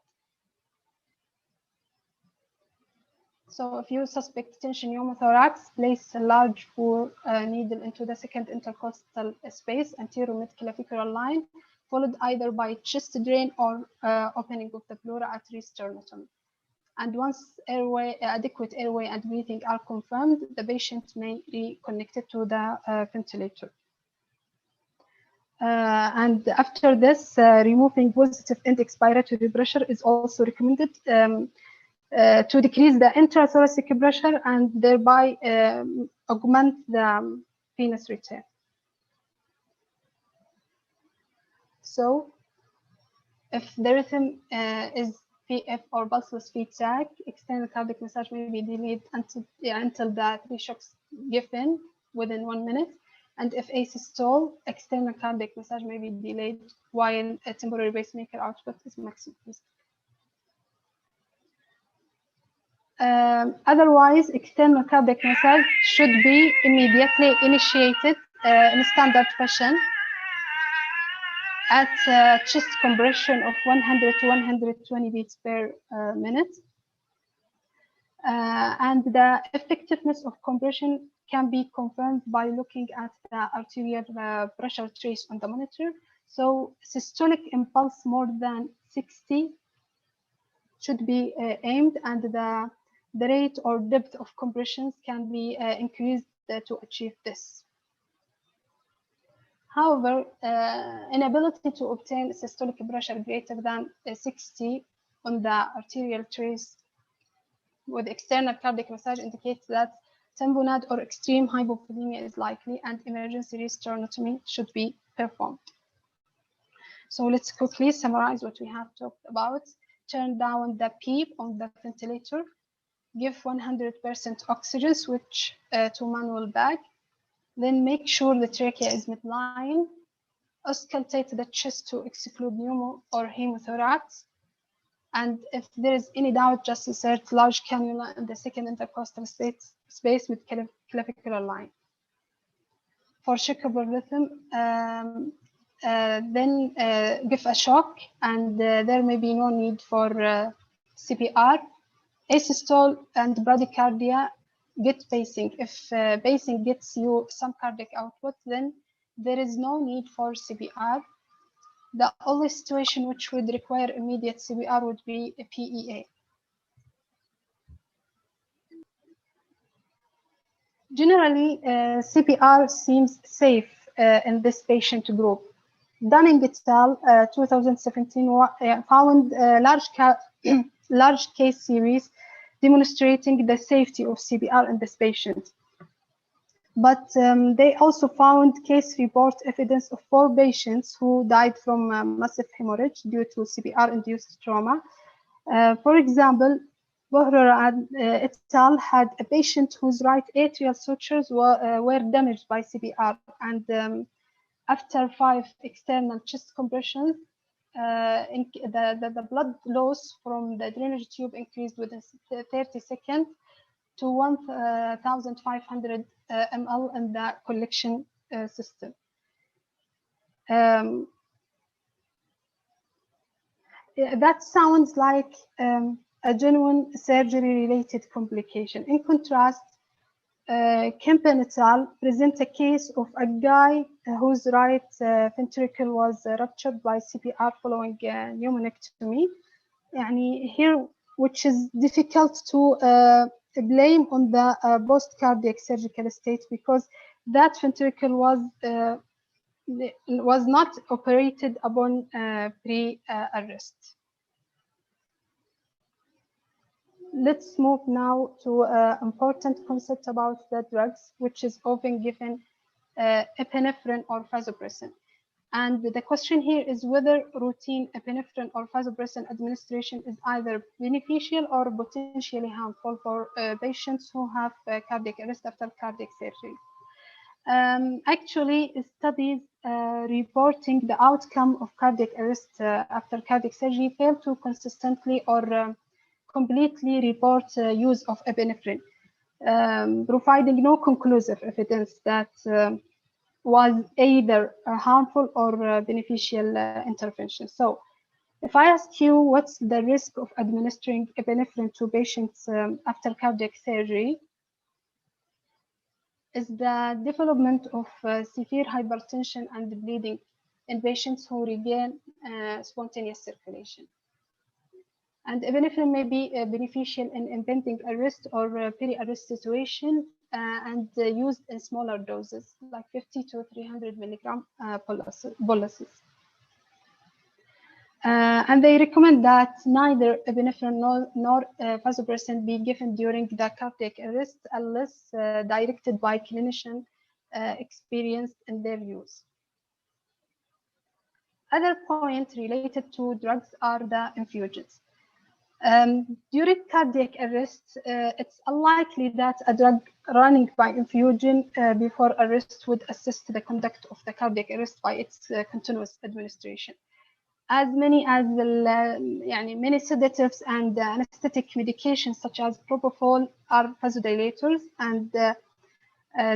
So if you suspect tension pneumothorax, place a large bore needle into the second intercostal space, anterior mid-clavicular line, followed either by chest drain or opening of the pleura at sternotomy. And once adequate airway and breathing are confirmed, the patient may be connected to the ventilator. And after this, removing positive end expiratory pressure is also recommended to decrease the intrathoracic pressure and thereby augment the venous return. So, if the rhythm is PF or pulseless feedback, external cardiac massage may be delayed until the 3 shocks given within 1 minute. And if asystole, external cardiac massage may be delayed while a temporary pacemaker output is maximized. Otherwise, external cardiac massage should be immediately initiated in standard fashion at chest compression of 100 to 120 beats per minute. And the effectiveness of compression can be confirmed by looking at the arterial pressure trace on the monitor. So systolic impulse more than 60 should be aimed, and the rate or depth of compressions can be increased to achieve this. However, inability to obtain systolic pressure greater than 60 on the arterial trace with external cardiac massage indicates that tamponade or extreme hypovolemia is likely and emergency sternotomy should be performed. So let's quickly summarize what we have talked about. Turn down the PEEP on the ventilator. Give 100% oxygen, switch to manual bag. Then make sure the trachea is midline. Auscultate the chest to exclude pneumo or hemothorax. And if there is any doubt, just insert large cannula in the second intercostal space with clavicular line. For shockable rhythm, then give a shock, and there may be no need for CPR. Asystole and bradycardia, get pacing. If pacing gets you some cardiac output, then there is no need for CPR. The only situation which would require immediate CPR would be a PEA. Generally, CPR seems safe in this patient group. Dunning et al. 2017 found large case series demonstrating the safety of CPR in this patient. But they also found case report evidence of 4 patients who died from massive hemorrhage due to CPR-induced trauma. For example, Bohrer et al. Had a patient whose right atrial sutures were damaged by CPR, and after 5 external chest compressions, the blood loss from the drainage tube increased within 30 seconds to 1,500 ml in the collection system. That sounds like a genuine surgery-related complication. In contrast, Kempen et al. Present a case of a guy whose right ventricle was ruptured by CPR following pneumonectomy. Here, which is difficult to blame on the post-cardiac surgical state, because that ventricle was not operated upon pre-arrest. Let's move now to an important concept about the drugs, which is often given epinephrine or vasopressin. And the question here is whether routine epinephrine or vasopressin administration is either beneficial or potentially harmful for patients who have cardiac arrest after cardiac surgery. Actually, studies reporting the outcome of cardiac arrest after cardiac surgery fail to consistently or completely report use of epinephrine, providing no conclusive evidence that was either a harmful or beneficial intervention. So, if I ask you what's the risk of administering epinephrine to patients after cardiac surgery, is the development of severe hypertension and bleeding in patients who regain spontaneous circulation. And epinephrine may be beneficial in impending arrest or peri-arrest situation and used in smaller doses, like 50 to 300 milligram boluses. And they recommend that neither epinephrine nor vasopressin be given during the cardiac arrest unless directed by clinician experienced in their use. Other points related to drugs are the infusions. During cardiac arrest, it's unlikely that a drug running by infusion before arrest would assist the conduct of the cardiac arrest by its continuous administration. As many as many sedatives and anesthetic medications such as propofol are vasodilators, and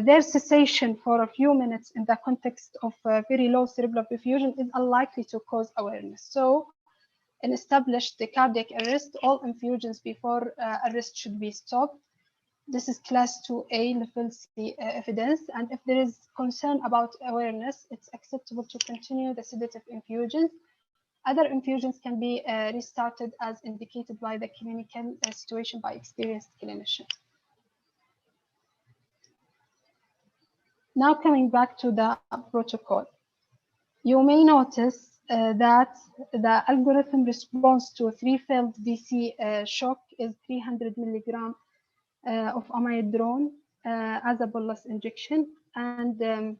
their cessation for a few minutes in the context of very low cerebral perfusion is unlikely to cause awareness. So, in established cardiac arrest, all infusions before arrest should be stopped. This is class 2A level C evidence, and if there is concern about awareness, it's acceptable to continue the sedative infusions. Other infusions can be restarted as indicated by the clinical situation by experienced clinicians. Now coming back to the protocol, you may notice that the algorithm response to 3 failed DC shock is 300 milligram of amiodarone as a bolus injection, and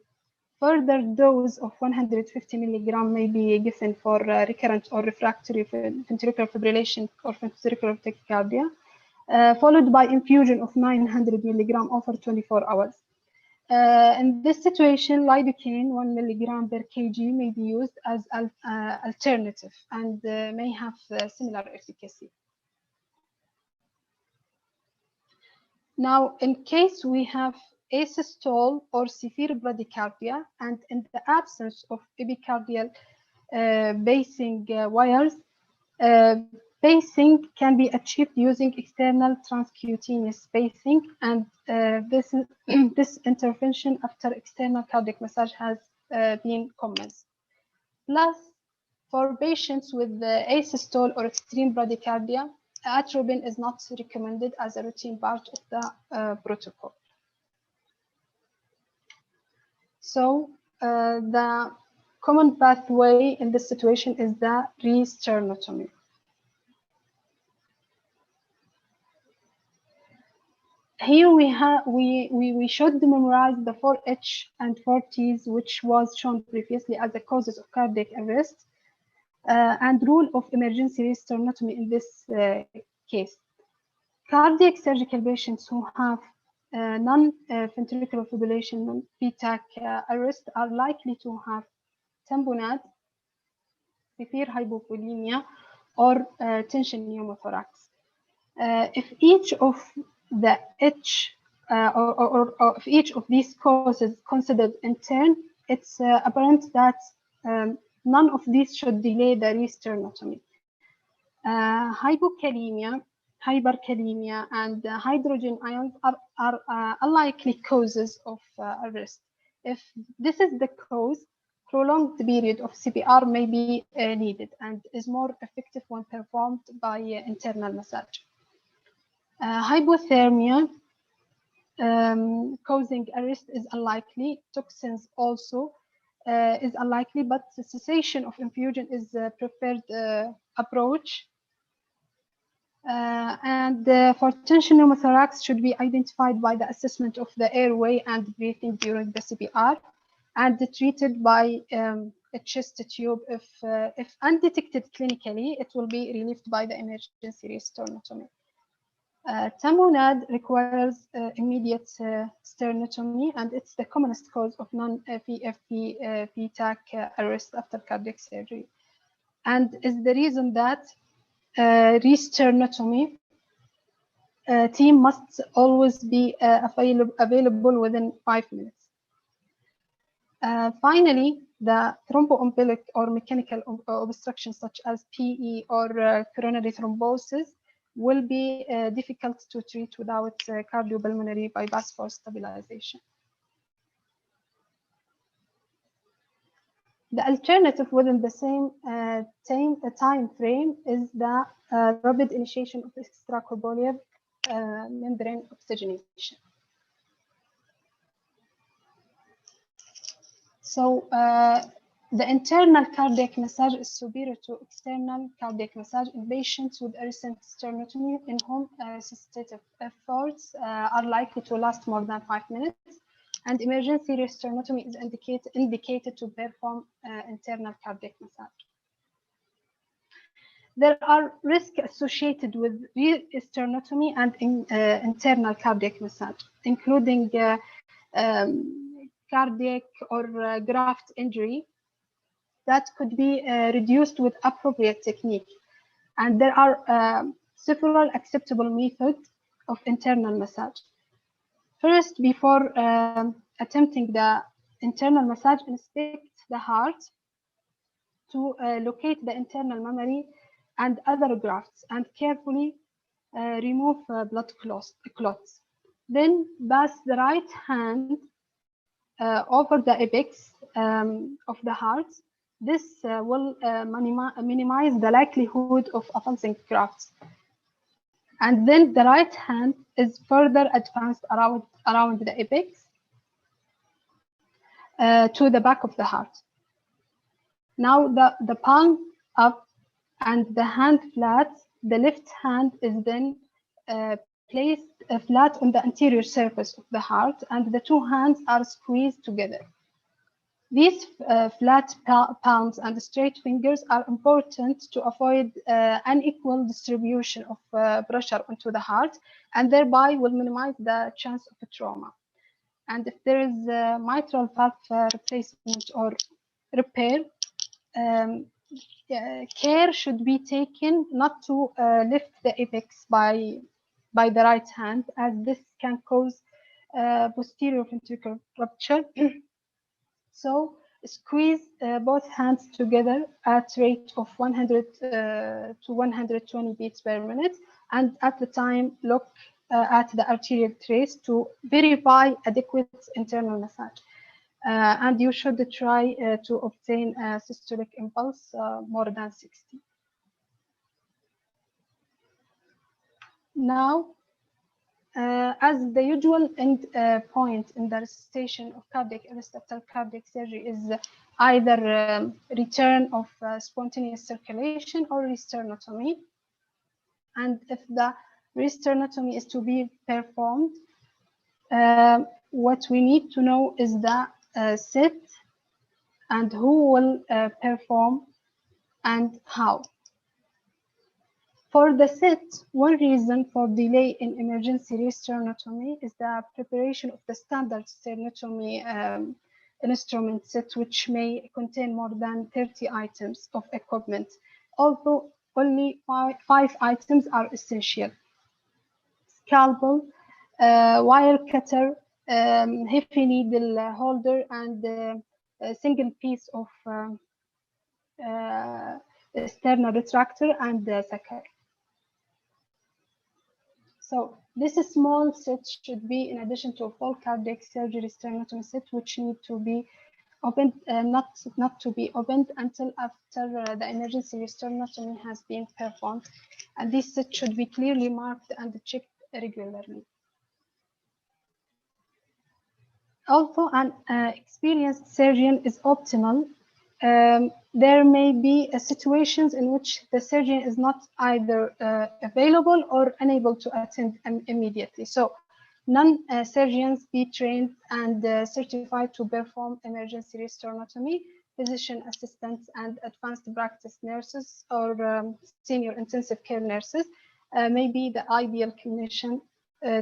further dose of 150 milligram may be given for recurrent or refractory ventricular fibrillation or ventricular tachycardia, followed by infusion of 900 milligram over 24 hours. In this situation, lidocaine 1 milligram per kg may be used as an alternative and may have similar efficacy. Now, in case we have asystole or severe bradycardia, and in the absence of epicardial pacing wires, pacing can be achieved using external transcutaneous pacing, and this intervention after external cardiac massage has been commenced. Plus, for patients with asystole or extreme bradycardia, atropine is not recommended as a routine part of the protocol. So the common pathway in this situation is the re-sternotomy. Here we should memorize the 4H and 4Ts, which was shown previously as the causes of cardiac arrest, and rule of emergency re-sternotomy in this case. Cardiac surgical patients who have non-ventricular fibrillation, non-PTAC arrest are likely to have tamponade, severe hypovolemia, or tension pneumothorax. If each of the if each of these causes considered in turn, it's apparent that none of these should delay the re-sternotomy. Hypokalemia, hyperkalemia, and hydrogen ions are unlikely causes of arrest. If this is the cause, prolonged period of CPR may be needed and is more effective when performed by internal massage. Hypothermia causing arrest is unlikely. Toxins also is unlikely, but the cessation of infusion is the preferred approach. For tension pneumothorax should be identified by the assessment of the airway and breathing during the CPR, and treated by a chest tube. If undetected clinically, it will be relieved by the emergency sternotomy. Tamonad requires immediate sternotomy, and it's the commonest cause of non-PFP PTAC arrest after cardiac surgery, and is the reason that resternotomy team must always be available within 5 minutes. Finally, the thromboembolic or mechanical obstruction such as PE or coronary thrombosis will be difficult to treat without cardiopulmonary bypass for stabilization. The alternative within the same time frame is the rapid initiation of extracorporeal membrane oxygenation. So the internal cardiac massage is superior to external cardiac massage in patients with a recent sternotomy in whom resuscitative efforts are likely to last more than 5 minutes, and emergency sternotomy is indicated to perform internal cardiac massage. There are risks associated with sternotomy and internal cardiac massage, including cardiac or graft injury that could be reduced with appropriate technique. And there are several acceptable methods of internal massage. First, before attempting the internal massage, inspect the heart to locate the internal memory and other grafts, and carefully remove blood clots. Then pass the right hand over the apex of the heart. This will minimize the likelihood of avulsing grafts. And then the right hand is further advanced around the apex to the back of the heart. Now the palm up and the hand flat. The left hand is then placed flat on the anterior surface of the heart, and the two hands are squeezed together. These flat palms and straight fingers are important to avoid unequal distribution of pressure onto the heart, and thereby will minimize the chance of a trauma. And if there is a mitral valve replacement or repair, care should be taken not to lift the apex by the right hand, as this can cause posterior ventricular rupture. So squeeze both hands together at rate of 100 to 120 beats per minute, and at the time look at the arterial trace to verify adequate internal massage. And you should try to obtain a systolic impulse more than 60. Now, as the usual end point in the resuscitation of cardiac arrest after cardiac surgery is either return of spontaneous circulation or resternotomy. And if the resternotomy is to be performed, what we need to know is the set and who will perform and how. For the set, one reason for delay in emergency resternotomy is the preparation of the standard sternotomy instrument set, which may contain more than 30 items of equipment, although only five items are essential: scalpel, wire cutter, heavy needle holder, and a single piece of sternal retractor and sacral. So this small set should be in addition to a full cardiac surgery sternotomy set, which need to be opened, not to be opened until after the emergency sternotomy has been performed. And this set should be clearly marked and checked regularly. Although an experienced surgeon is optimal, there may be situations in which the surgeon is not either available or unable to attend immediately. So non-surgeons be trained and certified to perform emergency restorative, physician assistants and advanced practice nurses or senior intensive care nurses may be the ideal clinician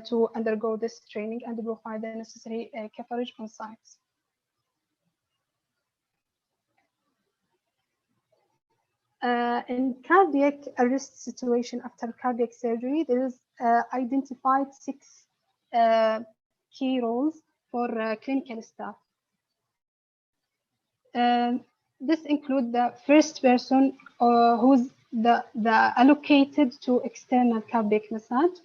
to undergo this training and provide the necessary coverage on site. In cardiac arrest situation after cardiac surgery, there is identified 6 key roles for clinical staff. This includes the first person who's the allocated to external cardiac massage,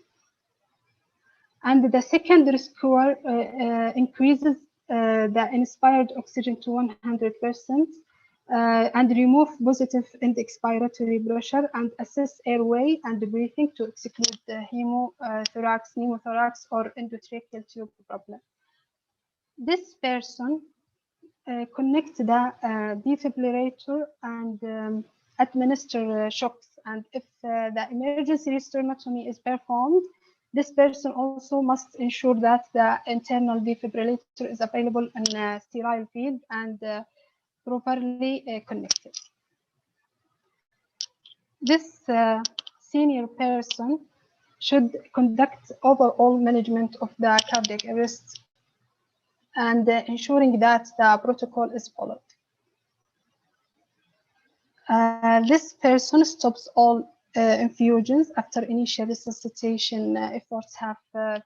and the second rescuer increases the inspired oxygen to 100%. And remove positive end expiratory pressure and assess airway and breathing to exclude the pneumothorax or endotracheal tube problem. This person connects the defibrillator and administer shocks. And if the emergency restorative is performed, this person also must ensure that the internal defibrillator is available in a sterile field and properly connected. This senior person should conduct overall management of the cardiac arrest and ensuring that the protocol is followed. This person stops all infusions after initial resuscitation efforts have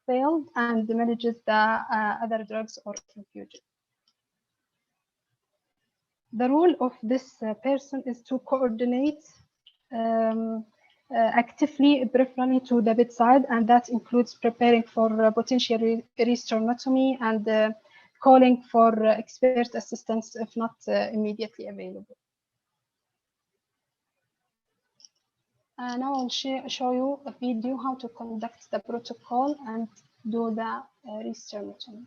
failed and manages the other drugs or infusion. The role of this person is to coordinate actively peripherally to the bedside, and that includes preparing for potential restorative and calling for expert assistance if not immediately available. Now I'll show you a video how to conduct the protocol and do the restorative.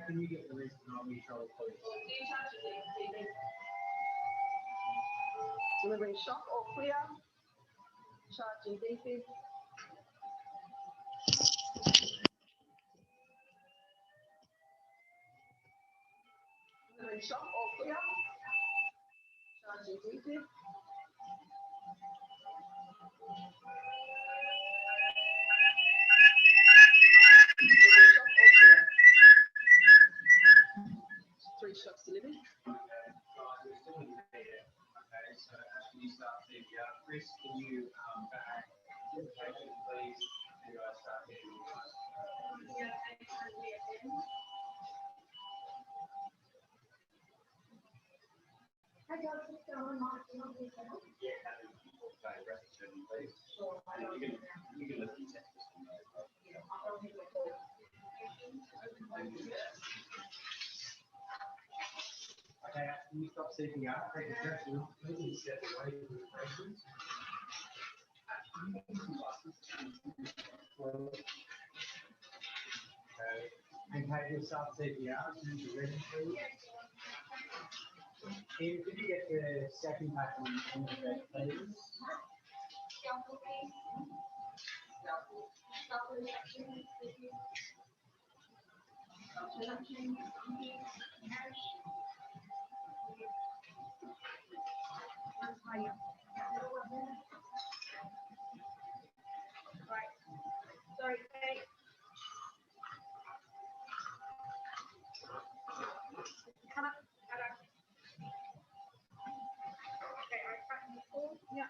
Can you get the rest of our Mitral, please? Delivering shock or clear. Charging defib. Delivering shock or clear. Charging defib. Three shocks delivered. Okay, so after you start CPR, Chris, can you back the patient, please? You guys start getting you can listen to okay, can you stop CPR? Take a pressure, please step away from the patients. Okay, and take your start CPR, use the ready, please. Did you get the second pack on the red plates? Sorry, yeah.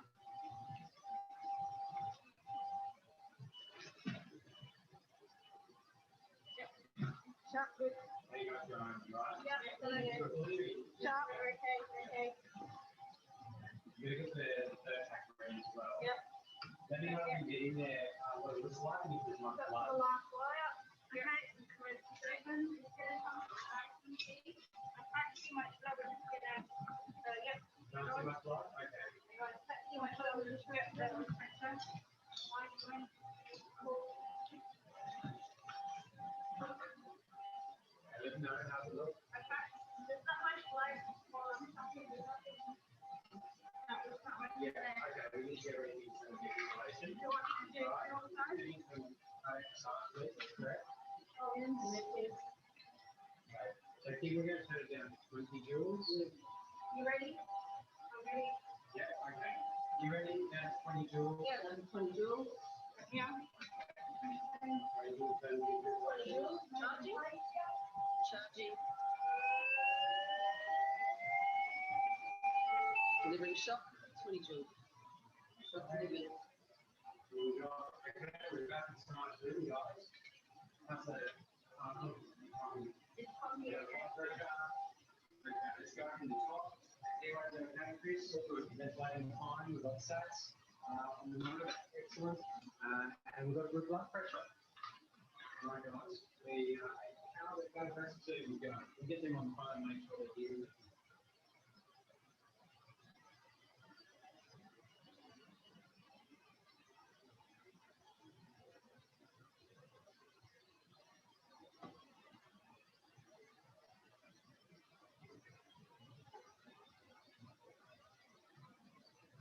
Sharp, good. Yeah, sharp, okay. You get the pack ready as well. Yep. Let me know when you get in there what it looks like and if there's much That's blood. the last wire. Okay, second. Too much blood, we're just gonna, yep. Not too much blood? Okay. Too much blood, we'll just get the pressure. Let me know how it looks. There's not much blood. Yeah, okay, we need to get ready to get installation. Correct? So I think we're going to turn it down to 20 joules. You ready? I'm ready. Yeah, okay. You ready? Down to 20 joules? Yeah, 20 joules. Yeah. 20 joules, 20 joules. Charging. Delivering shock, 20 joules. Shock delivered. We're back to start doing guys. That's it. Let's go from the top. Aortic pancreas, good. Ventilating fine. We've got sats on the motor, excellent. And we've got good blood pressure. All right, guys. How the blood pressure two go? We'll get them on the phone and make sure they're here.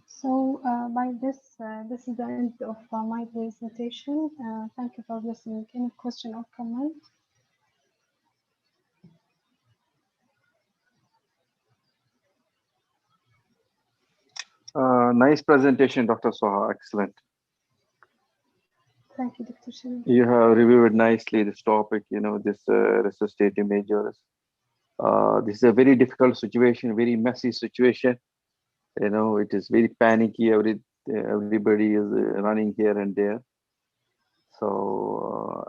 So by this is the end of my presentation. Thank you for listening. Any question or comment? Nice presentation, Dr. Soha. Excellent. Thank you, Dr. Sharif. You have reviewed nicely this topic, this resuscitative measures. This is a very difficult situation, very messy situation. It is very panicky. Everybody is running here and there. So,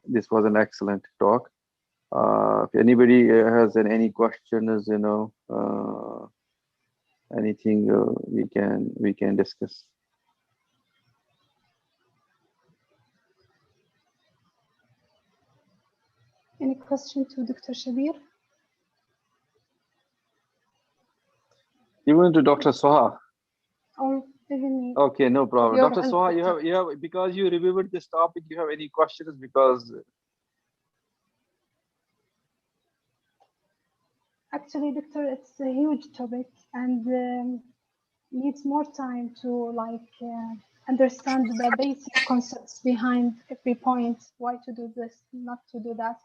this was an excellent talk. If anybody has any questions, anything we can discuss. Any question to Dr. Shabir? Even to Dr. Soha. Or even me? Okay, no problem. Your Dr. Soha, you have because you reviewed this topic, you have any questions? Because actually, Doctor, it's a huge topic and needs more time to understand the basic concepts behind every point, why to do this, not to do that.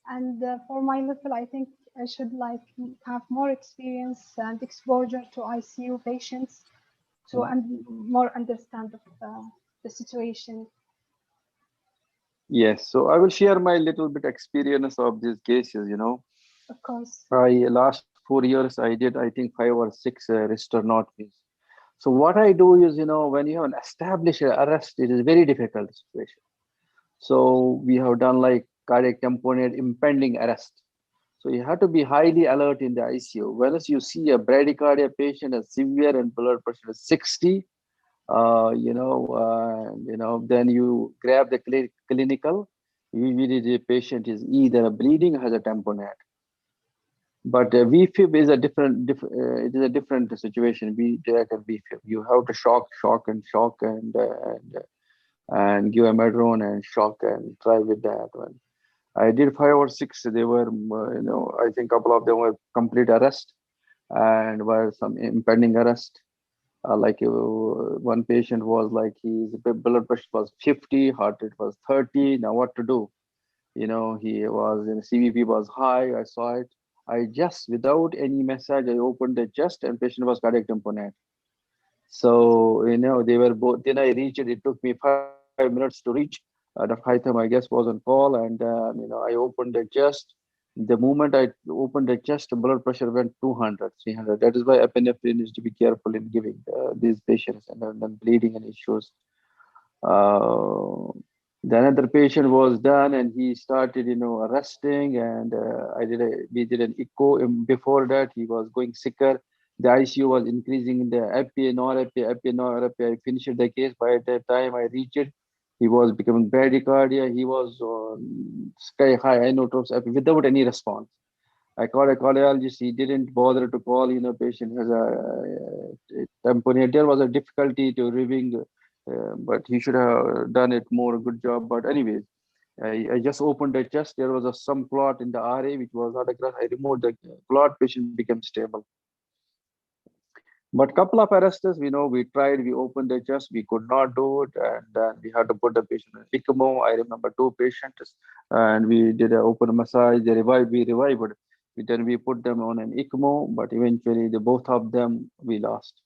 And for my level, I think I should have more experience and exposure to ICU patients to more understand the situation. yes, so I will share my little bit experience of these cases. Of course. Last 4 years I did, I think 5 or 6 restenotomies. So what I do is, when you have an established arrest, it is very difficult situation. So we have done like cardiac tamponade impending arrest. So you have to be highly alert in the ICU. Whereas you see a bradycardia patient, a severe and blood pressure is 60, then you grab the clinical. Usually the patient is either bleeding or has a tamponade. But VFib is it is a different situation. We direct a VFib. You have to shock and give a medron and shock and try with that one. I did 5 or 6. They were, I think a couple of them were complete arrest and were some impending arrest. One patient was like his blood pressure was 50, heart rate was 30. Now what to do? He was in CVP was high. I saw it. I just, without any massage, I opened the chest and patient was cardiac tamponade. So, they were both, then I reached it. It took me 5 minutes to reach. Dr. Haitham, I guess, was on call. And, I opened the chest. The moment I opened the chest, the blood pressure went 200, 300. That is why epinephrine needs to be careful in giving these patients and then bleeding and issues. The another patient was done and he started, arresting, and we did an echo. Before that, he was going sicker. The ICU was increasing in the epi, non-epi. I finished the case. By the time I reached it, he was becoming bradycardia. He was sky high inotropes epi without any response. I called a cardiologist. He didn't bother to call, patient has a tamponade. There was a difficulty to reviewing, but he should have done it more good job. But anyways, I just opened the chest. There was some clot in the RA, which was not a clot. I removed the clot. Patient became stable. But couple of arrests, we tried, we opened the chest, we could not do it, and then we had to put the patient in ECMO. I remember 2 patients, and we did an open massage. They revived, we revived. Then we put them on an ECMO, but eventually the both of them we lost.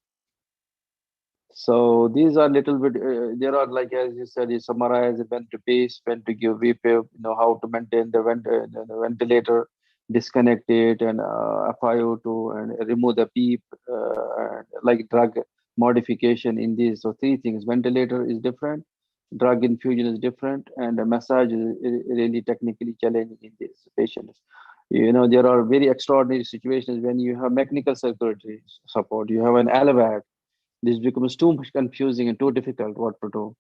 So these are little bit. There are, like as you said, you summarize when to pace, when to give VPIP, how to maintain the ventilator, disconnect it, and FiO2, and remove the PEEP, like drug modification in these. So 3 things: ventilator is different, drug infusion is different, and the massage is really technically challenging in these patients. There are very extraordinary situations when you have mechanical circulatory support, you have an LVAD. This becomes too much confusing and too difficult what to do.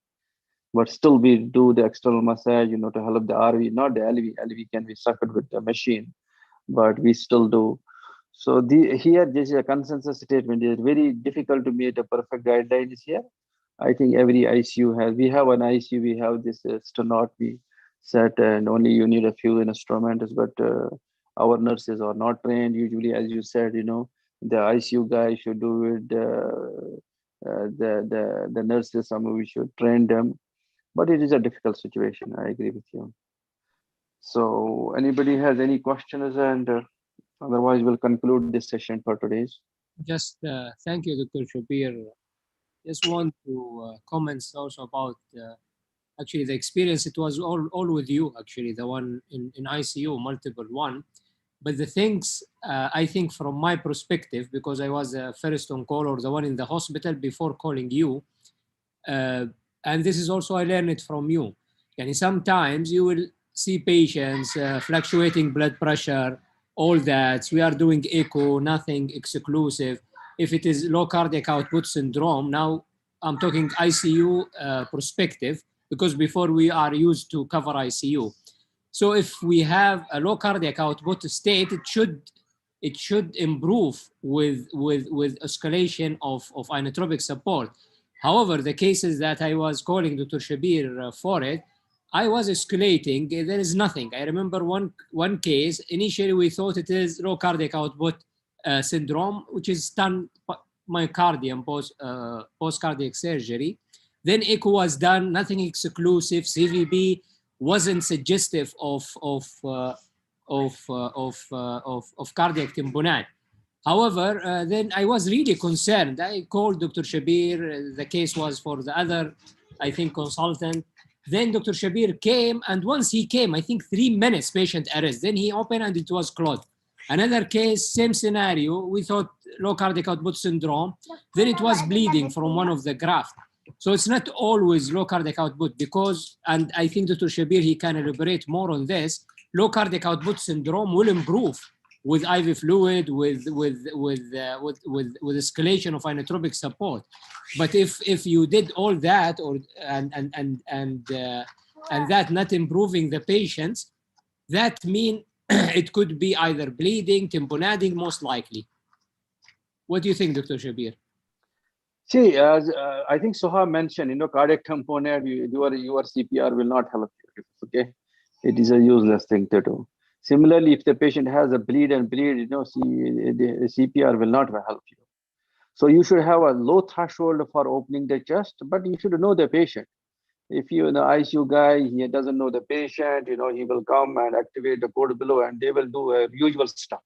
But still we do the external massage, to help the RV, not the LV. LV can be sucked with the machine, but we still do. So here this is a consensus statement. It's very difficult to meet a perfect guidelines here. I think every ICU has, we have an ICU, we have this stenography set, and only you need a few instruments, but our nurses are not trained. Usually, as you said, the ICU guy should do it. The nurses, we should train them, but it is a difficult situation. I agree with you. So anybody has any questions, and otherwise we'll conclude this session for today's. Just thank you, Dr. Shabir. Just want to comment also about actually the experience. It was all with you, actually, the one in ICU, multiple one. But the things, I think from my perspective, because I was first on call or the one in the hospital before calling you, and this is also I learned it from you. And sometimes you will see patients fluctuating blood pressure, all that. We are doing echo, nothing exclusive. If it is low cardiac output syndrome, now I'm talking ICU perspective, because before we are used to cover ICU. So if we have a low cardiac output state, it should improve with escalation of inotropic support. However, the cases that I was calling Dr. Shabir for it, I was escalating. There is nothing. I remember one case. Initially, we thought it is low cardiac output syndrome, which is done myocardium post cardiac surgery. Then echo was done. Nothing exclusive. CVB wasn't suggestive of cardiac tamponade. However, then I was really concerned. I called Dr. Shabir. The case was for the other, I think, consultant. Then Dr. Shabir came, and once he came, I think 3 minutes patient arrest. Then he opened and it was closed. Another case, same scenario. We thought low cardiac output syndrome. Then it was bleeding from one of the grafts. So it's not always low cardiac output, because, and I think Dr. Shabir, he can elaborate more on this, low cardiac output syndrome will improve with IV fluid, with escalation of inotropic support. But if you did all that, and that not improving the patients, that mean it could be either bleeding, tamponading, most likely. What do you think, Dr. Shabir? See, as I think Soha mentioned, cardiac tamponade, your CPR will not help you. Okay, It is a useless thing to do. Similarly, if the patient has a bleed, you know, the CPR will not help you. So you should have a low threshold for opening the chest, but you should know the patient. If you the ICU guy, he doesn't know the patient, you know, he will come and activate the code below and they will do a usual stuff.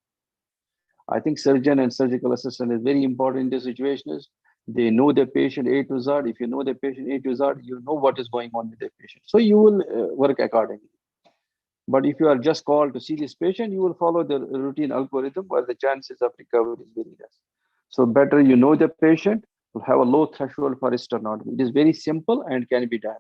I think surgeon and surgical assistant is very important in this situation. Is they know the patient A to Z. If you know the patient A to Z, you know what is going on with the patient. So you will work accordingly. But if you are just called to see this patient, you will follow the routine algorithm where the chances of recovery is very less. So better you know the patient, will have a low threshold for sternotomy. It is very simple and can be done.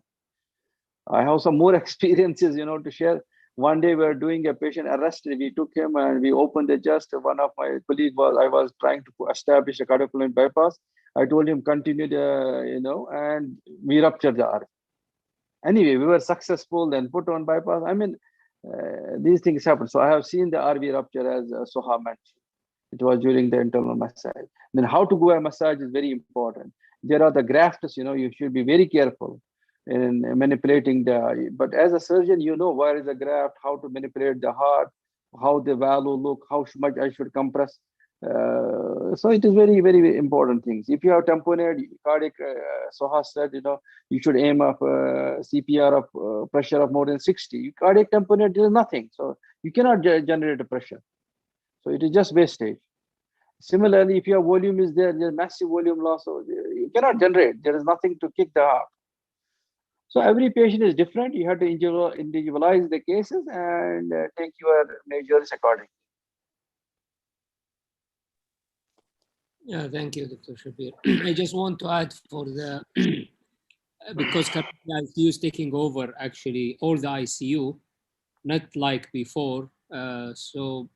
I have some more experiences, you know, to share. One day we were doing a patient arrested. We took him and we opened the chest. One of my colleagues I was trying to establish a cardiopulmonary bypass. I told him continue the, you know, and we ruptured the RV. Anyway, we were successful, then put on bypass. I mean, these things happen. So I have seen the RV rupture as Soha mentioned. It was during the internal massage. Then how to go a massage is very important. There are the grafts, you know, you should be very careful in manipulating but as a surgeon, you know where is the graft, how to manipulate the heart, how the valve look, how much I should compress. So it is very, very important things. If you have tamponade cardiac, Soha said, you know, you should aim up CPR of pressure of more than 60. Cardiac tamponade is nothing. So you cannot generate a pressure. So it is just wastage. Similarly, if your volume is there, there's massive volume loss, so you cannot generate. There is nothing to kick the heart. So every patient is different. You have to individualize the cases and take your measures accordingly. Yeah, thank you, Dr. Shabir. I just want to add for the, because ICU is taking over actually all the ICU, not like before. So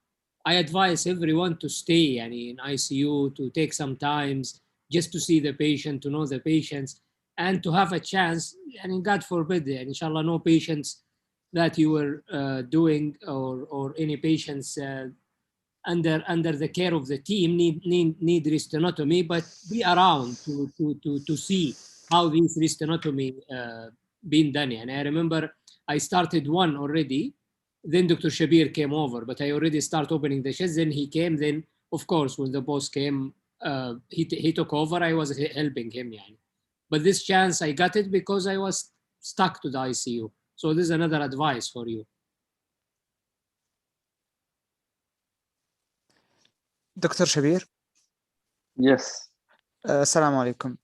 I advise everyone to stay in ICU, to take some times just to see the patient, to know the patients, and to have a chance, and God forbid, inshallah, no patients that you were doing or any patients under the care of the team need restenotomy, but be around to see how this restenotomy being done. And I remember I started one already, then Dr. Shabir came over, but I already started opening the chest. Then he came. Then of course when the boss came, he took over. I was helping him, but this chance I got it because I was stuck to the ICU. So this is another advice for you. Dr. Shabir? Yes. Assalamu alaikum.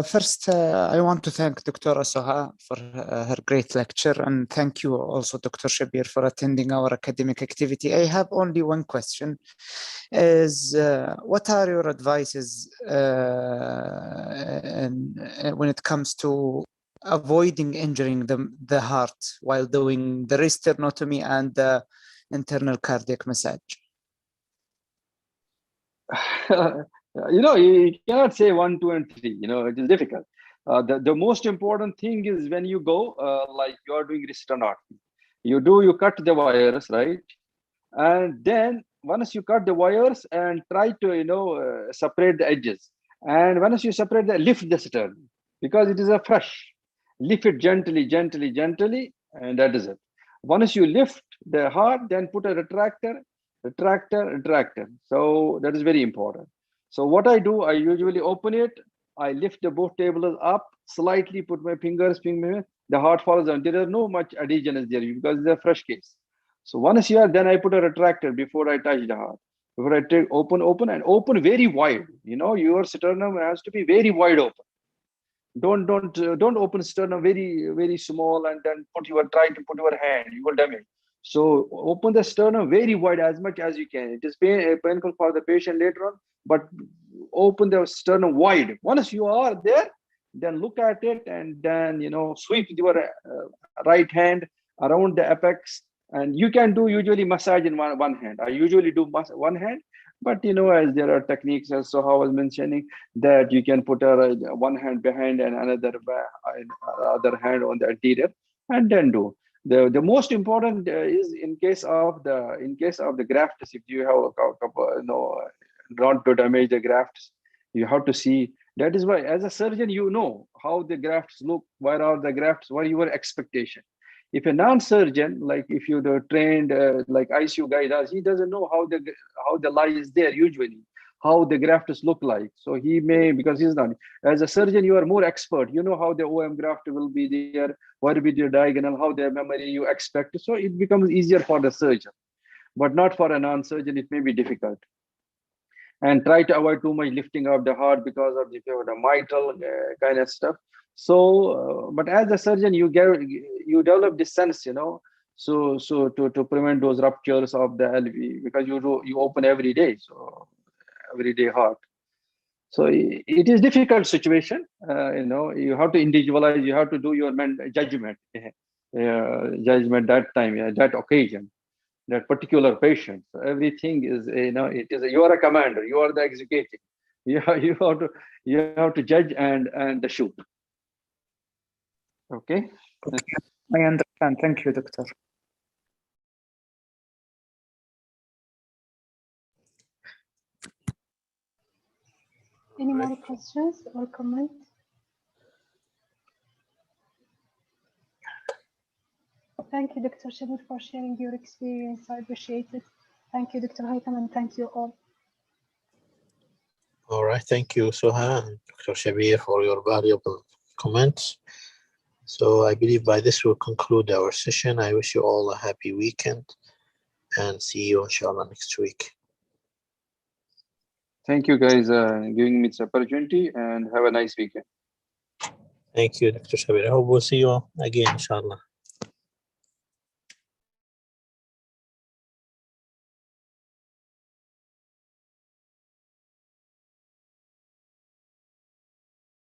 First, I want to thank Dr. Soha for her great lecture, and thank you also, Dr. Shabir, for attending our academic activity. I have only one question, is what are your advices when it comes to avoiding injuring the heart while doing the sternotomy and the internal cardiac massage? You know, you cannot say 1, 2, and 3. You know, it is difficult. The most important thing is when you go, like you are doing sternotomy, you cut the wires, right? And then once you cut the wires and try to, you know, separate the edges. And once you separate lift the sternum, because it is a fresh. Lift it gently, gently, gently, and that is it. Once you lift the heart, then put a retractor. So that is very important. So what I do, I usually open it, I lift the both tables up, slightly put my fingers, the heart falls down. There is no much adhesion is there because it's a fresh case. So once you are, then I put a retractor before I touch the heart. Before I take open very wide. You know, your sternum has to be very wide open. Don't open sternum very, very small and then try to put your hand, you will damage. So open the sternum very wide as much as you can. It is painful for the patient later on, but open the sternum wide. Once you are there, then look at it and then, you know, sweep your right hand around the apex. And you can do usually massage in one hand. I usually do one hand, but you know, as there are techniques, as Soha was mentioning, that you can put one hand behind and other hand on the anterior, and then do. The most important is in case of the grafts, if you have a couple, you know, not to damage the grafts, you have to see. That is why, as a surgeon, you know how the grafts look. Where are the grafts? What are your expectation? If a non-surgeon, like if you're trained like ICU guy does, he doesn't know how the lie is there usually, how the grafts look like. So he may, because he's not. As a surgeon, you are more expert. You know how the OM graft will be there, what will be the diagonal, how the memory you expect. So it becomes easier for the surgeon, but not for a non-surgeon. It may be difficult. And try to avoid too much lifting of the heart because of the mitral kind of stuff. So, but as a surgeon, you develop this sense, so to prevent those ruptures of the LV, because you open every day, so every day heart. So it is difficult situation. You have to individualize. You have to do your judgment that time, that occasion, that particular patient. So everything is, you are a commander, you are the executive. You have to judge and shoot. Okay. I understand. Thank you, Doctor. Any more questions or comments? Thank you, Dr. Shabir, for sharing your experience. I appreciate it. Thank you, Dr. Haytham, and thank you all. All right, thank you, Soha and Dr. Shabir, for your valuable comments. So I believe by this we'll conclude our session. I wish you all a happy weekend and see you inshallah next week. Thank you guys giving me this opportunity, and have a nice weekend. Thank you, Dr. Shabir. I hope we'll see you again inshallah.